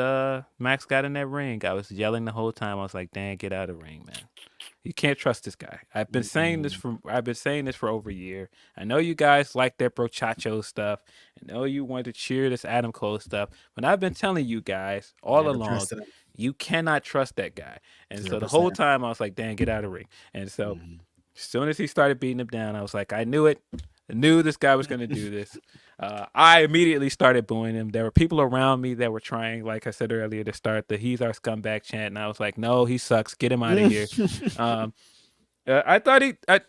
Max got in that ring, I was yelling the whole time. I was like, Dan, get out of the ring, man. You can't trust this guy. I've been saying this for over a year. I know you guys like that brochacho stuff. I know you want to cheer this Adam Cole stuff, but I've been telling you guys all
Never
along,
trusted him.
you cannot trust that guy. And so the
0%.
whole time I was like, Dan, get out of the ring. And so as soon as he started beating him down, I was like, I knew it. I knew this guy was going to do this. I immediately started booing him. There were people around me that were trying, like I said earlier, to start the "He's our scumbag" chant, and I was like, "No, he sucks. Get him out of here." I thought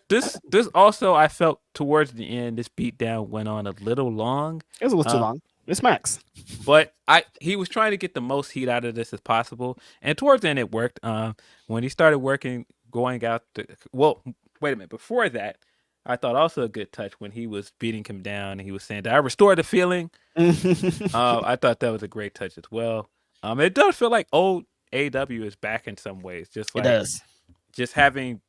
this also. I felt towards the end, this beatdown went on a little long.
It was a little too long. It's Max,
but he was trying to get the most heat out of this as possible, and towards the end it worked. When he started going out. Well, wait a minute. Before that, I thought also a good touch when he was beating him down and he was saying, "Did I restore the feeling?" I thought that was a great touch as well. It does feel like old AW is back in some ways. Just like
it does.
Just having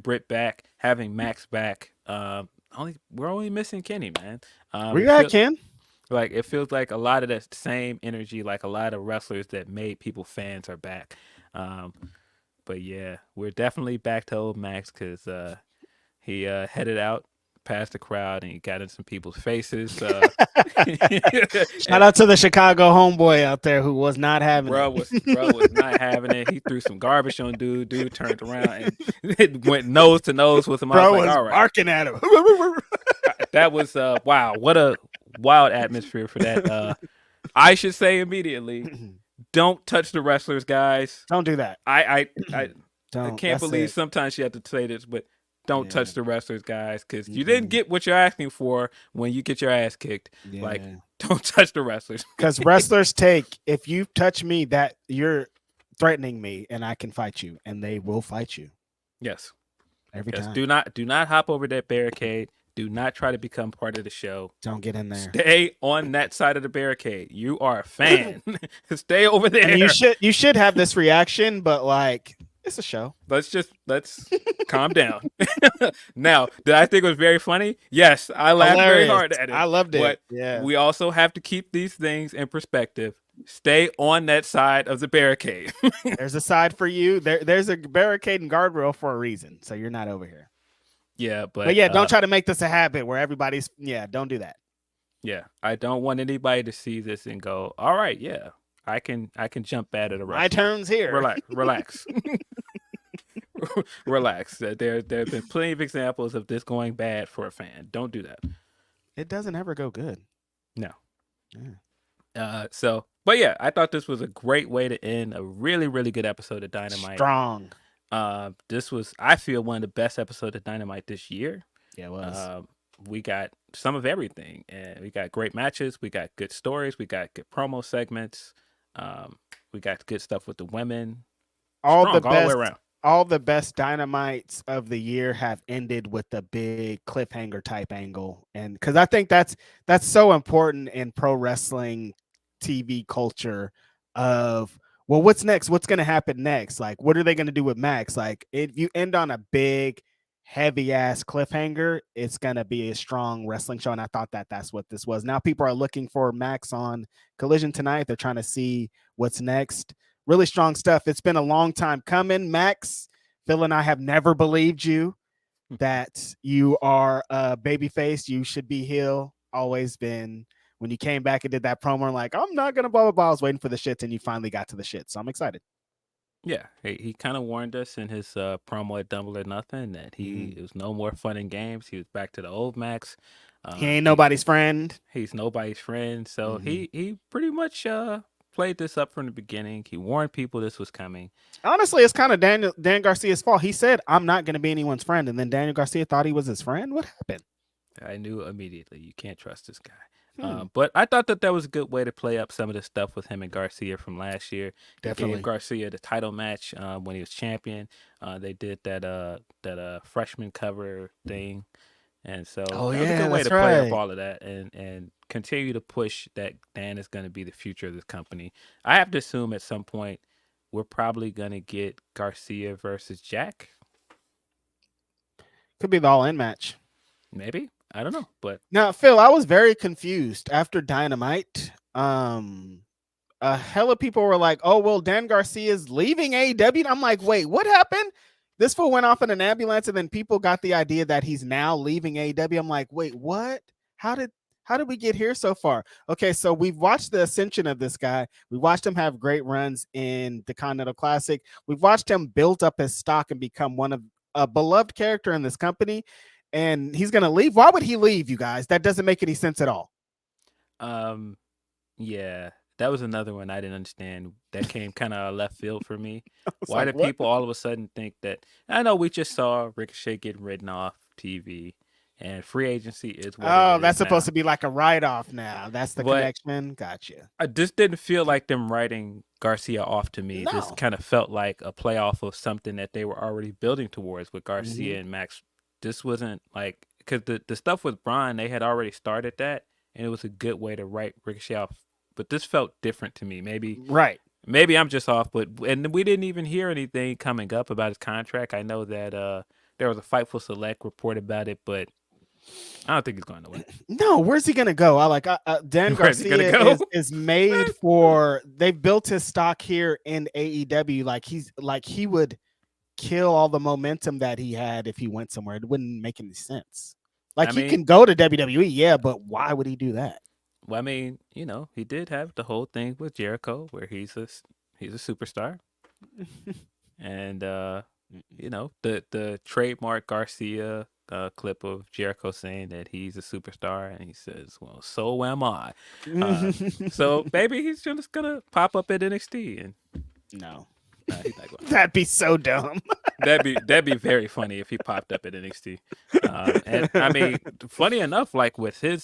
Britt back, having Max back. We're only missing Kenny, man.
We got Ken.
Like it feels like a lot of that same energy, like a lot of wrestlers that made people fans are back. But yeah, we're definitely back to old Max because he headed out past the crowd and he got in some people's faces.
Shout out to the Chicago homeboy out there who was not having
bro
it.
was not having it. He threw some garbage on dude. Dude turned around and it went nose to nose with him.
Bro
I was like,
was
all right.
barking at him.
That was wow, what a wild atmosphere for that. I should say immediately, don't touch the wrestlers, guys.
Don't do that.
I
Don't.
can't
That's
believe
it.
sometimes you have to say this, but don't
Yeah.
touch the wrestlers, guys, because you didn't get what you're asking for when you get your ass kicked.
Yeah.
Like, don't touch the wrestlers.
Because wrestlers take, if you touch me, that you're threatening me and I can fight you, and they will fight you
Yes.
every
Yes.
time.
Do not hop over that barricade. Do not try to become part of the show.
Don't get in there.
Stay on that side of the barricade. You are a fan. Stay over there.
And you should have this reaction, but like it's a show.
Let's calm down. Now, did I think it was very funny? Yes, I laughed very hard at it.
I loved it.
But
yeah.
we also have to keep these things in perspective. Stay on that side of the barricade.
There's a side for you. There's a barricade and guardrail for a reason. So you're not over here.
Yeah, but
yeah, don't try to make this a habit where everybody's don't do that.
Yeah, I don't want anybody to see this and go, all right, yeah, I can jump bad at a wrestler.
My turn's here.
Relax. Relax. There have been plenty of examples of this going bad for a fan. Don't do that.
It doesn't ever go good.
No.
Yeah.
But yeah, I thought this was a great way to end a really, really good episode of Dynamite.
Strong.
This was, I feel, one of the best episodes of Dynamite this year.
Yeah, it was.
We got some of everything, and we got great matches. We got good stories. We got good promo segments. We got good stuff with the women.
All the
way around.
All the best Dynamites of the year have ended with a big cliffhanger type angle, and because I think that's so important in pro wrestling TV culture. Of well, what's next? What's going to happen next? Like, what are they going to do with Max? Like, if you end on a big, heavy ass cliffhanger, it's going to be a strong wrestling show. And I thought that's what this was. Now people are looking for Max on Collision tonight. They're trying to see what's next. Really strong stuff. It's been a long time coming, Max. Phil and I have never believed you that you are a babyface. You should be heel. Always been. When you came back and did that promo, like, I'm not going to blah, blah, blah. I was waiting for the shits, and you finally got to the shit. So I'm excited.
Yeah, he kind of warned us in his promo at Double or Nothing that it was no more fun and games. He was back to the old Max.
He ain't nobody's friend.
He's nobody's friend. So he pretty much played this up from the beginning. He warned people this was coming.
Honestly, it's kind of Dan Garcia's fault. He said, I'm not going to be anyone's friend. And then Daniel Garcia thought he was his friend. What happened?
I knew immediately. You can't trust this guy. But I thought that was a good way to play up some of the stuff with him and Garcia from last year.
Definitely.
Gave Garcia the title match when he was champion. They did that freshman cover thing. And so that was a good way to play up all of that and continue to push that Dan is going to be the future of this company. I have to assume at some point we're probably going to get Garcia versus Jack.
Could be the all-in match.
Maybe. I don't know. But
now, Phil, I was very confused after Dynamite. A hell of people were like, oh, well, Dan Garcia's leaving AEW. And I'm like, wait, what happened? This fool went off in an ambulance, and then people got the idea that he's now leaving AEW. I'm like, wait, what? How did we get here so far? Okay, so we've watched the ascension of this guy. We watched him have great runs in the Continental Classic. We've watched him build up his stock and become one of a beloved character in this company. And he's gonna leave. Why would he leave, you guys? That doesn't make any sense at all.
Yeah, that was another one I didn't understand. That came kind of left field for me. Why
like,
do people all of a sudden think that? I know we just saw Ricochet getting written off TV, and free agency is what it is
that's supposed
now.
to be like a write-off now. That's the
But
connection. Gotcha.
I just didn't feel like them writing Garcia off to me. This
No.
kind of felt like a playoff of something that they were already building towards with Garcia and Max. This wasn't like, because the stuff with Braun, they had already started that, and it was a good way to write Ricochet off. But this felt different to me. Maybe I'm just off, and we didn't even hear anything coming up about his contract. I know that there was a Fightful Select report about it, but I don't think he's going nowhere.
No, where's he gonna go? Dan Garcia is made for. They've built his stock here in AEW. He would kill all the momentum that he had if he went somewhere. It wouldn't make any sense. He can go to WWE, yeah, but why would he do that?
Well, I mean, he did have the whole thing with Jericho where he's a superstar. And the trademark Garcia clip of Jericho saying that he's a superstar, and he says, "Well, so am I." So maybe he's just gonna pop up at NXT, and
no,
he's not going.
That'd be so dumb.
That'd be very funny if he popped up at NXT. And I mean, funny enough, like with his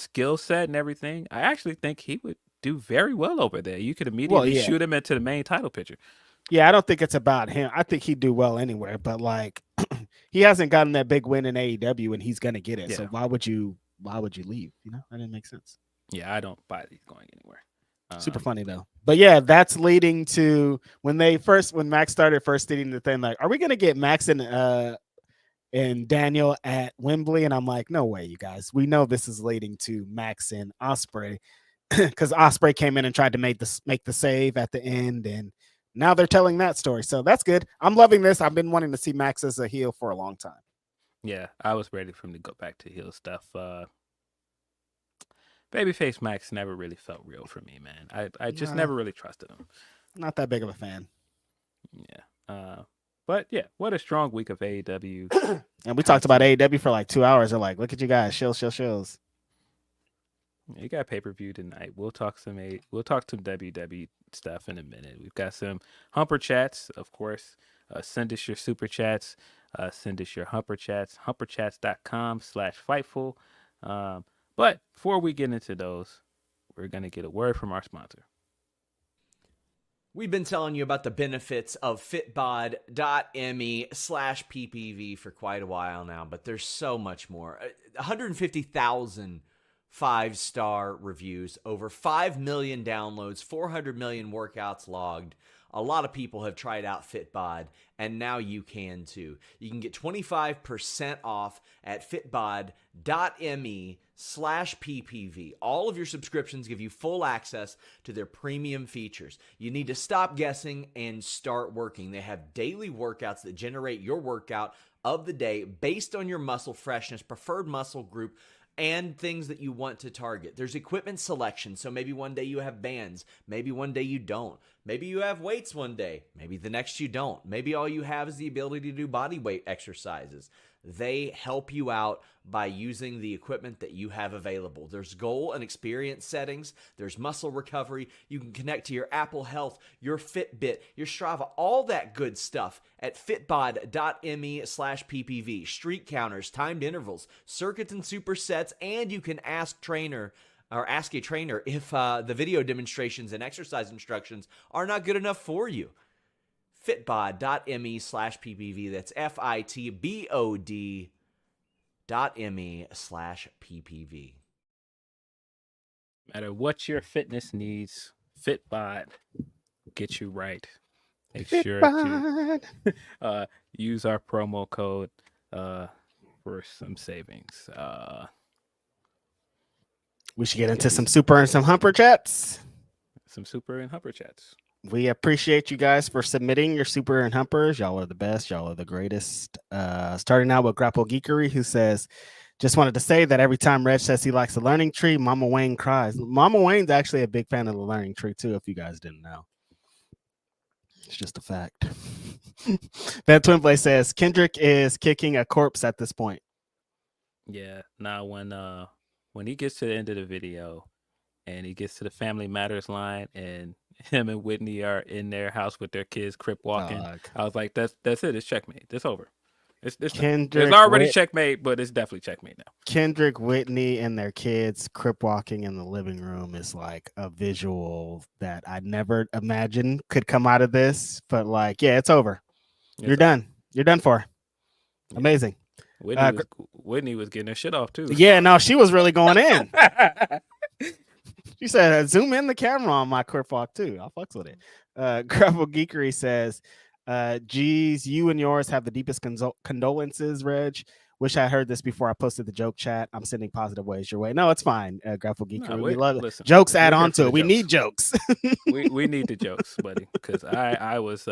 skill set and everything, I actually think he would do very well over there. You could immediately shoot him into the main title picture.
Yeah, I don't think it's about him. I think he'd do well anywhere, but he hasn't gotten that big win in AEW, and he's gonna get it. Yeah. So why would you leave? That didn't make sense.
Yeah, I don't buy these going anywhere.
Super funny though. But yeah, that's leading to when Max started first stating the thing, like, are we gonna get Max and Daniel at Wembley? And I'm like, no way, you guys. We know this is leading to Max and Ospreay, because Ospreay came in and tried to make the save at the end, and now they're telling that story. So that's good. I'm loving this. I've been wanting to see Max as a heel for a long time.
Yeah, I was ready for him to go back to heel stuff. Babyface Max never really felt real for me, man. I just never really trusted him.
Not that big of a fan.
Yeah. But yeah, what a strong week of AEW.
And we talked about AEW for like 2 hours. They're like, look at you guys, shows.
You got pay-per-view tonight. We'll talk some WWE stuff in a minute. We've got some Humper Chats, of course. Send us your Super Chats. Send us your Humper Chats. humperchats.com/Fightful. But before we get into those, we're going to get a word from our sponsor.
We've been telling you about the benefits of fitbod.me/PPV for quite a while now, but there's so much more. 150,000 5-star reviews, over 5 million downloads, 400 million workouts logged. A lot of people have tried out Fitbod, and now you can too. You can get 25% off at fitbod.me/PPV. All of your subscriptions give you full access to their premium features. You need to stop guessing and start working. They have daily workouts that generate your workout of the day based on your muscle freshness, preferred muscle group, and things that you want to target. There's equipment selection, so maybe one day you have bands, maybe one day you don't. Maybe you have weights one day, maybe the next you don't. Maybe all you have is the ability to do body weight exercises. They help you out by using the equipment that you have available. There's goal and experience settings. There's muscle recovery. You can connect to your Apple Health, your Fitbit, your Strava, all that good stuff at fitbod.me/PPV. Streak counters, timed intervals, circuits and supersets, and you can ask a trainer if the video demonstrations and exercise instructions are not good enough for you. fitbod.me/PPV. That's fitbod.me/PPV.
No matter what your fitness needs, Fitbod get you right. Make sure to use our promo code for some savings.
We should get into some super and some Humper Chats.
Some super and Humper Chats.
We appreciate you guys for submitting your super and humpers. Y'all are the best. Y'all are the greatest. Starting out with Grapple Geekery, who says, just wanted to say that every time Reg says he likes the learning tree, Mama Wayne cries. Mama Wayne's actually a big fan of the learning tree, too, if you guys didn't know. It's just a fact. That Twinplay says, Kendrick is kicking a corpse at this point.
Yeah. Now, when he gets to the end of the video and he gets to the Family Matters line and him and Whitney are in their house with their kids crip walking, I was like, that's it. It's checkmate. It's over. It's already checkmate, but it's definitely checkmate now.
Kendrick, Whitney, and their kids crip walking in the living room is like a visual that I never imagined could come out of this. But like, yeah, it's over. You're done. You're done for. Yeah. Amazing.
Whitney was getting her shit off too.
Yeah, no, she was really going in. She said, zoom in the camera on my crip walk too. I'll fucks with it. Grapple Geekery says, geez, you and yours have the deepest condolences, Reg. Wish I heard this before I posted the joke chat. I'm sending positive ways your way. No, it's fine, Grapple Geekery. We love it. Jokes add on to it. We need jokes.
we need the jokes, buddy, because I was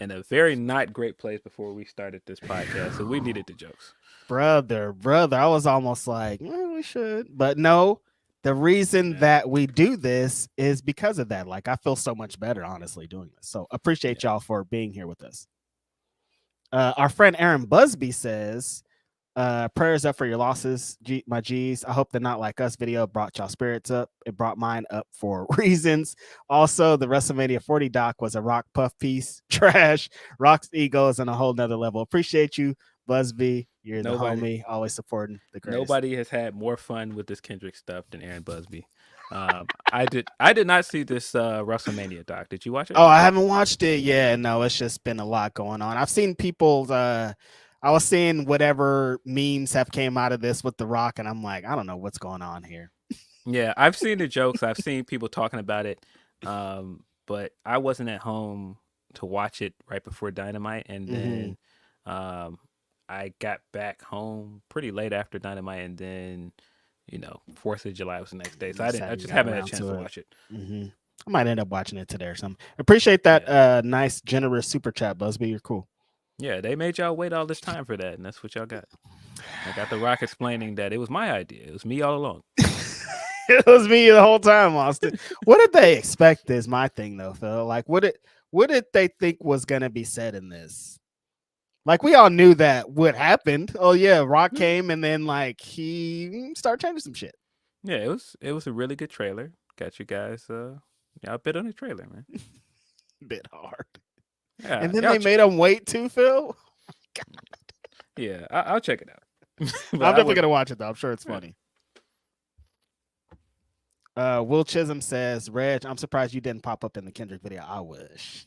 in a very not great place before we started this podcast, so we needed the jokes.
Brother, I was almost like, we should. But no, the reason that we do this is because of that. Like, I feel so much better, honestly, doing this. So appreciate y'all for being here with us. Our friend Aaron Busby says, prayers up for your losses, my G's. I hope the Not Like Us video brought y'all spirits up. It brought mine up for reasons. Also, the WrestleMania 40 doc was a rock puff piece. Trash. Rock's ego is on a whole nother level. Appreciate you, Busby. You're the homie, always supporting the greatest.
Nobody has had more fun with this Kendrick stuff than Aaron Busby. I did not see this WrestleMania doc. Did you watch it?
Oh, I haven't watched it. Yeah, no, it's just been a lot going on. I've seen people's I was seeing whatever memes have came out of this with The Rock, and I'm like, I don't know what's going on here.
Yeah, I've seen the jokes. I've seen people talking about it, but I wasn't at home to watch it right before Dynamite, and then I got back home pretty late after Dynamite, and then 4th of July was the next day, so I just haven't had a chance to watch it.
I might end up watching it today or something. Appreciate that nice, generous super chat, Busby. You're cool.
Yeah, they made y'all wait all this time for that, and that's what y'all got. I got The Rock explaining that it was my idea. It was me all along.
It was me the whole time, Austin. What did they expect is my thing, though, Phil? Like, what did they think was going to be said in this? Like, we all knew that what happened. Oh, yeah, Rock came, and then, like, he started changing some shit.
Yeah, it was a really good trailer. Got you guys, y'all bit on the trailer, man.
Bit hard.
Yeah,
and then they made him wait too, Phil.
God. Yeah, I'll check it out.
I'm definitely gonna watch it though. I'm sure it's funny. Will Chisholm says, "Reg, I'm surprised you didn't pop up in the Kendrick video. I wish."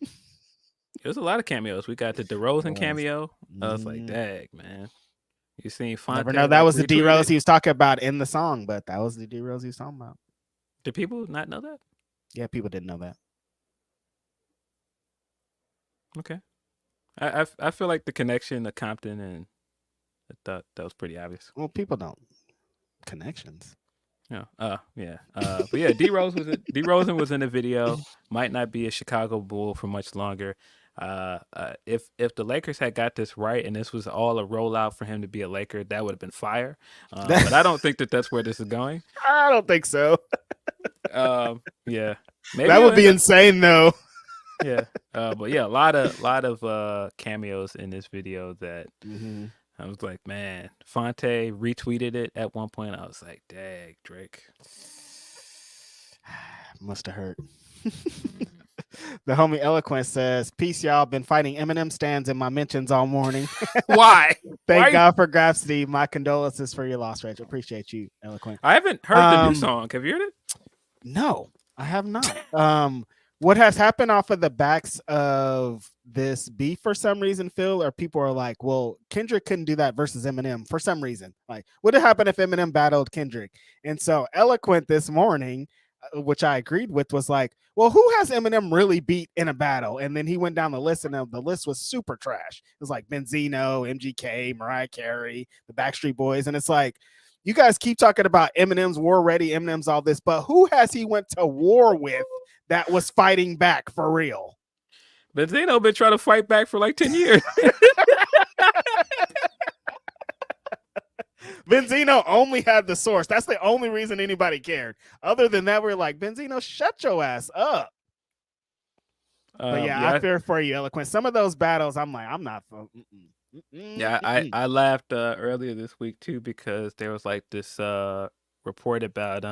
There's a lot of cameos. We got the DeRozan cameo. I was like, "Dang, man." You seen Fonte?
Never know that was the D Rose he was talking about in the song, but that was the D Rose he was talking about.
Did people not know that?
Yeah, people didn't know that.
Okay, I feel like the connection to Compton, and I thought that was pretty obvious.
Well, people don't connections.
Yeah, yeah. But yeah, DeRozan was in the video. Might not be a Chicago Bull for much longer. If the Lakers had got this right and this was all a rollout for him to be a Laker, that would have been fire. But I don't think that's where this is going.
I don't think so.
Yeah, maybe
that would be insane though.
Yeah, but yeah, a lot of cameos in this video that I was like, man. Fonte retweeted it at one point. I was like, dang, Drake.
Must have hurt. The homie Eloquent says, peace, y'all. Been fighting Eminem stands in my mentions all morning.
Why?
Thank God for Grapsody. My condolences for your loss, Rachel. Appreciate you, Eloquent.
I haven't heard the new song. Have you heard it?
No, I have not. What has happened off of the backs of this beef for some reason, Phil, or people are like, well, Kendrick couldn't do that versus Eminem for some reason. Like, what would happen if Eminem battled Kendrick? And so Eloquent this morning, which I agreed with, was like, well, who has Eminem really beat in a battle? And then he went down the list, and the list was super trash. It was like Benzino, MGK, Mariah Carey, the Backstreet Boys. And it's like, you guys keep talking about Eminem's war ready, Eminem's all this, but who has he went to war with
that was fighting back for real.
Benzino been trying to fight back for like 10 years.
Benzino only had the source. That's the only reason anybody cared. Other than that, we're like, Benzino, shut your ass up. But I fear for you, Eloquent. Some of those battles, I'm like, I'm not.
I laughed earlier this week too because there was like this report about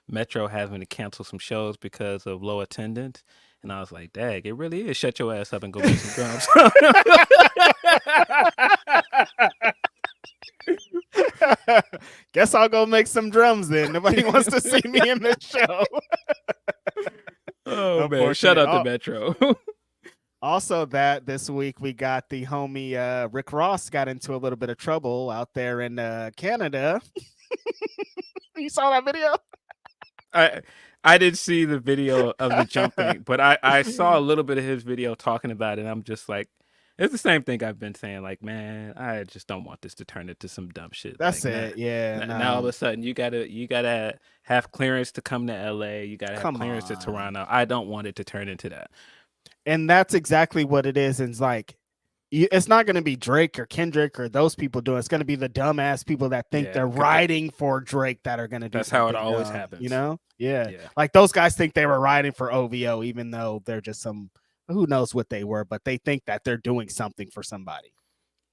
Metro having to cancel some shows because of low attendance, and I was like, "Dag, it really is shut your ass up and go make some drums."
Guess I'll go make some drums then. Nobody wants to see me in the show.
Oh man, shut up to Metro.
Also, that this week we got the homie Rick Ross got into a little bit of trouble out there in Canada. You saw that video?
I didn't see the video of the jumping, but I saw a little bit of his video talking about it. And I'm just like, it's the same thing I've been saying. Like, man, I just don't want this to turn into some dumb shit.
That's
like,
it. Yeah.
Now all of a sudden you gotta have clearance to come to LA. You gotta have clearance to Toronto. I don't want it to turn into that.
And that's exactly what it is. And it's like, it's not going to be Drake or Kendrick or those people doing it. It's going to be the dumbass people that think they're riding for Drake that are going to do
That's how it
something
always
dumb,
happens.
You know? Yeah. Like those guys think they were riding for OVO, even though they're just some, who knows what they were, but they think that they're doing something for somebody.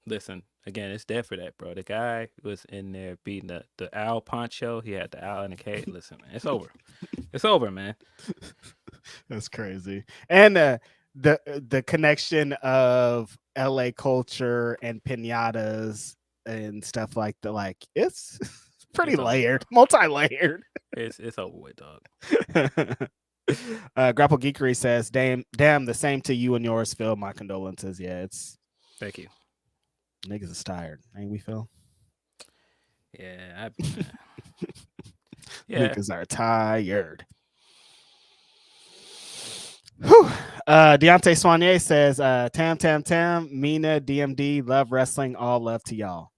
Listen, again, it's dead for that, bro. The guy was in there beating the owl poncho. He had the owl in the cage. Listen, man, it's over. It's over, man.
That's crazy. And the connection of LA culture and piñatas and stuff like that, like it's pretty layered, multi-layered.
It's over with, dog.
Grapple Geekery says, damn, the same to you and yours, Phil. My condolences. Yeah, it's
thank you.
Niggas is tired, ain't we, Phil?
Yeah,
niggas are tired. Whew. Deontay Soignier says, Tam, Mina, DMD, love wrestling, all love to y'all.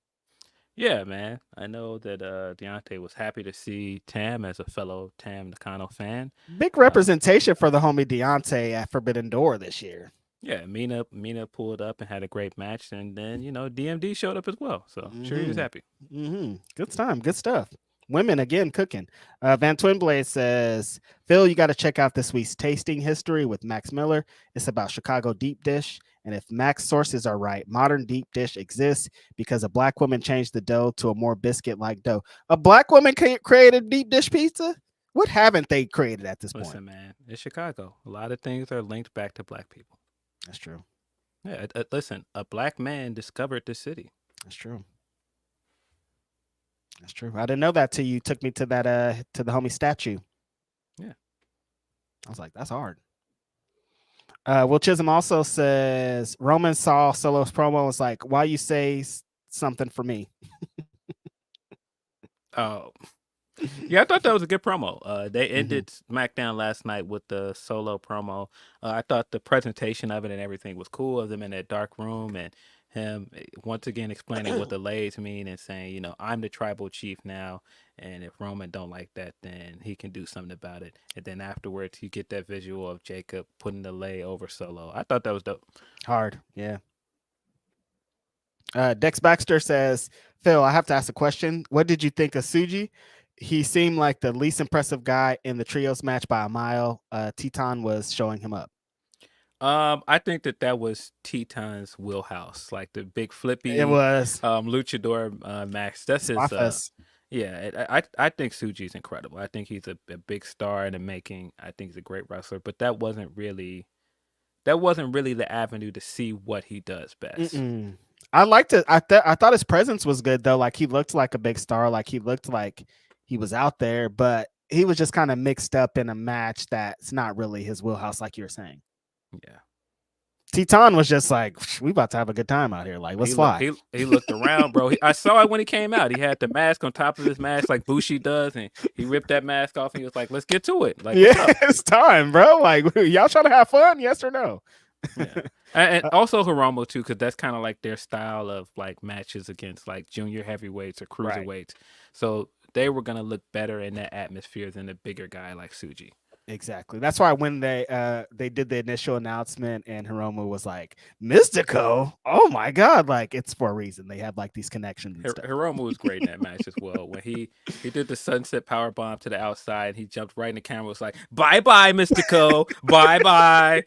Yeah, man. I know that Deontay was happy to see Tam as a fellow Tam Nakano fan.
Big representation for the homie Deontay at Forbidden Door this year.
Yeah, Mina pulled up and had a great match, and then DMD showed up as well. So sure, he was happy.
Good time, good stuff. Women again cooking. Van Twinblade says, Phil, you got to check out this week's tasting history with Max Miller. It's about Chicago deep dish. And if Mac's sources are right, modern deep dish exists because a black woman changed the dough to a more biscuit-like dough. A black woman created deep dish pizza? What haven't they created at this point?
Listen, man, it's Chicago. A lot of things are linked back to black people.
That's true.
Yeah, listen, a black man discovered the city.
That's true. That's true. I didn't know that till you took me to that to the homie statue.
Yeah.
I was like, that's hard. Will Chisholm also says Roman saw Solo's promo and was like, why you say something for me?
Oh. Yeah, I thought that was a good promo. They ended SmackDown last night with the Solo promo. I thought the presentation of it and everything was cool, of them in that dark room and him once again explaining what the lays mean and saying, I'm the tribal chief now, and if Roman don't like that, then he can do something about it. And then afterwards, you get that visual of Jacob putting the lay over Solo. I thought that was dope.
Hard, yeah. Dex Baxter says, Phil, I have to ask a question. What did you think of Tsuji? He seemed like the least impressive guy in the trios match by a mile. Teton was showing him up.
I think that was Teton's wheelhouse, like the big flippy.
It was
luchador Max. That's his. Yeah, I think Tsuji's incredible. I think he's a big star in the making. I think he's a great wrestler, but that wasn't really the avenue to see what he does best.
I liked it. I thought his presence was good though. Like he looked like a big star. Like he looked like he was out there, but he was just kind of mixed up in a match that's not really his wheelhouse, like you were saying.
Yeah.
Teton was just like, we about to have a good time out here. Like, let's fly.
He looked around, bro. I saw it when he came out. He had the mask on top of his mask like Bushi does, and he ripped that mask off and he was like, let's get to it. Like,
yeah, it's time, bro. Like, y'all trying to have fun? Yes or no?
Yeah. And also Hiromu too, because that's kind of like their style of like matches against like junior heavyweights or cruiserweights. Right. So they were gonna look better in that atmosphere than a bigger guy like Tsuji.
Exactly. That's why when they did the initial announcement and Hiromu was like, Mystico, oh my god, like it's for a reason. They have like these connections and stuff.
Hiromu was great in that match as well. When he did the sunset power bomb to the outside, he jumped right in the camera. Was like, "Bye bye, Mystico, bye bye."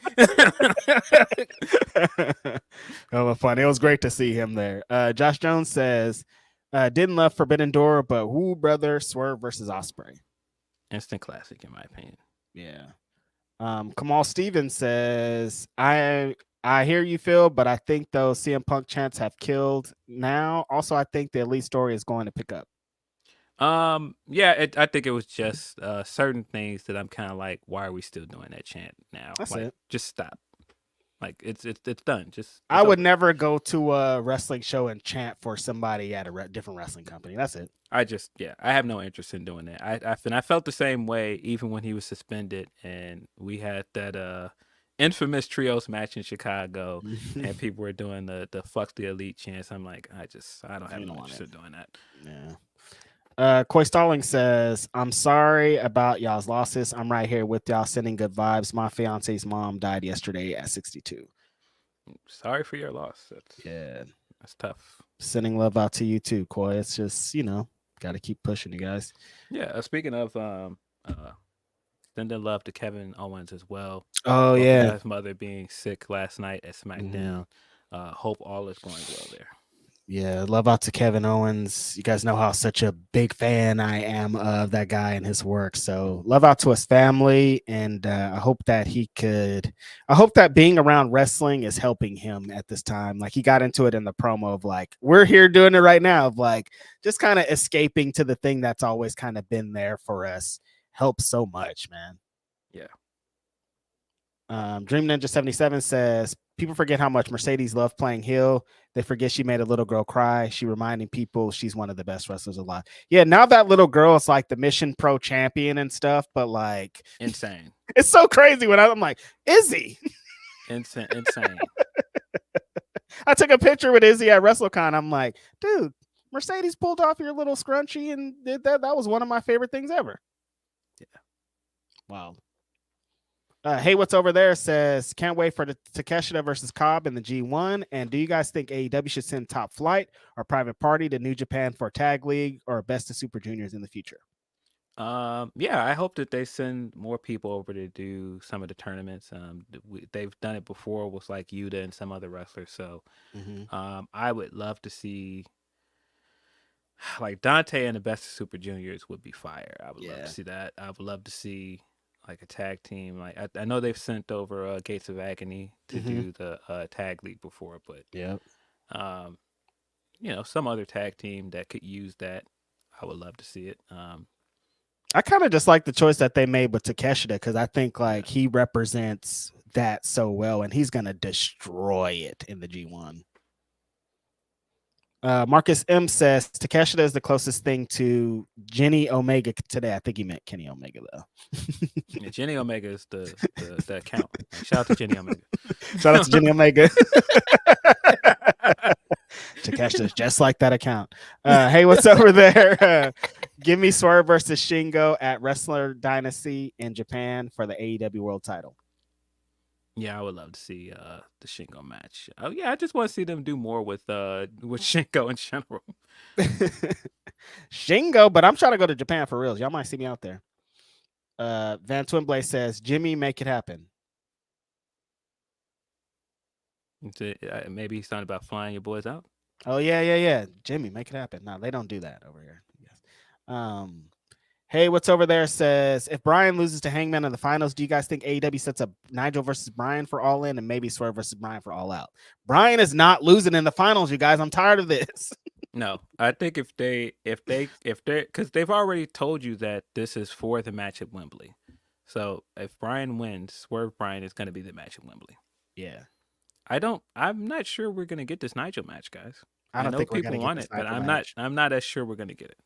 Hella fun. It was great to see him there. Josh Jones says, didn't love Forbidden Door, but who brother Swerve versus Osprey.
Instant classic, in my opinion.
Yeah. Kamal Stevens says, I hear you, Phil, but I think those CM Punk chants have killed now. Also, I think the Elite story is going to pick up.
Yeah, I think it was just certain things that I'm kind of like, why are we still doing that chant now?
That's
like,
it.
Just stop. Like it's done.
I would never go to a wrestling show and chant for somebody at a different wrestling company. That's it.
I have no interest in doing that. I felt the same way even when he was suspended and we had that infamous trios match in Chicago and people were doing the fuck the Elite chants. I'm like, I don't have no interest in doing that.
Yeah. Coy Stalling says, I'm sorry about y'all's losses. I'm right here with y'all sending good vibes. My fiance's mom died yesterday at 62.
Sorry for your loss. That's tough.
Sending love out to you too, Coy. It's just, got to keep pushing you guys.
Yeah. Speaking of sending love to Kevin Owens as well.
Oh, yeah.
His mother being sick last night at SmackDown. Hope all is going well there.
Yeah, love out to Kevin Owens. You guys know how such a big fan I am of that guy and his work. So love out to his family, and I hope that being around wrestling is helping him at this time. Like he got into it in the promo of like, we're here doing it right now, of like just kind of escaping to the thing that's always kind of been there for us. Helps so much, man.
Yeah.
Dream Ninja 77 says, people forget how much Mercedes loved playing heel. They forget she made a little girl cry. She reminding people she's one of the best wrestlers alive. Yeah, now that little girl is like the Mission Pro champion and stuff, but like
insane.
It's so crazy when I'm like, Izzy.
Insane.
I took a picture with Izzy at WrestleCon. I'm like, dude, Mercedes pulled off your little scrunchie and did that. That was one of my favorite things ever. Yeah. Wow. Hey, what's over there says, can't wait for the Takeshita versus Cobb in the G1. And do you guys think AEW should send Top Flight or Private Party to New Japan for a tag league or Best of Super Juniors in the future?
Yeah, I hope that they send more people over to do some of the tournaments. They've done it before with like Yuta and some other wrestlers. So I would love to see like Dante and the Best of Super Juniors would be fire. I would love to see that. I would love to see like a tag team. Like I know they've sent over Gates of Agony to do the tag league before, but some other tag team that could use that, I would love to see it.
I kind of just like the choice that they made with Takeshita because I think like he represents that so well, and he's gonna destroy it in the G1. Marcus M says Takeshita is the closest thing to Jenny Omega today. I think he meant Kenny Omega though.
Yeah, Jenny Omega is the account. Shout out to Jenny Omega.
Shout out to Jenny Omega. Takeshita is just like that account. Hey, what's over there? Give me Swerve versus Shingo at Wrestler Dynasty in Japan for the AEW World Title.
Yeah, I would love to see the Shingo match. Oh yeah, I just want to see them do more with Shingo in general.
Shingo, but I'm trying to go to Japan for reals. Y'all might see me out there. Van Twinblade says, Jimmy, make it happen.
Maybe he's talking about flying your boys out.
Oh yeah. Jimmy, make it happen. No, they don't do that over here. Yes. Hey, what's over there says, if Bryan loses to Hangman in the finals, do you guys think AEW sets up Nigel versus Bryan for All In and maybe Swerve versus Bryan for All Out? Bryan is not losing in the finals, you guys. I'm tired of this.
No, I think if they, because they've already told you that this is for the match at Wembley. So if Bryan wins, Swerve Bryan is going to be the match at Wembley.
Yeah.
I'm not sure we're going to get this Nigel match, guys.
I don't think
people want it, but I'm not as sure we're going to get it.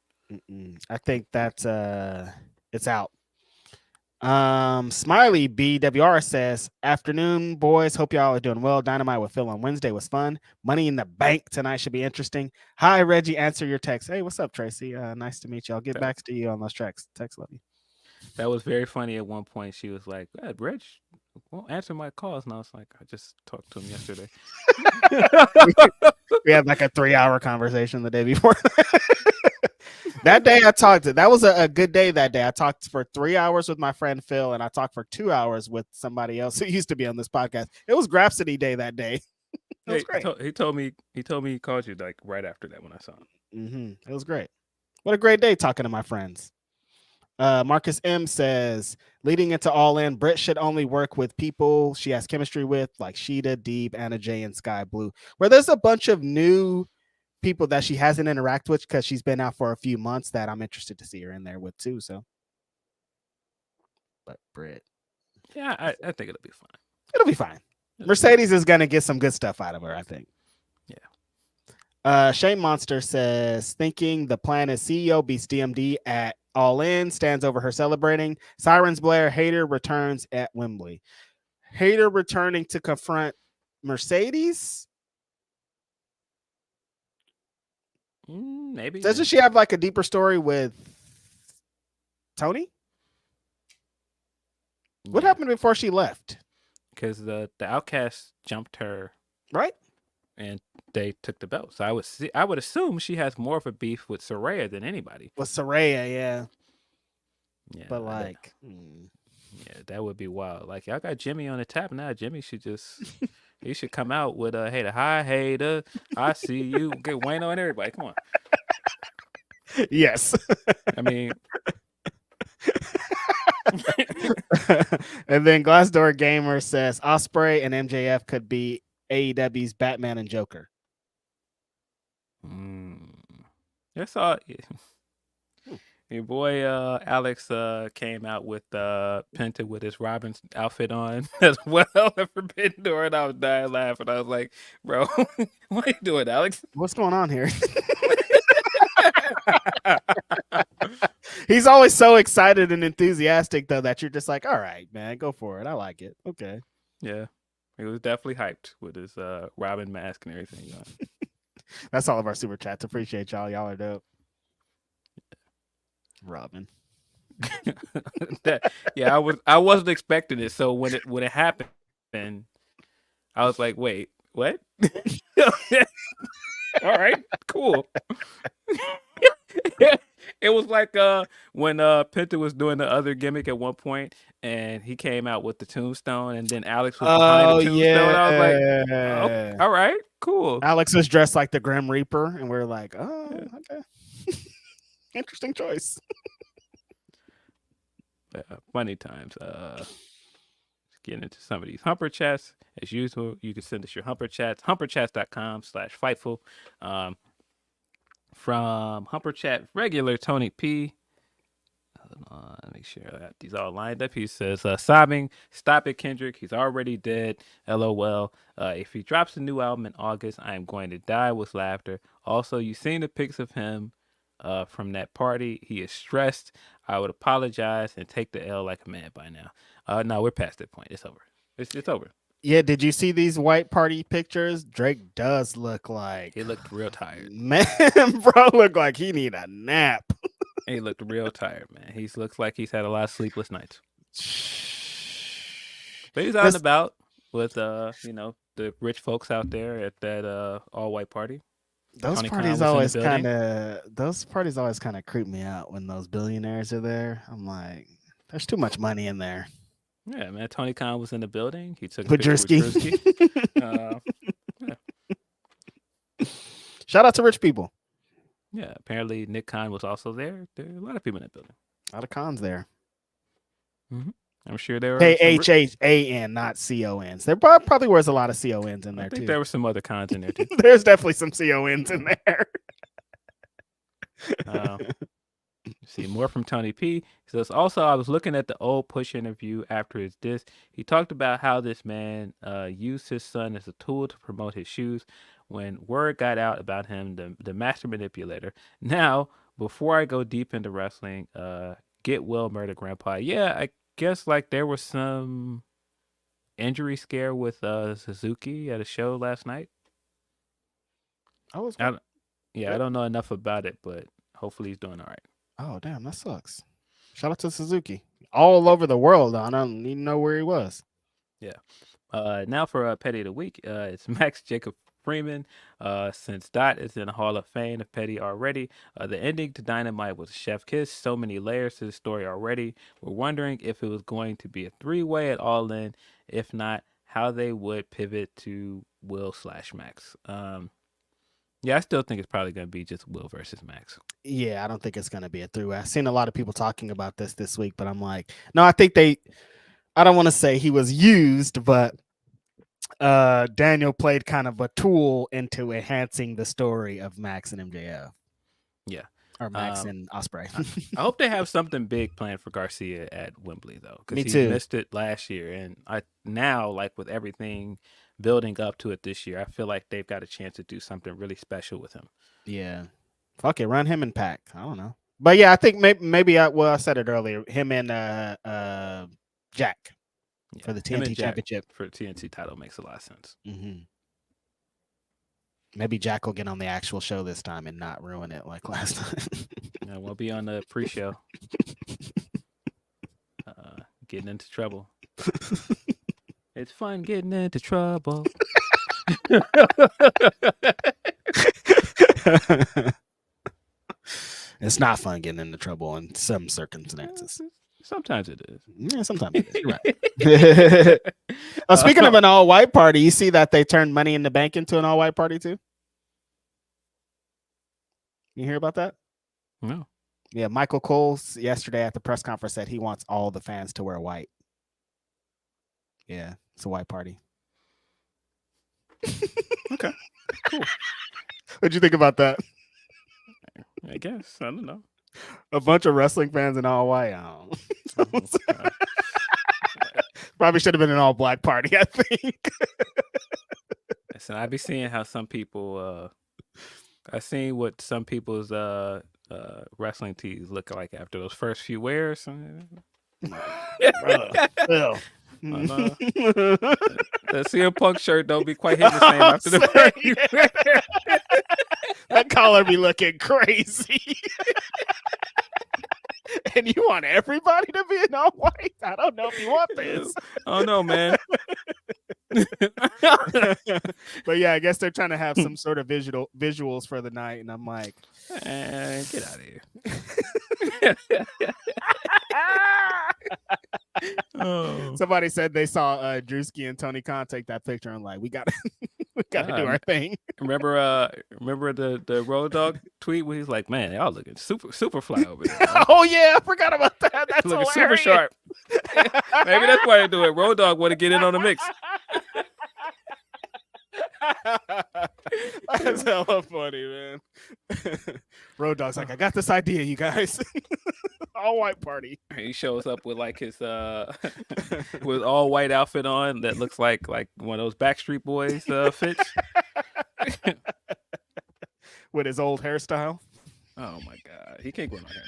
I think that's it's out. Smiley BWR says, afternoon boys, hope y'all are doing well. Dynamite with Phil on Wednesday was fun. Money in the Bank tonight should be interesting. Hi Reggie, answer your text. Hey, what's up Tracy? Nice to meet you. I'll get back to you on those text. Love you.
That was very funny. At one point, she was like, Rich won't answer my calls. And I was like, I just talked to him yesterday.
We had like a 3-hour conversation the day before. That day I talked. That was a good day that day. I talked for 3 hours with my friend Phil, and I talked for 2 hours with somebody else who used to be on this podcast. It was Grapsody day that day. It was great.
He told me he called you like right after that when I saw him.
It was great. What a great day talking to my friends. Marcus M says, leading into All In, Britt should only work with people she has chemistry with, like Sheeta, Deeb, Anna J, and Sky Blue, where there's a bunch of new people that she hasn't interacted with because she's been out for a few months that I'm interested to see her in there with too. So, but Britt,
yeah, I think it'll be fine.
It'll be fine. Mercedes is gonna get some good stuff out of her, I think.
Yeah.
Shane Monster says, thinking the plan is CEO beats DMD at All In, stands over her celebrating. Sirens Blair, Hater returns at Wembley. Hater returning to confront Mercedes.
Maybe.
Doesn't she have like a deeper story with Tony? What happened before she left?
Because the Outcast jumped her,
right?
And they took the belt. So I would assume she has more of a beef with Saraya than anybody.
With Saraya, yeah.
Yeah.
But like,
yeah, that would be wild. Like, y'all got Jimmy on the tap now. Jimmy should just he should come out with a hater. Hi, hater. I see you. Get Wayno and everybody. Come on.
Yes.
I mean.
And then Glassdoor Gamer says Osprey and MJF could be AEW's Batman and Joker.
That's all. Your boy Alex came out with Penta with his Robin's outfit on as well at Forbidden Door, and I was dying laughing. I was like, bro, what are you doing, Alex?
What's going on here? He's always so excited and enthusiastic, though, that you're just like, all right, man, go for it. I like it. Okay.
Yeah. He was definitely hyped with his Robin mask and everything on.
That's all of our super chats. Appreciate y'all. Y'all are dope. Robin.
Yeah, I wasn't expecting it. So when it happened, I was like, wait, what? All right, cool. It was like when Penta was doing the other gimmick at one point, and he came out with the tombstone, and then Alex was behind the tombstone.
Yeah.
I was like, oh, all right, cool.
Alex was dressed like the Grim Reaper, and we're like, oh, okay. Interesting choice.
Funny times. Getting into some of these Humper chats. As usual, you can send us your Humper chats, humperchats.com/Fightful. From Humper Chat regular Tony P. Make sure I got these all lined up. He says, sobbing, stop it, Kendrick. He's already dead. LOL. If he drops a new album in August, I am going to die with laughter. Also, you've seen the pics of him from that party. He is stressed. I would apologize and take the L like a man by now. No, we're past that point. It's over. It's over.
Yeah, did you see these white party pictures? Drake does look like...
He looked real tired.
Man, bro, look like he need a nap.
He looked real tired, man. He looks like he's had a lot of sleepless nights. But he's out and about with, the rich folks out there at that all-white party.
Those parties always kind of creep me out when those billionaires are there. I'm like, there's too much money in there.
Yeah, man. Tony Khan was in the building. He took
Podriski.
Yeah.
Shout out to rich people.
Yeah, apparently Nick Khan was also there. There are a lot of people in that building.
A lot of cons there.
Mm-hmm. I'm sure there were
KHHAN, not CONs. There probably was a lot of CONs in there, too. I think
there were some other cons in there, too.
There's definitely some CONs in there.
See, more from Tony P. He says, also, I was looking at the old Push interview after his diss. He talked about how this man used his son as a tool to promote his shoes when word got out about him, the master manipulator. Now, before I go deep into wrestling, get well, murder grandpa. Yeah, I guess like there was some injury scare with Suzuki at a show last night. I don't know enough about it, but hopefully he's doing all right.
Oh, damn, that sucks. Shout out to Suzuki. all over the world. I don't even know where he was.
Yeah. Now for Petty of the Week, it's Max Jacob Freeman. Since Dot is in the Hall of Fame of Petty already, the ending to Dynamite was a chef kiss. So many layers to the story already. We're wondering if it was going to be a 3-way at All In. If not, how they would pivot to Will/Max. Yeah, I still think it's probably going to be just Will versus Max.
Yeah, I don't think it's going to be a 3-way. I've seen a lot of people talking about this week, but I'm like, no, I think I don't want to say he was used, but Daniel played kind of a tool into enhancing the story of Max and MJF.
Yeah.
Or Max and Ospreay.
I hope they have something big planned for Garcia at Wembley, though,
Me
because
too.
he missed it last year. And now, like with everything building up to it this year, I feel like they've got a chance to do something really special with him.
Yeah. Fuck it, run him and Pac. I don't know. But yeah, I think maybe I said it earlier. Him and Jack for the TNT Championship.
For the TNT title makes a lot of sense.
Mm-hmm. Maybe Jack will get on the actual show this time and not ruin it like last time.
Yeah, we'll be on the pre-show. Getting into trouble. It's fun getting into trouble.
It's not fun getting into trouble in some circumstances.
Sometimes it is.
Yeah, sometimes it is. You're right. Speaking of an all-white party, you see that they turned Money in the Bank into an all-white party too? You hear about that?
No.
Yeah, Michael Cole yesterday at the press conference said he wants all the fans to wear white. Yeah, it's a white party.
Okay, cool.
What'd you think about that?
I guess. I don't know.
A bunch of wrestling fans in all white. Probably should have been an all black party, I think.
Listen, I be seeing how some people I seen what some people's wrestling tees look like after those first few wears.
Phil.
The CM Punk shirt don't be quite hitting the same after the first few wears.
That collar be looking crazy. And you want everybody to be in all white? I don't know if you want this.
Oh no, man.
But yeah, I guess they're trying to have some sort of visuals for the night, and I'm like,
get out of here. Oh.
Somebody said they saw Drewski and Tony Khan take that picture. And like, we gotta do our thing.
Remember the Road Dogg tweet where he's like, "Man, y'all looking super fly over there."
Oh yeah, I forgot about that. That's
looking
hilarious.
super sharp. Maybe that's why they do it. Road Dogg want to get in on the mix.
That's hella funny, man. Road Dogg's like, I got this idea, you guys. All white party.
He shows up with like his with all white outfit on that looks like one of those Backstreet Boys fits.
With his old hairstyle.
Oh my god, he can't go on hair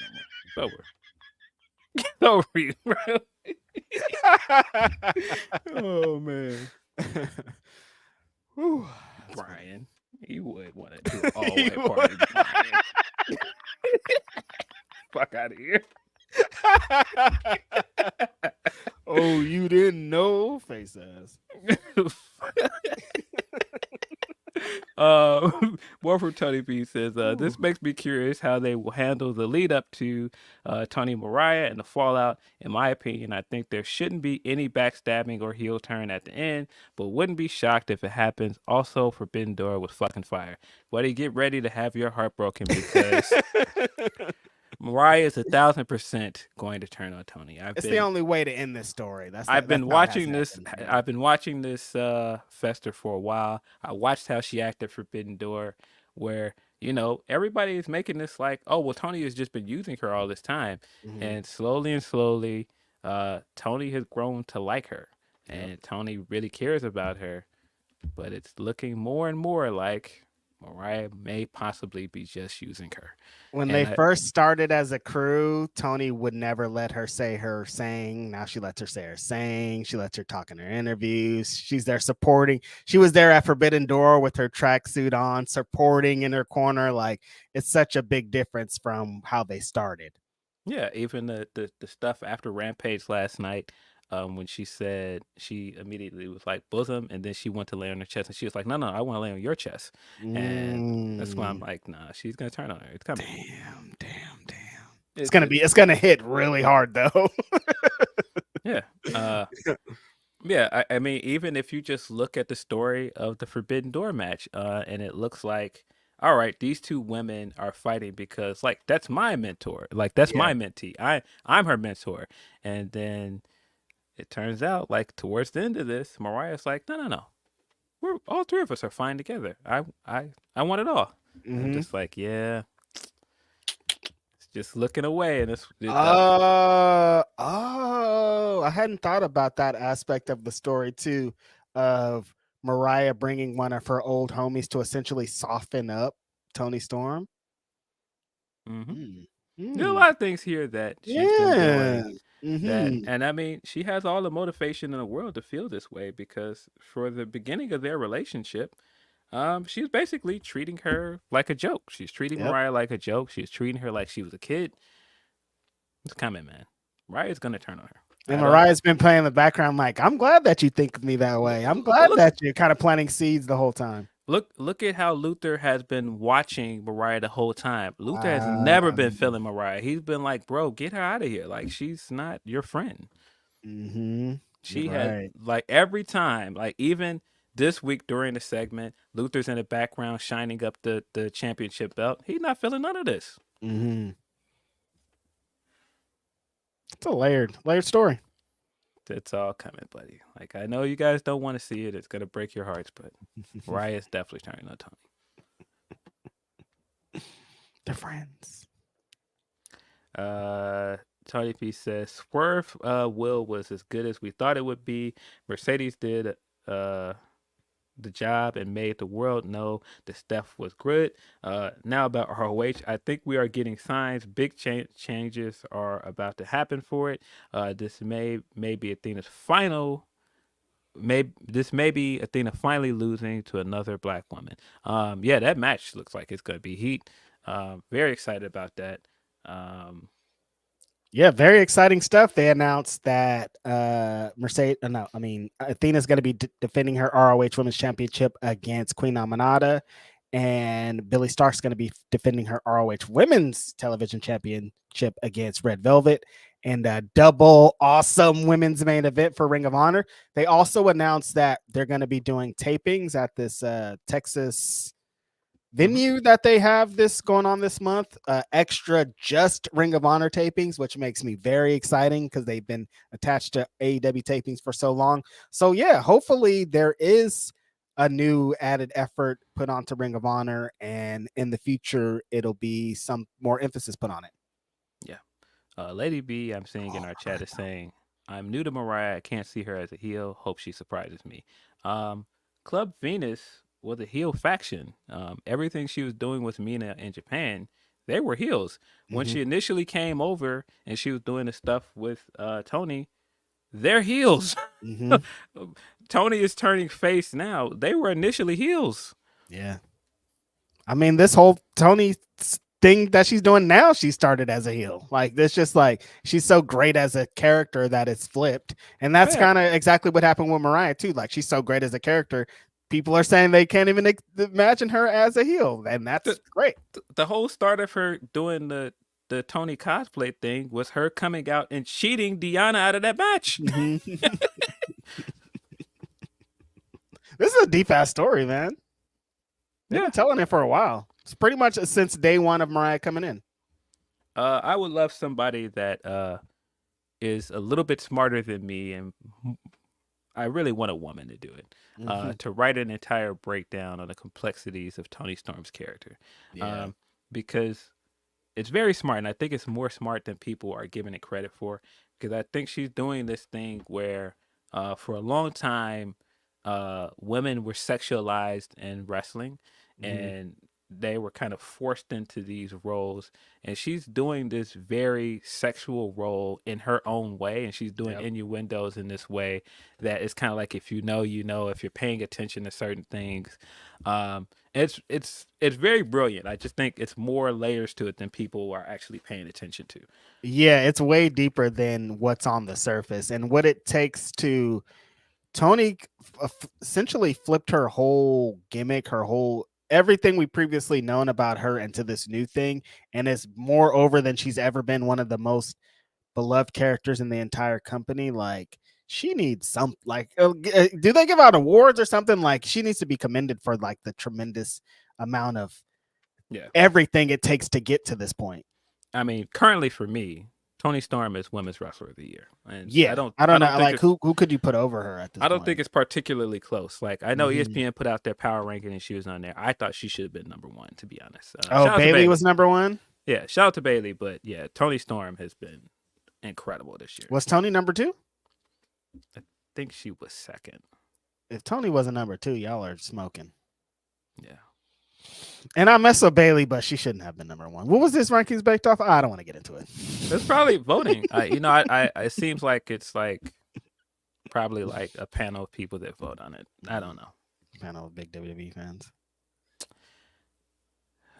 no more. It's over. It's over you, bro. Oh man.
Whew.
Brian, you would want to do an all-white party, Brian. Fuck out of here.
Oh, you didn't know? Face ass.
More from Tony B says, this makes me curious how they will handle the lead up to Tony Mariah and the fallout. In my opinion, I think there shouldn't be any backstabbing or heel turn at the end, but wouldn't be shocked if it happens. Also, Forbidden Door was fucking fire. Buddy, get ready to have your heart broken because Mariah is 1,000% going to turn on Tony.
It's the only way to end this story.
I've been watching this fester for a while. I watched how she acted Forbidden Door, where everybody is making this like, oh well, Tony has just been using her all this time, and slowly, Tony has grown to like her, and Tony really cares about her, but it's looking more and more like Mariah may possibly be just using her.
When they first started as a crew, Tony would never let her say her saying. Now she lets her say her saying. She lets her talk in her interviews. She's there supporting. She was there at Forbidden Door with her tracksuit on, supporting in her corner. Like, it's such a big difference from how they started.
Yeah, even the stuff after Rampage last night, when she said she immediately was like bosom, and then she went to lay on her chest, and she was like, no, I want to lay on your chest, and that's why I'm like, nah, she's gonna turn on her. It's coming.
Damn.
It,
It's gonna hit really hard though.
yeah. Yeah, I mean, even if you just look at the story of the Forbidden Door match, and it looks like, all right, these two women are fighting because, like, that's my mentor, like that's
Yeah.
my mentee. I'm her mentor, and then it turns out, like, towards the end of this, Mariah's like, no, we're all three of us are fine together. I want it all. And I'm just like, yeah, it's just looking away, and
I hadn't thought about that aspect of the story too, of Mariah bringing one of her old homies to essentially soften up Tony Storm.
There are a lot of things here that she's been doing. That, and I mean, she has all the motivation in the world to feel this way, because for the beginning of their relationship, she's basically treating her like a joke. She's treating Mariah like a joke. She's treating her like she was a kid. It's coming, man. Mariah's gonna turn on her.
And Mariah's been playing in the background like, I'm glad that you think of me that way. I'm glad that you're kind of planting seeds the whole time.
Look at how Luther has been watching Mariah the whole time. Luther has never been feeling Mariah. He's been like, bro, get her out of here. Like, she's not your friend. She had, like, every time, like, even this week during the segment, Luther's in the background shining up the championship belt. He's not feeling none of this.
It's a layered story.
It's all coming, buddy. Like, I know you guys don't want to see it. It's gonna break your hearts, but Mariah's definitely turning on Tony.
They're friends.
Tony P says Swerve Will was as good as we thought it would be. Mercedes did the job and made the world know the stuff was good. Now about ROH, I think we are getting signs. Big changes are about to happen for it. This may be Athena's final. This may be Athena finally losing to another black woman. Yeah, that match looks like it's gonna be heat. Very excited about that.
Yeah, very exciting stuff. They announced that Athena's going to be defending her ROH Women's Championship against Queen Amanada, and Billie Stark's going to be defending her ROH Women's Television Championship against Red Velvet, and a double awesome women's main event for Ring of Honor. They also announced that they're going to be doing tapings at this Texas venue that they have this going on this month, extra just Ring of Honor tapings, which makes me very exciting because they've been attached to AEW tapings for so long. So yeah, hopefully there is a new added effort put onto Ring of Honor, and in the future it'll be some more emphasis put on it.
Yeah. Lady B, I'm seeing in our chat, is saying, I'm new to Mariah. I can't see her as a heel. Hope she surprises me. Club Venus was a heel faction. Everything she was doing with Mina in Japan, they were heels. When she initially came over and she was doing the stuff with Tony, they're heels. Tony is turning face now. They were initially heels.
Yeah. I mean, this whole Tony thing that she's doing now, she started as a heel. Like, this just like, she's so great as a character that it's flipped. And that's kind of exactly what happened with Mariah too. Like, she's so great as a character, people are saying they can't even imagine her as a heel, and that's great.
The whole start of her doing the Tony cosplay thing was her coming out and cheating Deanna out of that match.
This is a deep ass story, man. They've been telling it for a while. It's pretty much since day one of Mariah coming in.
I would love somebody that is a little bit smarter than me, and I really want a woman to do it. To write an entire breakdown on the complexities of Tony Storm's character. Because it's very smart, and I think it's more smart than people are giving it credit for, because I think she's doing this thing where for a long time women were sexualized in wrestling, and they were kind of forced into these roles, and she's doing this very sexual role in her own way, and she's doing innuendos in this way that is kind of like, if you know, you know, if you're paying attention to certain things. It's very brilliant. I just think it's more layers to it than people are actually paying attention to.
Yeah, it's way deeper than what's on the surface, and what it takes to Tony essentially flipped her whole gimmick, her whole everything we previously known about her into this new thing, and is more over than she's ever been. One of the most beloved characters in the entire company. Like, she needs some, like, do they give out awards or something? Like, she needs to be commended for like the tremendous amount of everything it takes to get to this point.
I mean, currently for me, Toni Storm is Women's Wrestler of the Year. And
I don't know. Like, who could you put over her at this point?
I don't think it's particularly close. Like, I know ESPN put out their power ranking and she was on there. I thought she should have been number one, to be honest.
Bayley was number one?
Yeah, shout out to Bayley. But yeah, Toni Storm has been incredible this year.
Was Toni number two?
I think she was second.
If Toni wasn't number two, y'all are smoking.
Yeah.
And I mess with Bayley, but she shouldn't have been number one. What was this rankings based off? I don't want to get into it.
It's probably voting. It seems like it's like probably like a panel of people that vote on it. I don't know.
Panel of big WWE fans.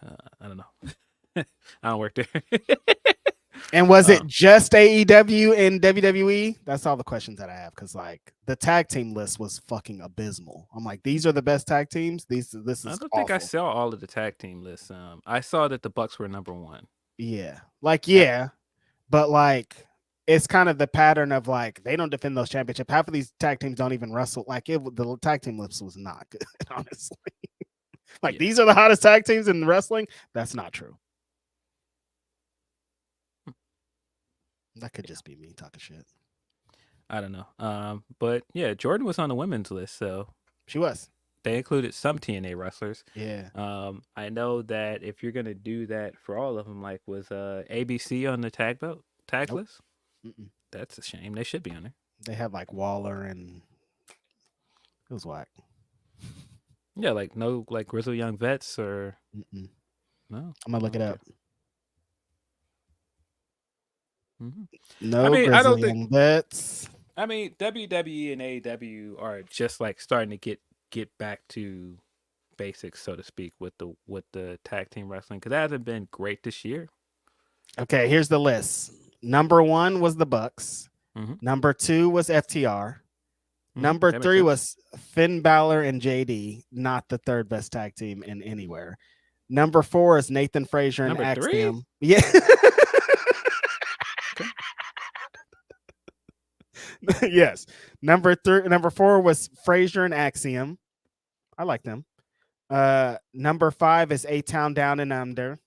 I don't know. I don't work there.
And was it just AEW and WWE? That's all the questions that I have, because like the tag team list was fucking abysmal. I'm like, these are the best tag teams. This is. I don't
think I saw all of the tag team lists. I saw that the Bucks were number one.
Yeah, but like it's kind of the pattern of like they don't defend those championships. Half of these tag teams don't even wrestle. Like the tag team list was not good, honestly. These are the hottest tag teams in wrestling. That's not true. That could just be me talking shit.
I don't know. But yeah, Jordan was on the women's list, so
she was.
They included some TNA wrestlers.
Yeah.
I know that if you're gonna do that for all of them, like was ABC on the tag list?
Mm-mm.
That's a shame. They should be on there.
They have like Waller and it was whack.
Yeah, like no like Grizzled Young Vets or no.
I'm gonna look it up.
Mm-hmm.
No, I don't think that's.
I mean, WWE and AEW are just like starting to get back to basics, so to speak, with the tag team wrestling, because that hasn't been great this year.
Okay, here's the list. Number one was the Bucks.
Mm-hmm.
Number two was FTR. Number three was Finn Balor and JD, not the third best tag team in anywhere. Number four is Nathan Frazier and Axiom. Yeah. Yes. Number four was Frazier and Axiom. I like them. Number five is A-Town Down and Under.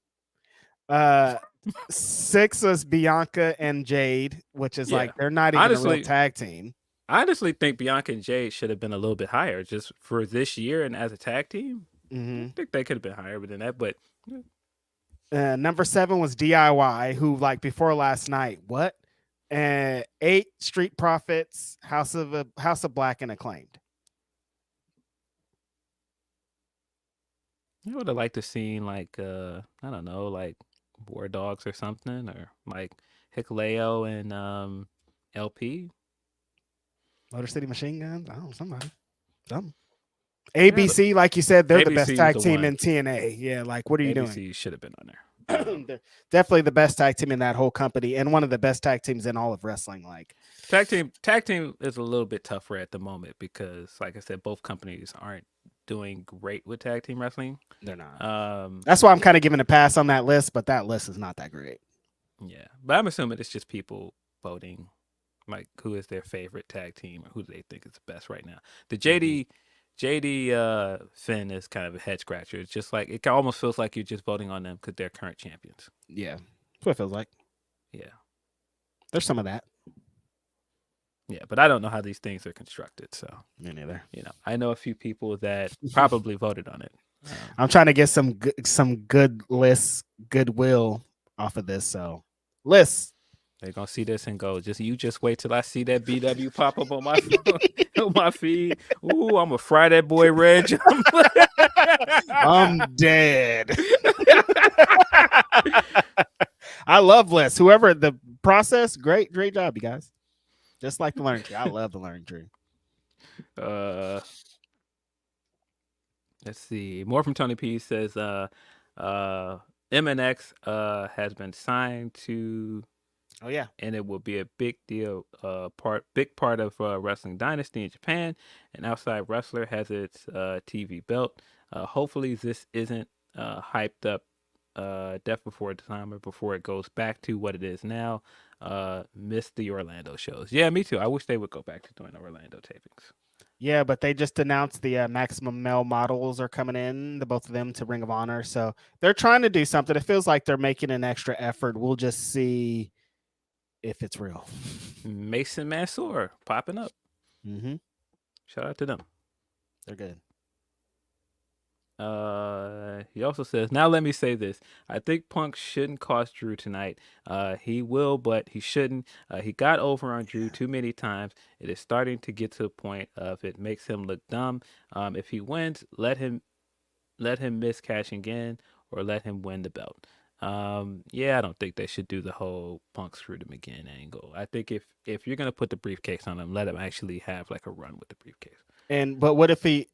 6 was Bianca and Jade, which is like they're not even a real tag team.
I honestly think Bianca and Jade should have been a little bit higher just for this year and as a tag team.
Mm-hmm.
I think they could have been higher than that, but
number 7 was DIY, who like before last night. What? 8 Street Profits, House of Black, and Acclaimed.
I would have liked to see like I don't know, like War Dogs or something, or like Hikuleo and LP.
Motor City Machine Guns. I don't know, somebody. Something. ABC, like you said, they're
ABC
the best tag team in TNA. Yeah, like what are you doing?
ABC should have been on there.
They're definitely the best tag team in that whole company, and one of the best tag teams in all of wrestling. Like
tag team is a little bit tougher at the moment because, like I said, both companies aren't doing great with tag team wrestling.
They're not. That's why I'm kind of giving a pass on that list, but that list is not that great.
Yeah, but I'm assuming it's just people voting, like who is their favorite tag team or who do they think is the best right now. The JD Finn is kind of a head scratcher. It's just like it almost feels like you're just voting on them because they're current champions.
Yeah, that's what it feels like.
Yeah,
there's some of that.
Yeah, but I don't know how these things are constructed, so
me neither.
You know, I know a few people that probably voted on it.
I'm trying to get some good lists, goodwill off of this. So lists.
They're gonna see this and go, just wait till I see that BW pop up on my on my feed. Ooh, I'm gonna fry that boy Reg.
I'm dead. I love Bliss. Whoever the process, great job, you guys. Just like the learning tree. I love the learning tree.
Let's see. More from Tony P says MNX has been signed to
Oh yeah.
and it will be a big deal, big part of Wrestling Dynasty in Japan. An outside wrestler has its TV belt. Hopefully, this isn't hyped up Death Before Dishonor before it goes back to what it is now. Missed the Orlando shows. Yeah, me too. I wish they would go back to doing Orlando tapings.
Yeah, but they just announced the Maximum Male models are coming in, the both of them to Ring of Honor. So they're trying to do something. It feels like they're making an extra effort. We'll just see if it's real.
Mason Mansoor popping up.
Mm-hmm.
Shout out to them.
They're good.
He also says, now let me say this. I think Punk shouldn't cost Drew tonight. He will, but he shouldn't. He got over on Drew too many times. It is starting to get to the point of it makes him look dumb. If he wins, let him miss cashing in or let him win the belt. Yeah, I don't think they should do the whole Punk screwed him again angle. I think if you're gonna put the briefcase on him, let him actually have like a run with the briefcase.
But what if he?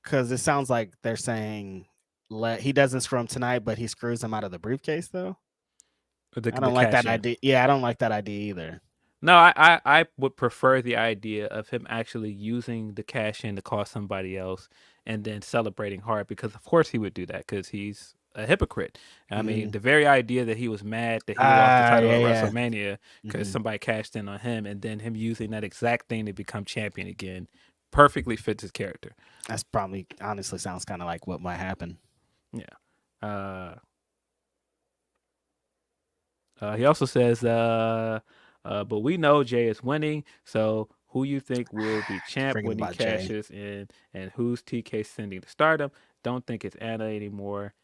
Because it sounds like they're saying he doesn't screw him tonight, but he screws him out of the briefcase though. I don't like that idea. Yeah, I don't like that idea either.
No, I would prefer the idea of him actually using the cash in to cost somebody else and then celebrating hard, because of course he would do that because he's a hypocrite. I mean, the very idea that he was mad that he lost the title at WrestleMania because somebody cashed in on him, and then him using that exact thing to become champion again perfectly fits his character.
That's probably honestly sounds kind of like what might happen.
Yeah. He also says, but we know Jay is winning, so who you think will be champ when he cashes in, and who's TK sending to Stardom? Don't think it's Anna anymore.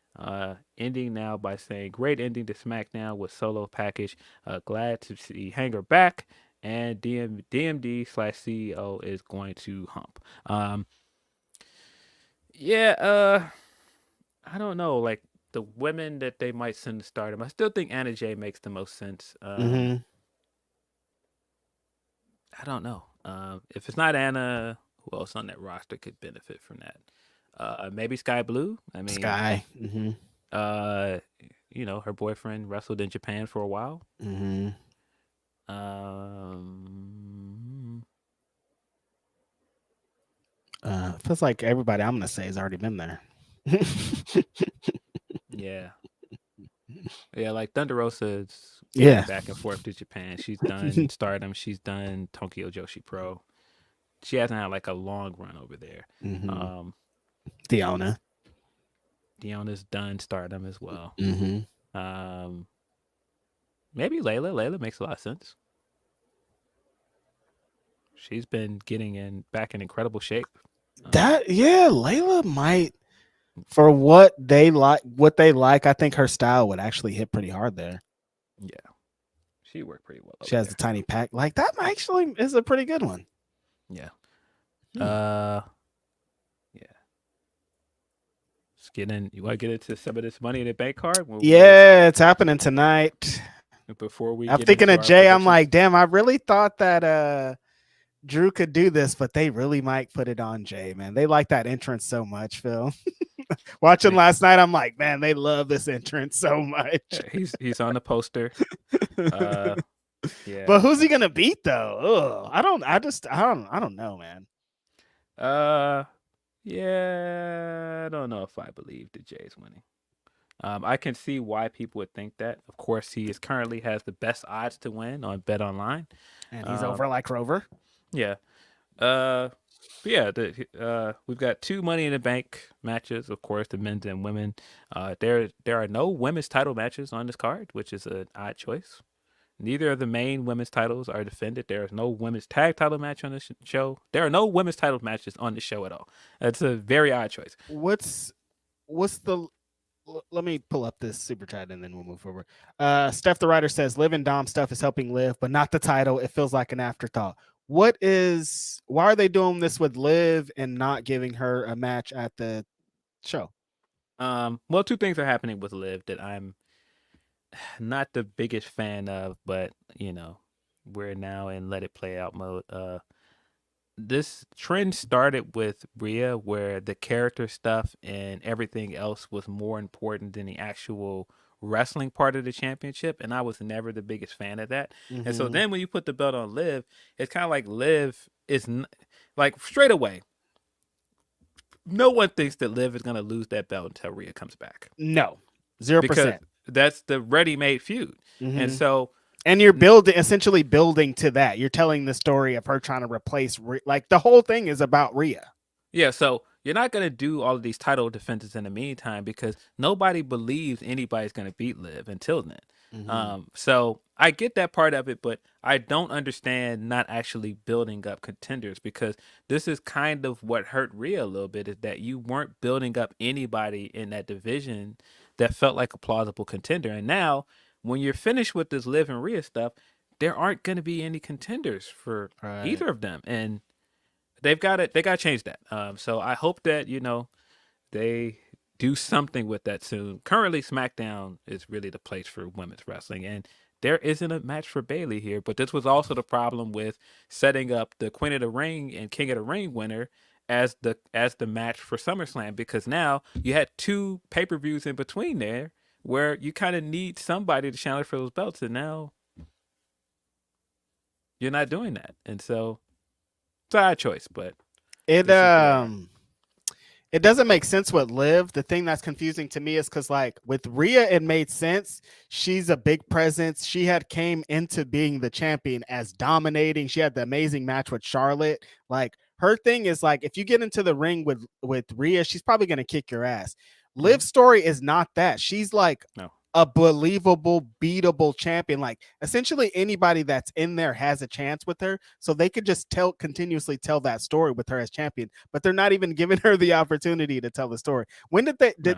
Ending now by saying, great ending to SmackDown with solo package. Glad to see Hanger back, and DMD/CEO is going to hump. I don't know, like the women that they might send to Stardom. I still think Anna Jay makes the most sense. I don't know. If it's not Anna, who else on that roster could benefit from that? Maybe Sky Blue. I mean,
Sky.
Her boyfriend wrestled in Japan for a while.
Feels like everybody I'm gonna say has already been there.
Yeah, like Thunder Rosa's back and forth to Japan. She's done Stardom. She's done Tokyo Joshi Pro. She hasn't had like a long run over there.
Deonna's
done Stardom as well. Maybe Layla. Layla makes a lot of sense. She's been getting back in incredible shape.
Layla might, for what they like. I think her style would actually hit pretty hard there.
Yeah, she worked pretty well.
She has the tiny pack. Like that actually is a pretty good one.
Yeah. Yeah. You want to get into some of this Money in the Bank card?
It's happening tonight.
Before I'm
thinking of Jay. I'm like, damn, I really thought that Drew could do this, but they really might put it on Jay, man. They like that entrance so much, Phil. Watching last night, I'm like, man, they love this entrance so much.
He's on the poster. Yeah.
But who's he gonna beat though? I don't know, man.
Yeah, I don't know if I believe that Jay's winning. I can see why people would think that. Of course, he currently has the best odds to win on Bet Online,
and he's over like Rover.
Yeah. But yeah, we've got 2 Money in the Bank matches, of course, the men's and women. There are no women's title matches on this card, which is an odd choice. Neither of the main women's titles are defended. There is no women's tag title match on this show. There are no women's title matches on the show at all. That's a very odd choice.
What's the? Let me pull up this super chat and then we'll move forward. Steph the writer says, Liv and Dom stuff is helping Liv, but not the title. It feels like an afterthought. Why are they doing this with Liv and not giving her a match at the show?
Well, two things are happening with Liv that I'm not the biggest fan of, but we're now in let it play out mode. This trend started with Rhea, where the character stuff and everything else was more important than the actual wrestling part of the championship, and I was never the biggest fan of that. And so then when you put the belt on Liv, it's kind of like Liv is like straight away. No one thinks that Liv is going to lose that belt until Rhea comes back.
No, 0%.
Because that's the ready-made feud. And so,
and you're essentially building to that. You're telling the story of her trying to replace, like the whole thing is about Rhea.
Yeah, so you're not going to do all of these title defenses in the meantime because nobody believes anybody's going to beat Liv until then. So I get that part of it, but I don't understand not actually building up contenders, because this is kind of what hurt Rhea a little bit, is that you weren't building up anybody in that division that felt like a plausible contender. And now when you're finished with this Liv and Rhea stuff, there aren't going to be any contenders for either of them. And they got to change that. So I hope that, they do something with that soon. Currently, SmackDown is really the place for women's wrestling, and there isn't a match for Bayley here. But this was also the problem with setting up the Queen of the Ring and King of the Ring winner as the match for SummerSlam, because now you had two pay-per-views in between there where you kind of need somebody to challenge for those belts, and now you're not doing that. And so it's an odd choice, but
it doesn't make sense with Liv. The thing that's confusing to me is because, like, with Rhea, it made sense. She's a big presence. She had came into being the champion as dominating. She had the amazing match with Charlotte. Like, her thing is, like, if you get into the ring with Rhea, she's probably going to kick your ass. Liv's story is not that. She's like a believable, beatable champion. Like, essentially anybody that's in there has a chance with her, so they could just continuously tell that story with her as champion, but they're not even giving her the opportunity to tell the story. When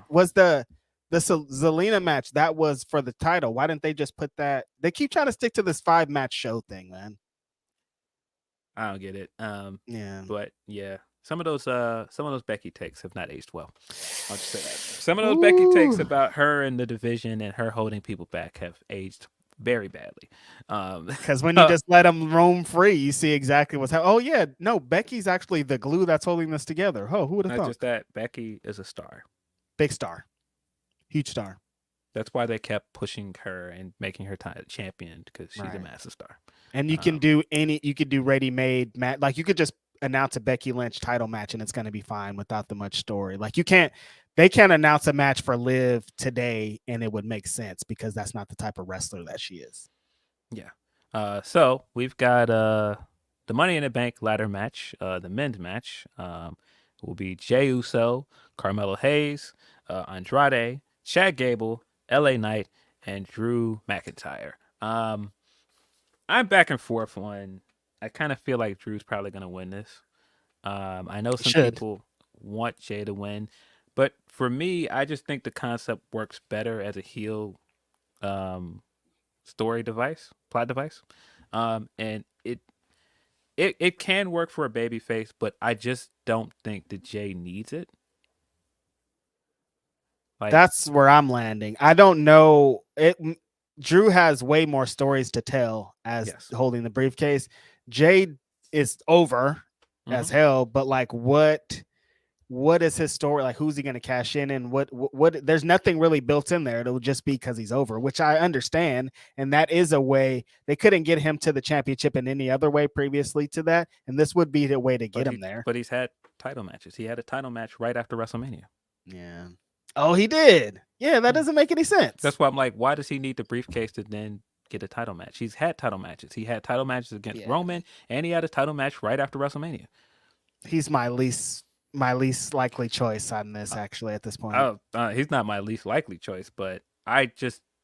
was the Zelina match that was for the title? Why didn't they just put that? They keep trying to stick to this 5-match show thing, man.
I don't get it.
Yeah.
But yeah, some of those Becky takes have not aged well. I'll just say that. Some of those Becky takes about her and the division and her holding people back have aged very badly.
Because when you just let them roam free, you see exactly what's happening. Oh yeah, no, Becky's actually the glue that's holding this together. Oh, who would have thought?
Not just that, Becky is a star.
Big star. Huge star.
That's why they kept pushing her and making her champion, because she's a massive star. And
you can do ready-made match. Like, you could just announce a Becky Lynch title match and it's going to be fine without the much story. Like, they can't announce a match for Liv today and it would make sense, because that's not the type of wrestler that she is.
Yeah. So we've got the Money in the Bank ladder match, the men's match. Will be Jey Uso, Carmelo Hayes, Andrade, Chad Gable, LA Knight, and Drew McIntyre. I'm back and forth on. I kind of feel like Drew's probably going to win this. I know some people want Jay to win, but for me, I just think the concept works better as a heel plot device. And it can work for a babyface, but I just don't think that Jay needs it. Like,
that's where I'm landing. I don't know. Drew has way more stories to tell as holding the briefcase. Jay is over as hell, but like, what is his story? Like, who's he going to cash in? And what there's nothing really built in there. It'll just be because he's over, which I understand. And that is a way. They couldn't get him to the championship in any other way previously to that. And this would be the way to get him there.
But he's had title matches. He had a title match right after WrestleMania.
Yeah. Oh, he did. Yeah, that doesn't make any sense.
That's why I'm like, why does he need the briefcase to then get a title match? He's had title matches. He had title matches against Roman, and he had a title match right after WrestleMania.
He's my least likely choice on this, actually, at this point.
He's not my least likely choice, but I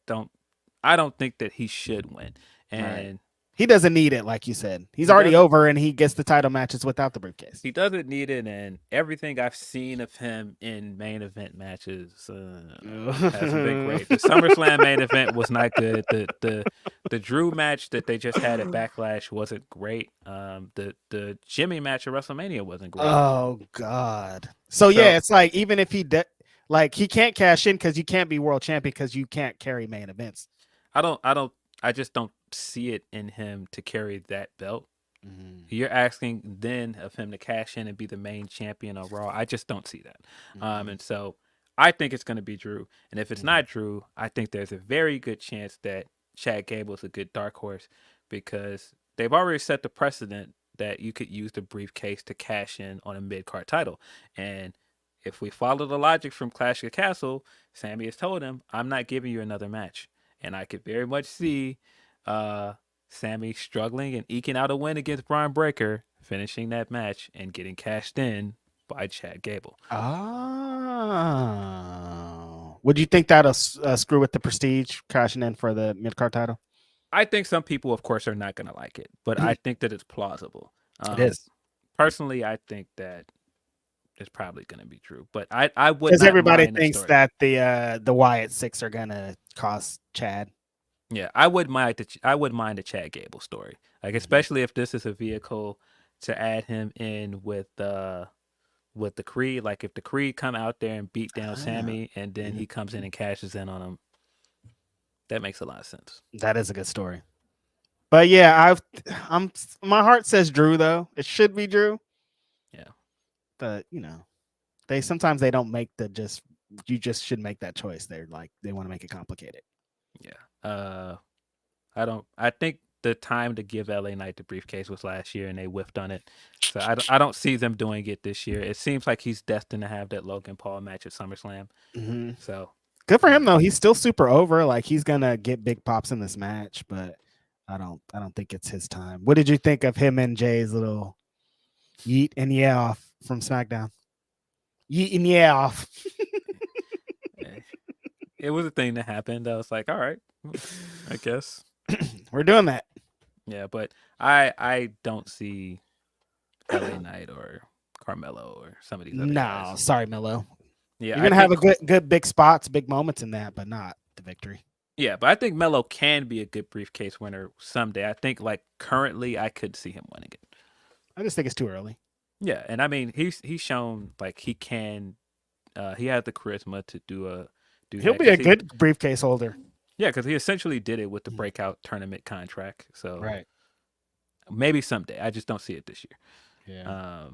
don't think that he should win. And
he doesn't need it, like you said. He's already over, and he gets the title matches without the briefcase.
He doesn't need it, and everything I've seen of him in main event matches hasn't been great. The SummerSlam main event was not good. The Drew match that they just had at Backlash wasn't great. The Jimmy match at WrestleMania wasn't great.
Oh God. So yeah, it's like, even if he Like he can't cash in because you can't be world champion because you can't carry main events.
I just don't see it in him to carry that belt. You're asking then of him to cash in and be the main champion of Raw. I just don't see that. And so I think it's going to be Drew. And if it's not Drew, I think there's a very good chance that Chad Gable is a good dark horse because they've already set the precedent that you could use the briefcase to cash in on a mid-card title. And if we follow the logic from Clash of the Castle, Sammy has told him, I'm not giving you another match. And I could very much see Sammy struggling and eking out a win against Braun Breaker, finishing that match and getting cashed in by Chad Gable.
Would you think that'll screw with the Prestige cashing in for the mid-card title?
I think some people, of course, are not going to like it, but I think that it's plausible.
It is.
Personally, I think that it's probably going to be true, but I would
because
not
everybody
mind
thinks that the Wyatt Six are gonna cost Chad.
Yeah, I wouldn't mind the Chad Gable story, like especially if this is a vehicle to add him in with the Creed. Like if the Creed come out there and beat down Sammy, and then he comes in and cashes in on him, that makes a lot of sense.
That is a good story. But yeah, my heart says Drew though. It should be Drew.
Yeah,
but they sometimes they don't make you just should make that choice. They're like they want to make it complicated.
Yeah. I think the time to give LA Knight the briefcase was last year and they whiffed on it. So I don't see them doing it this year. It seems like he's destined to have that Logan Paul match at SummerSlam. So
good for him though. He's still super over. Like he's gonna get big pops in this match, but I don't think it's his time. What did you think of him and Jay's little yeet and yeah off from SmackDown? Yeet and yeah off.
It was a thing that happened. I was like, all right, I guess
we're doing that.
Yeah, but I don't see LA Knight or Carmelo or some of these other guys.
Sorry, Melo.
Yeah,
you're gonna have a good big spots, big moments in that, but not the victory.
Yeah, but I think Melo can be a good briefcase winner someday. I think like currently I could see him winning it.
I just think it's too early.
Yeah, and I mean he's shown like he can he has the charisma to do
He'll be a good briefcase holder.
Yeah, because he essentially did it with the breakout tournament contract. So
right,
maybe someday. I just don't see it this year.
Yeah.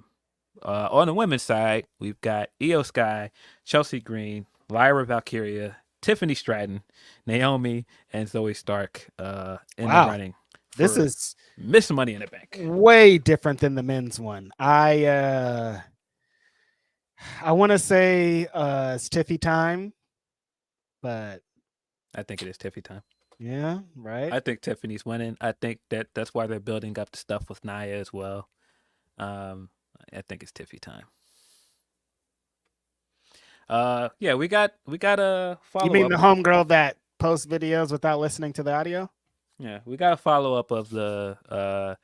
On the women's side, we've got Io Sky, Chelsea Green, Lyra Valkyria, Tiffany Stratton, Naomi, and Zoe Stark in the running.
This is
Miss Money in the Bank.
Way different than the men's one. I want to say it's Tiffy time, but
I think it is Tiffy time.
Yeah, right.
I think Tiffany's winning. I think that's why they're building up the stuff with Nia as well. I think it's Tiffy time. Yeah, we got a follow-up.
You mean the homegirl that posts videos without listening to the audio?
Yeah, we got a follow-up of the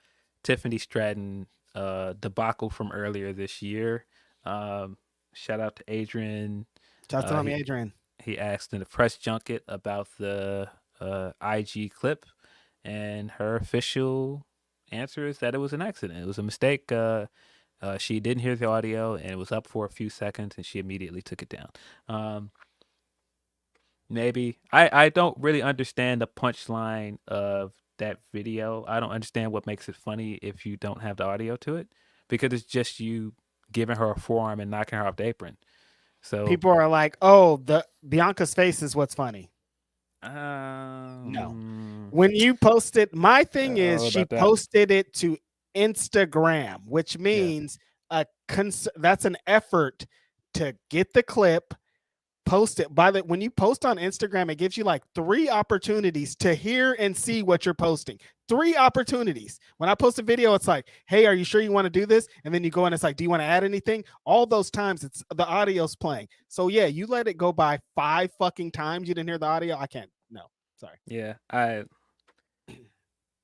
Tiffany Stratton debacle from earlier this year. Shout out to Adrian.
Shout out to homie Adrian.
He asked in the press junket about the IG clip, and her official answer is that it was an accident. It was a mistake. She didn't hear the audio, and it was up for a few seconds, and she immediately took it down. Maybe. I don't really understand the punchline of that video. I don't understand what makes it funny if you don't have the audio to it, because it's just you giving her a forearm and knocking her off the apron. So
people are like, "Oh, the Bianca's face is what's funny."
No.
When you posted, my thing is she posted it to Instagram, which means that's an effort to get the clip, post it. When you post on Instagram, it gives you like 3 opportunities to hear and see what you're posting. 3 opportunities. When I post a video, it's like, "Hey, are you sure you want to do this?" And then you go and it's like, "Do you want to add anything?" All those times it's the audio's playing. So yeah, you let it go by 5 fucking times. You didn't hear the audio. I can't. No, sorry.
Yeah, I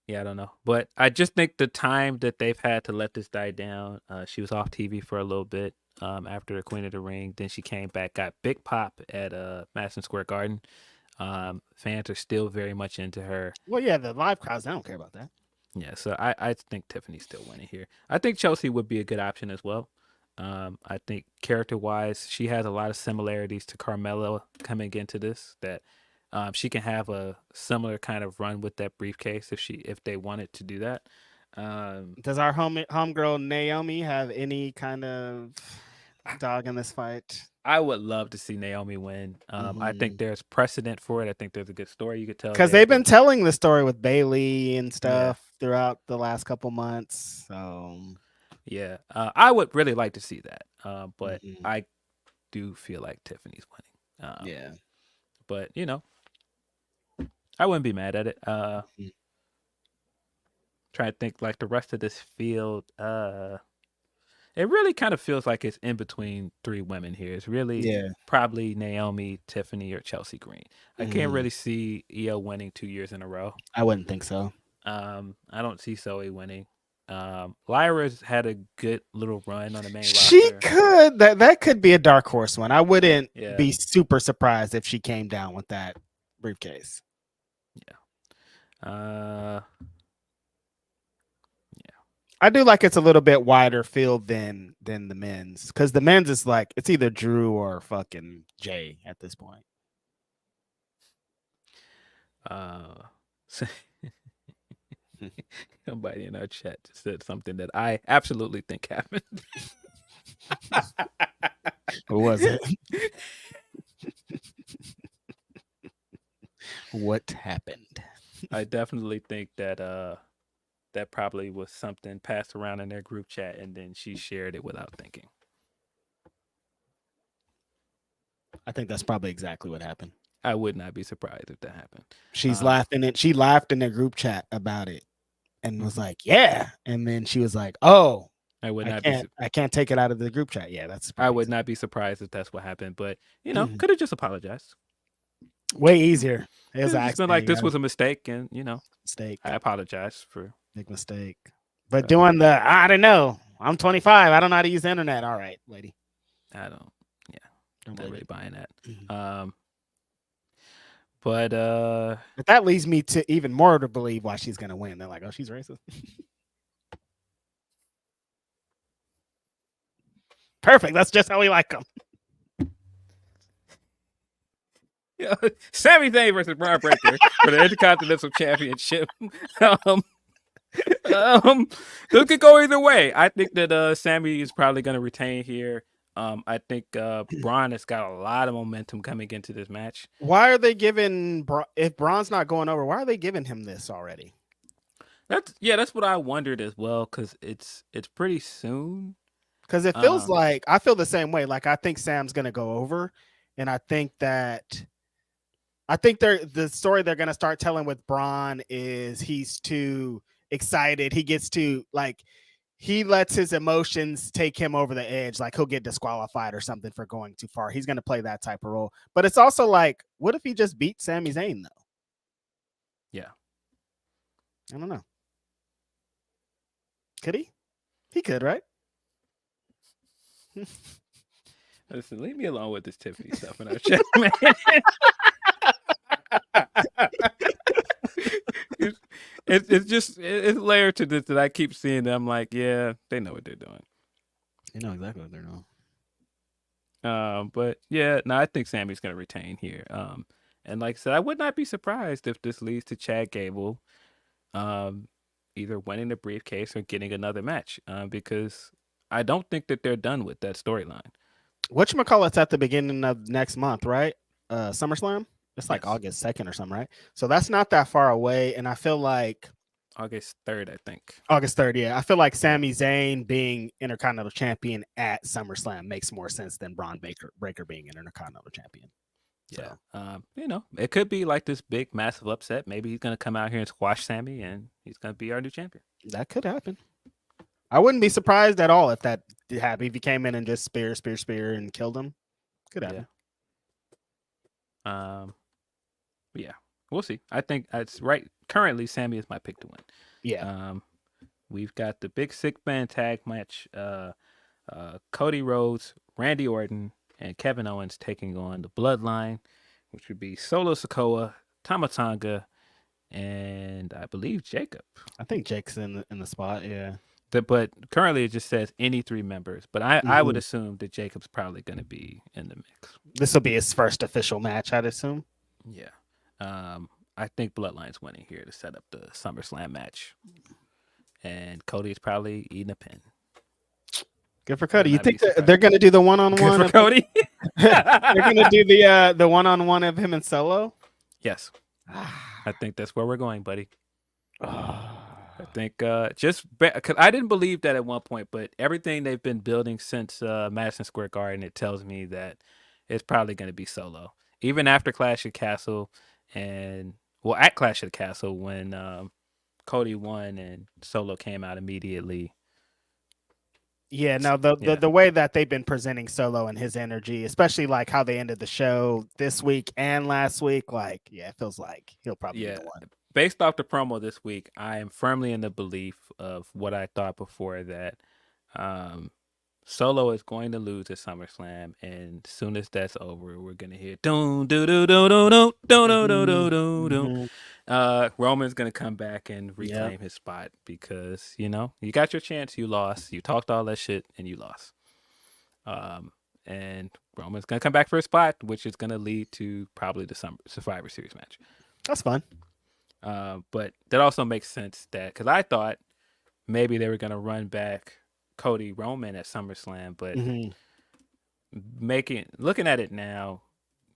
don't know. But I just think the time that they've had to let this die down, she was off TV for a little bit after the Queen of the Ring. Then she came back, got big pop at Madison Square Garden. Fans are still very much into her.
Well, yeah, the live crowds, I don't care about that.
Yeah, so I think Tiffany's still winning here. I think Chelsea would be a good option as well. I think character-wise, she has a lot of similarities to Carmella coming into this. That she can have a similar kind of run with that briefcase if they wanted to do that.
Does our homegirl Naomi have any kind of dog in this fight?
I would love to see Naomi win. I think there's precedent for it. I think there's a good story you could tell.
Because
there,
they've been
but
telling the story with Bailey and stuff throughout the last couple months. So
yeah, I would really like to see that. But
Mhm.
I do feel like Tiffany's winning.
yeah.
But I wouldn't be mad at it.
Mhm.
Trying to think like the rest of this field. It really kind of feels like it's in between three women here. It's really
Yeah.
probably Naomi, Tiffany, or Chelsea Green. I can't
Mhm.
really see Io winning 2 years in a row.
I wouldn't think so.
I don't see Zoe winning. Lyra's had a good little run on the main
She
roster.
could. That could be a dark horse one. I wouldn't
Yeah.
be super surprised if she came down with that briefcase.
Yeah.
I do like it's a little bit wider field than the men's, because the men's is like it's either Drew or fucking Jay at this point.
Somebody in our chat just said something that I absolutely think happened.
Who was it? What happened?
I definitely think that that probably was something passed around in their group chat, and then she shared it without thinking.
I think that's probably exactly what happened.
I would not be surprised if that happened.
She's laughing it. She laughed in their group chat about it and was like, "Yeah," and then she was like, "Oh,
I would not
I can't take it out of the group chat." Yeah, that's.
I would not be surprised if that's what happened, but could have just apologized.
Way easier. It was
It's been like this was a mistake, and
mistake.
I apologize for
Big mistake. But doing I don't know. I'm 25. I don't know how to use the internet. All right, lady.
I don't. Yeah,
Don't
not
believe
really
it.
buying that.
Mhm.
But
that leads me to even more to believe why she's gonna win. They're like, oh, she's racist. Perfect. That's just how we like them.
Sami Zayn versus Braun Breaker for the Intercontinental Championship. This could go either way. I think that Sami is probably going to retain here. I think Braun has got a lot of momentum coming into this match.
Why are they giving if Braun's not going over? Why are they giving him this already?
That's what I wondered as well, because it's pretty soon.
Because it feels like I feel the same way. Like I think Sam's gonna go over, and I think the story they're gonna start telling with Braun is he's too excited. He gets too he lets his emotions take him over the edge. Like he'll get disqualified or something for going too far. He's gonna play that type of role. But it's also like, what if he just beat Sami Zayn though?
Yeah,
I don't know. Could he? He could, right?
Listen, leave me alone with this Tiffany stuff in our chat, man. it's layered to this that I keep seeing that I'm like, yeah, they know what they're doing.
They know exactly what they're doing.
But yeah, no, I think Sammy's gonna retain here. And like I said, I would not be surprised if this leads to Chad Gable either winning the briefcase or getting another match. Because I don't think that they're done with that storyline.
Whatchamacallit's at the beginning of next month, right? SummerSlam? It's like August 2nd or something, right? So that's not that far away. And I feel like
August 3rd, I think.
August 3rd, yeah. I feel like Sami Zayn being Intercontinental Champion at SummerSlam makes more sense than Braun Breaker being Intercontinental Champion.
Yeah. So. It could be like this big, massive upset. Maybe he's going to come out here and squash Sami, and he's going to be our new champion.
That could happen. I wouldn't be surprised at all if that did happen. If he came in and just spear and killed him. Could happen.
Yeah. We'll see. I think it's right. Currently, Sami is my pick to win.
Yeah.
We've got the big 6-man tag match. Cody Rhodes, Randy Orton, and Kevin Owens taking on the Bloodline, which would be Solo Sikoa, Tama Tonga, and I believe Jacob.
I think Jake's in the spot. Yeah.
But currently it just says any 3 members. But I would assume that Jacob's probably going to be in the mix.
This will be his first official match, I'd assume.
Yeah. I think Bloodline's winning here to set up the SummerSlam match. And Cody's probably eating a pin.
Good for Cody. You think they're going to do the one-on-one?
Good for Cody?
They're going to do the one-on-one of him and Solo?
Yes. I think that's where we're going, buddy. I think because I didn't believe that at one point, but everything they've been building since Madison Square Garden, it tells me that it's probably going to be Solo. Even after Clash of the Castle at Clash of the Castle when Cody won and Solo came out immediately.
Yeah, no, the way that they've been presenting Solo and his energy, especially like how they ended the show this week and last week, like, yeah, it feels like he'll probably be the one.
Based off the promo this week, I am firmly in the belief of what I thought before, that Solo is going to lose at SummerSlam, and as soon as that's over, we're gonna hear Roman's gonna come back and reclaim his spot because you got your chance, you lost, you talked all that shit, and you lost. And Roman's gonna come back for a spot, which is gonna lead to probably the Survivor Series match.
That's fun.
But that also makes sense because I thought maybe they were going to run back Cody Roman at SummerSlam, but looking at it now,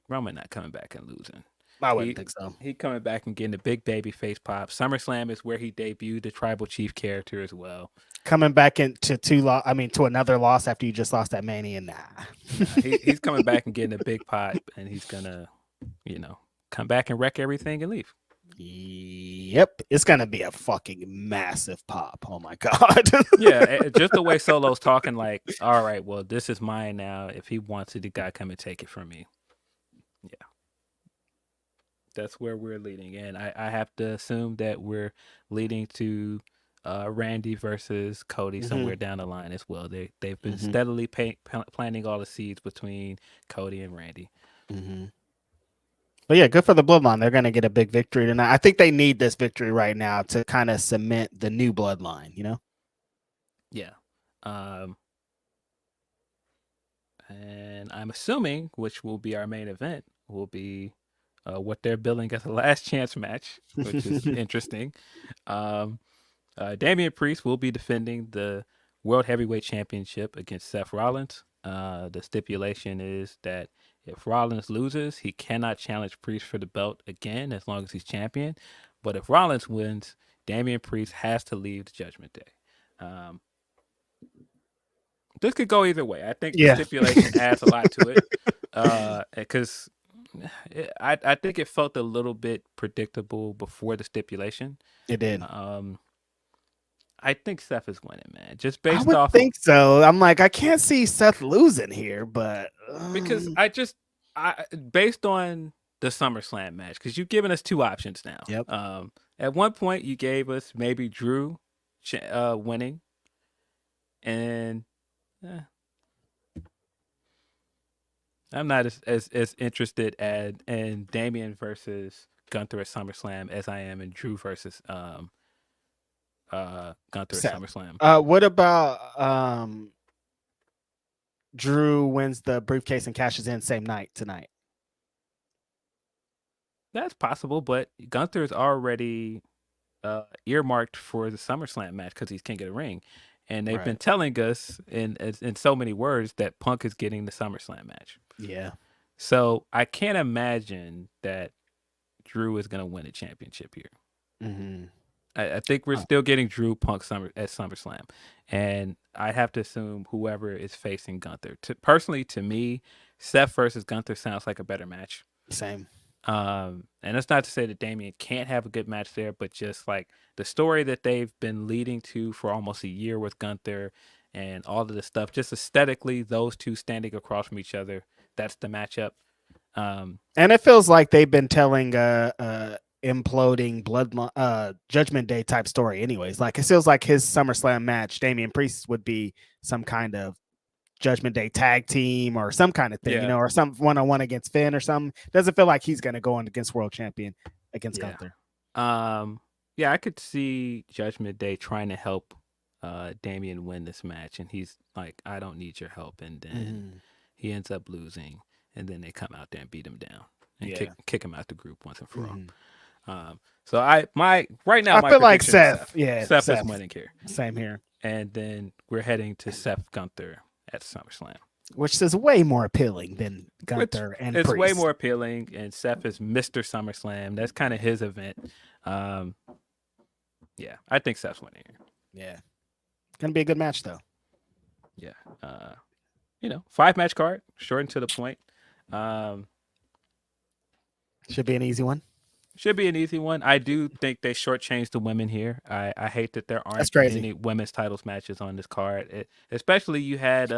Roman not coming back and losing.
I wouldn't think so.
He coming back and getting a big baby face pop. SummerSlam is where he debuted the Tribal Chief character as well.
Coming back into to another loss after you just lost that Mania, nah.
He's coming back and getting a big pop, and he's gonna, come back and wreck everything and leave.
Yep, it's gonna be a fucking massive pop. Oh my god.
Yeah, just the way Solo's talking, like, all right, well, this is mine now. If he wants it, the guy come and take it from me. Yeah, that's where we're leading, and I have to assume that we're leading to Randy versus Cody somewhere down the line as well. They've been steadily planting all the seeds between Cody and Randy.
But yeah, good for the Bloodline. They're going to get a big victory tonight. I think they need this victory right now to kind of cement the new Bloodline,
Yeah. And I'm assuming, which will be our main event, will be what they're billing as a last chance match, which is interesting. Damian Priest will be defending the World Heavyweight Championship against Seth Rollins. The stipulation is that if Rollins loses, he cannot challenge Priest for the belt again as long as he's champion. But if Rollins wins, Damian Priest has to leave the Judgment Day. This could go either way. I think the stipulation adds a lot to it because I think it felt a little bit predictable before the stipulation.
It did.
I think Seth is winning, man. Just based
off. I think so. I'm like, I can't see Seth losing here, but
because I based on the SummerSlam match, because you've given us 2 options now.
Yep.
At one point, you gave us maybe Drew winning, and I'm not as interested in Damian versus Gunther at SummerSlam as I am in Drew versus Gunther at SummerSlam.
What about Drew wins the briefcase and cashes in same night tonight?
That's possible, but Gunther is already earmarked for the SummerSlam match because he can't get a ring, and they've been telling us in so many words that Punk is getting the SummerSlam match.
Yeah.
So I can't imagine that Drew is going to win a championship here. I think we're still getting Drew Punk at SummerSlam, and I have to assume whoever is facing Gunther. Personally, to me, Seth versus Gunther sounds like a better match.
Same.
And it's not to say that Damian can't have a good match there, but just like the story that they've been leading to for almost a year with Gunther and all of the stuff, just aesthetically, those two standing across from each other, that's the matchup.
And it feels like they've been telling imploding Judgment Day type story anyways. Like it feels like his SummerSlam match, Damian Priest would be some kind of Judgment Day tag team or some kind of thing, or some one-on-one against Finn or something. Doesn't feel like he's going to go on against world champion against Gunther.
I could see Judgment Day trying to help Damian win this match, and he's like, I don't need your help, and then he ends up losing, and then they come out there and beat him down and kick him out the group once and for all. So right now
I
my
feel like
prediction is
Seth. Yeah,
Seth is winning here,
Same here.
and then we're heading to Seth Gunther at SummerSlam,
which is way more appealing than Gunther and
it's
Priest.
way more appealing, and Seth is Mr. SummerSlam. That's kind of his event. Yeah, I think Seth's winning here.
Yeah, gonna be a good match though.
Yeah, 5-match card, short and to the point.
Should be an easy one.
Should be an easy one. I do think they shortchanged the women here. I hate that there aren't any women's titles matches on this card. Especially you had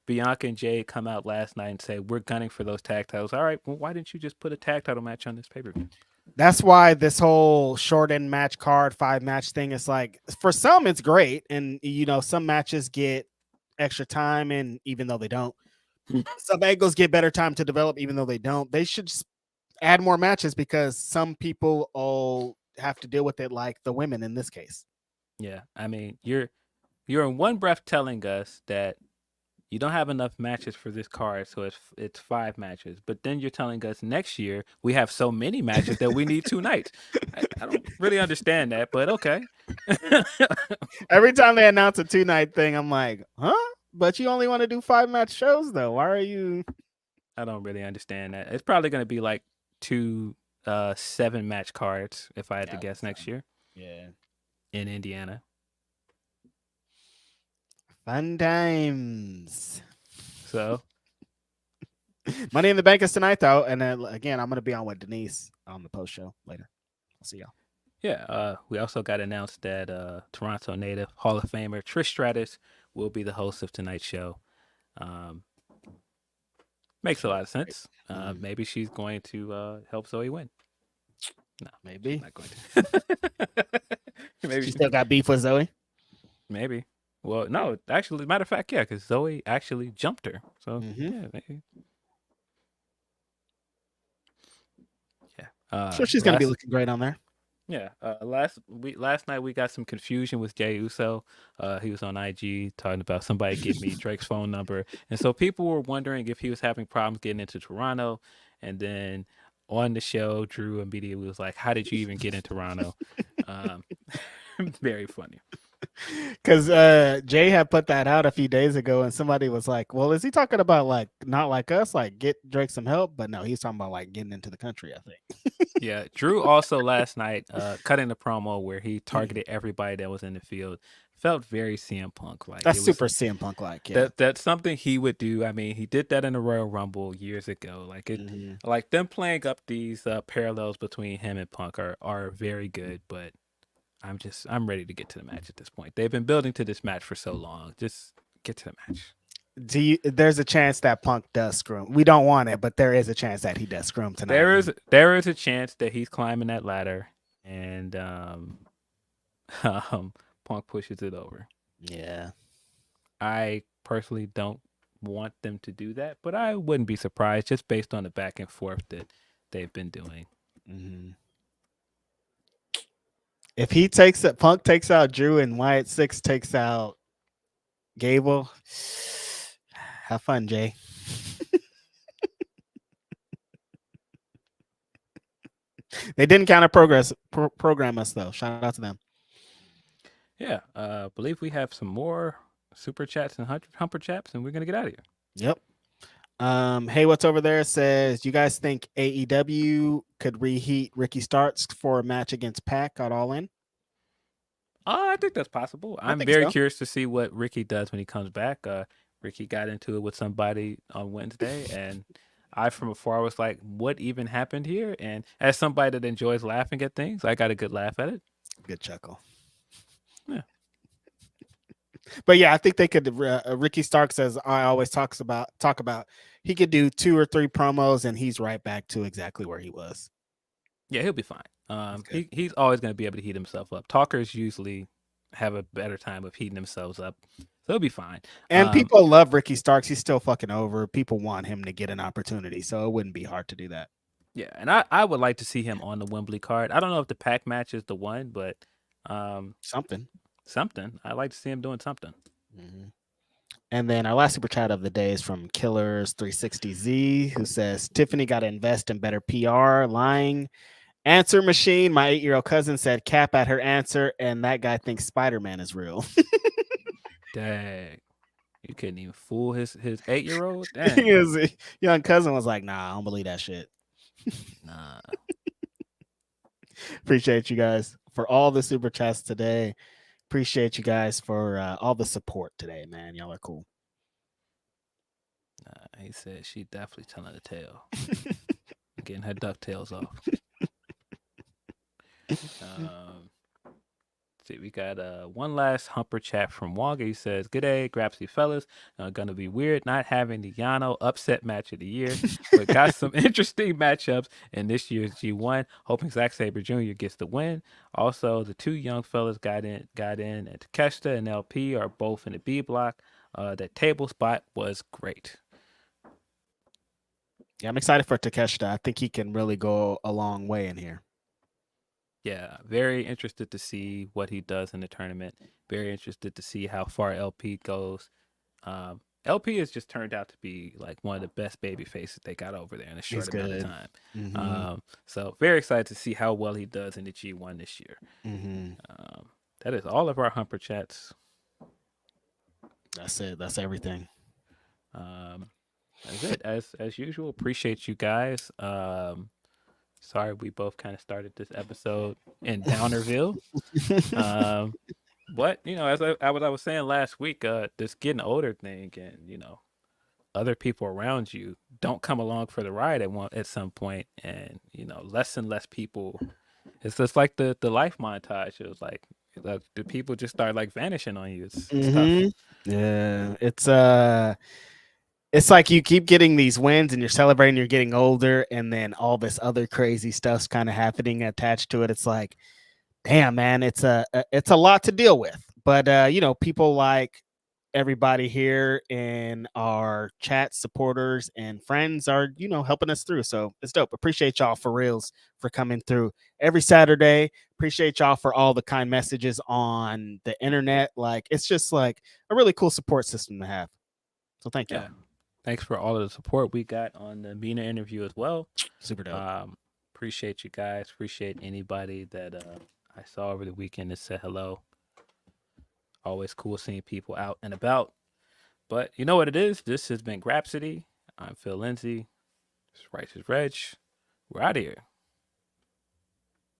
Bianca and Jade come out last night and say, we're gunning for those tag titles. All right, well, why didn't you just put a tag title match on this pay-per-view?
That's why this whole shortened match card, 5-match thing is like, for some, it's great. And, some matches get extra time, and even though they don't, some angles get better time to develop, even though they don't. They should just add more matches, because some people all have to deal with it, like the women in this case.
Yeah, I mean, you're in one breath telling us that you don't have enough matches for this card, so it's 5 matches. But then you're telling us next year we have so many matches that we need 2 nights. I don't really understand that, but okay.
Every time they announce a 2-night thing, I'm like, huh? But you only want to do 5-match shows, though. Why are you?
I don't really understand that. It's probably going to be like 2 7-match cards, if I had to guess, next year.
Yeah.
In Indiana.
Fun times.
So,
Money in the Bank is tonight, though. And then, again, I'm going to be on with Denise on the post show later. I'll see y'all.
Yeah. We also got announced that Toronto native Hall of Famer Trish Stratus will be the host of tonight's show. Makes a lot of sense. Maybe she's going to help Zoe win. No,
maybe.
Not going to.
Maybe she still got beef with Zoe.
Maybe. Well, no, actually, matter of fact, yeah, because Zoe actually jumped her. So yeah, maybe. Yeah.
Sure, she's gonna be looking great on there.
Yeah. Last night we got some confusion with Jey Uso. He was on IG talking about somebody give me Drake's phone number, and so people were wondering if he was having problems getting into Toronto. And then on the show, Drew immediately was like, "How did you even get in Toronto?" Very funny.
Because Jay had put that out a few days ago, and somebody was like, well, is he talking about like not like us, like get Drake some help? But no, he's talking about like getting into the country, I think.
Yeah, Drew also last night cutting the promo where he targeted everybody that was in the field. Felt very CM Punk like.
That's super CM Punk like. Yeah.
That's something he would do. I mean, he did that in the Royal Rumble years ago. Like like them playing up these parallels between him and Punk are very good, but I'm ready to get to the match at this point. They've been building to this match for so long. Just get to the match.
There's a chance that Punk does screw him. We don't want it, but there is a chance that he does screw him tonight.
There is a chance that he's climbing that ladder and Punk pushes it over.
Yeah.
I personally don't want them to do that, but I wouldn't be surprised just based on the back and forth that they've been doing.
Mm-hmm. If he takes it, Punk takes out Drew and Wyatt 6 takes out Gable. Have fun, Jay. They didn't counter program us though. Shout out to them.
Yeah, I believe we have some more super chats and humper chats, and we're gonna get out of here.
Yep. Hey, what's over there says, you guys think AEW could reheat Ricky Starks for a match against Pac at All In?
I think that's possible. I'm very curious to see what Ricky does when he comes back. Ricky got into it with somebody on Wednesday, and I from afar was like, what even happened here? And as somebody that enjoys laughing at things, I got a good laugh at it.
Good chuckle.
Yeah.
But yeah, I think they could. Ricky Starks, as I always talk about, he could do 2 or 3 promos, and he's right back to exactly where he was.
Yeah, he'll be fine. He's always going to be able to heat himself up. Talkers usually have a better time of heating themselves up, so he'll be fine.
And people love Ricky Starks. He's still fucking over. People want him to get an opportunity, so it wouldn't be hard to do that.
Yeah, and I would like to see him on the Wembley card. I don't know if the Pac match is the one, but
something.
something. I like to see him doing something.
Mm-hmm. And then our last super chat of the day is from Killers360Z, who says Tiffany got to invest in better PR. Lying answer machine. My 8-year-old cousin said cap at her answer, and that guy thinks Spider-Man is real.
Dang. You couldn't even fool his 8-year-old? Dang.
His young cousin was like, nah, I don't believe that shit.
Nah.
Appreciate you guys for all the super chats today. Appreciate you guys for all the support today, man. Y'all are cool.
He said she definitely telling the tale. Getting her DuckTales off. See, we got one last humper chat from Wonga. He says, "Good day, Grapsody fellas. Gonna be weird not having the Yano upset match of the year, but got some interesting matchups in this year's G1. Hoping Zack Sabre Jr. gets the win. Also, the two young fellas got in, and Takeshita and LP are both in the B block. That table spot was great."
Yeah, I'm excited for Takeshita. I think he can really go a long way in here.
Yeah, very interested to see what he does in the tournament. Very interested to see how far LP goes. LP has just turned out to be like one of the best baby faces they got over there in a short amount of time.
Mm-hmm.
So very excited to see how well he does in the G1 this year.
Mm-hmm.
That is all of our humper chats.
That's it. That's everything.
That's it. As usual, appreciate you guys. Sorry, we both kind of started this episode in Downerville. But as I was saying last week, this getting older thing, and other people around you don't come along for the ride at some point, and less and less people. It's just like the life montage. It was like the people just start like vanishing on you. It's tough.
Yeah, it's like you keep getting these wins and you're celebrating, you're getting older, and then all this other crazy stuff's kind of happening attached to it. It's like, damn, man, it's a lot to deal with. But people like everybody here in our chat, supporters and friends are helping us through. So it's dope. Appreciate y'all for reals for coming through every Saturday. Appreciate y'all for all the kind messages on the internet. Like, it's just like a really cool support system to have. So thank you.
Yeah. Thanks for all of the support we got on the Mina interview as well.
Super dope.
Appreciate you guys. Appreciate anybody that I saw over the weekend that said hello. Always cool seeing people out and about. But you know what it is? This has been Grapsody. I'm Phil Lindsey. This is Righteous Reg. We're out of here.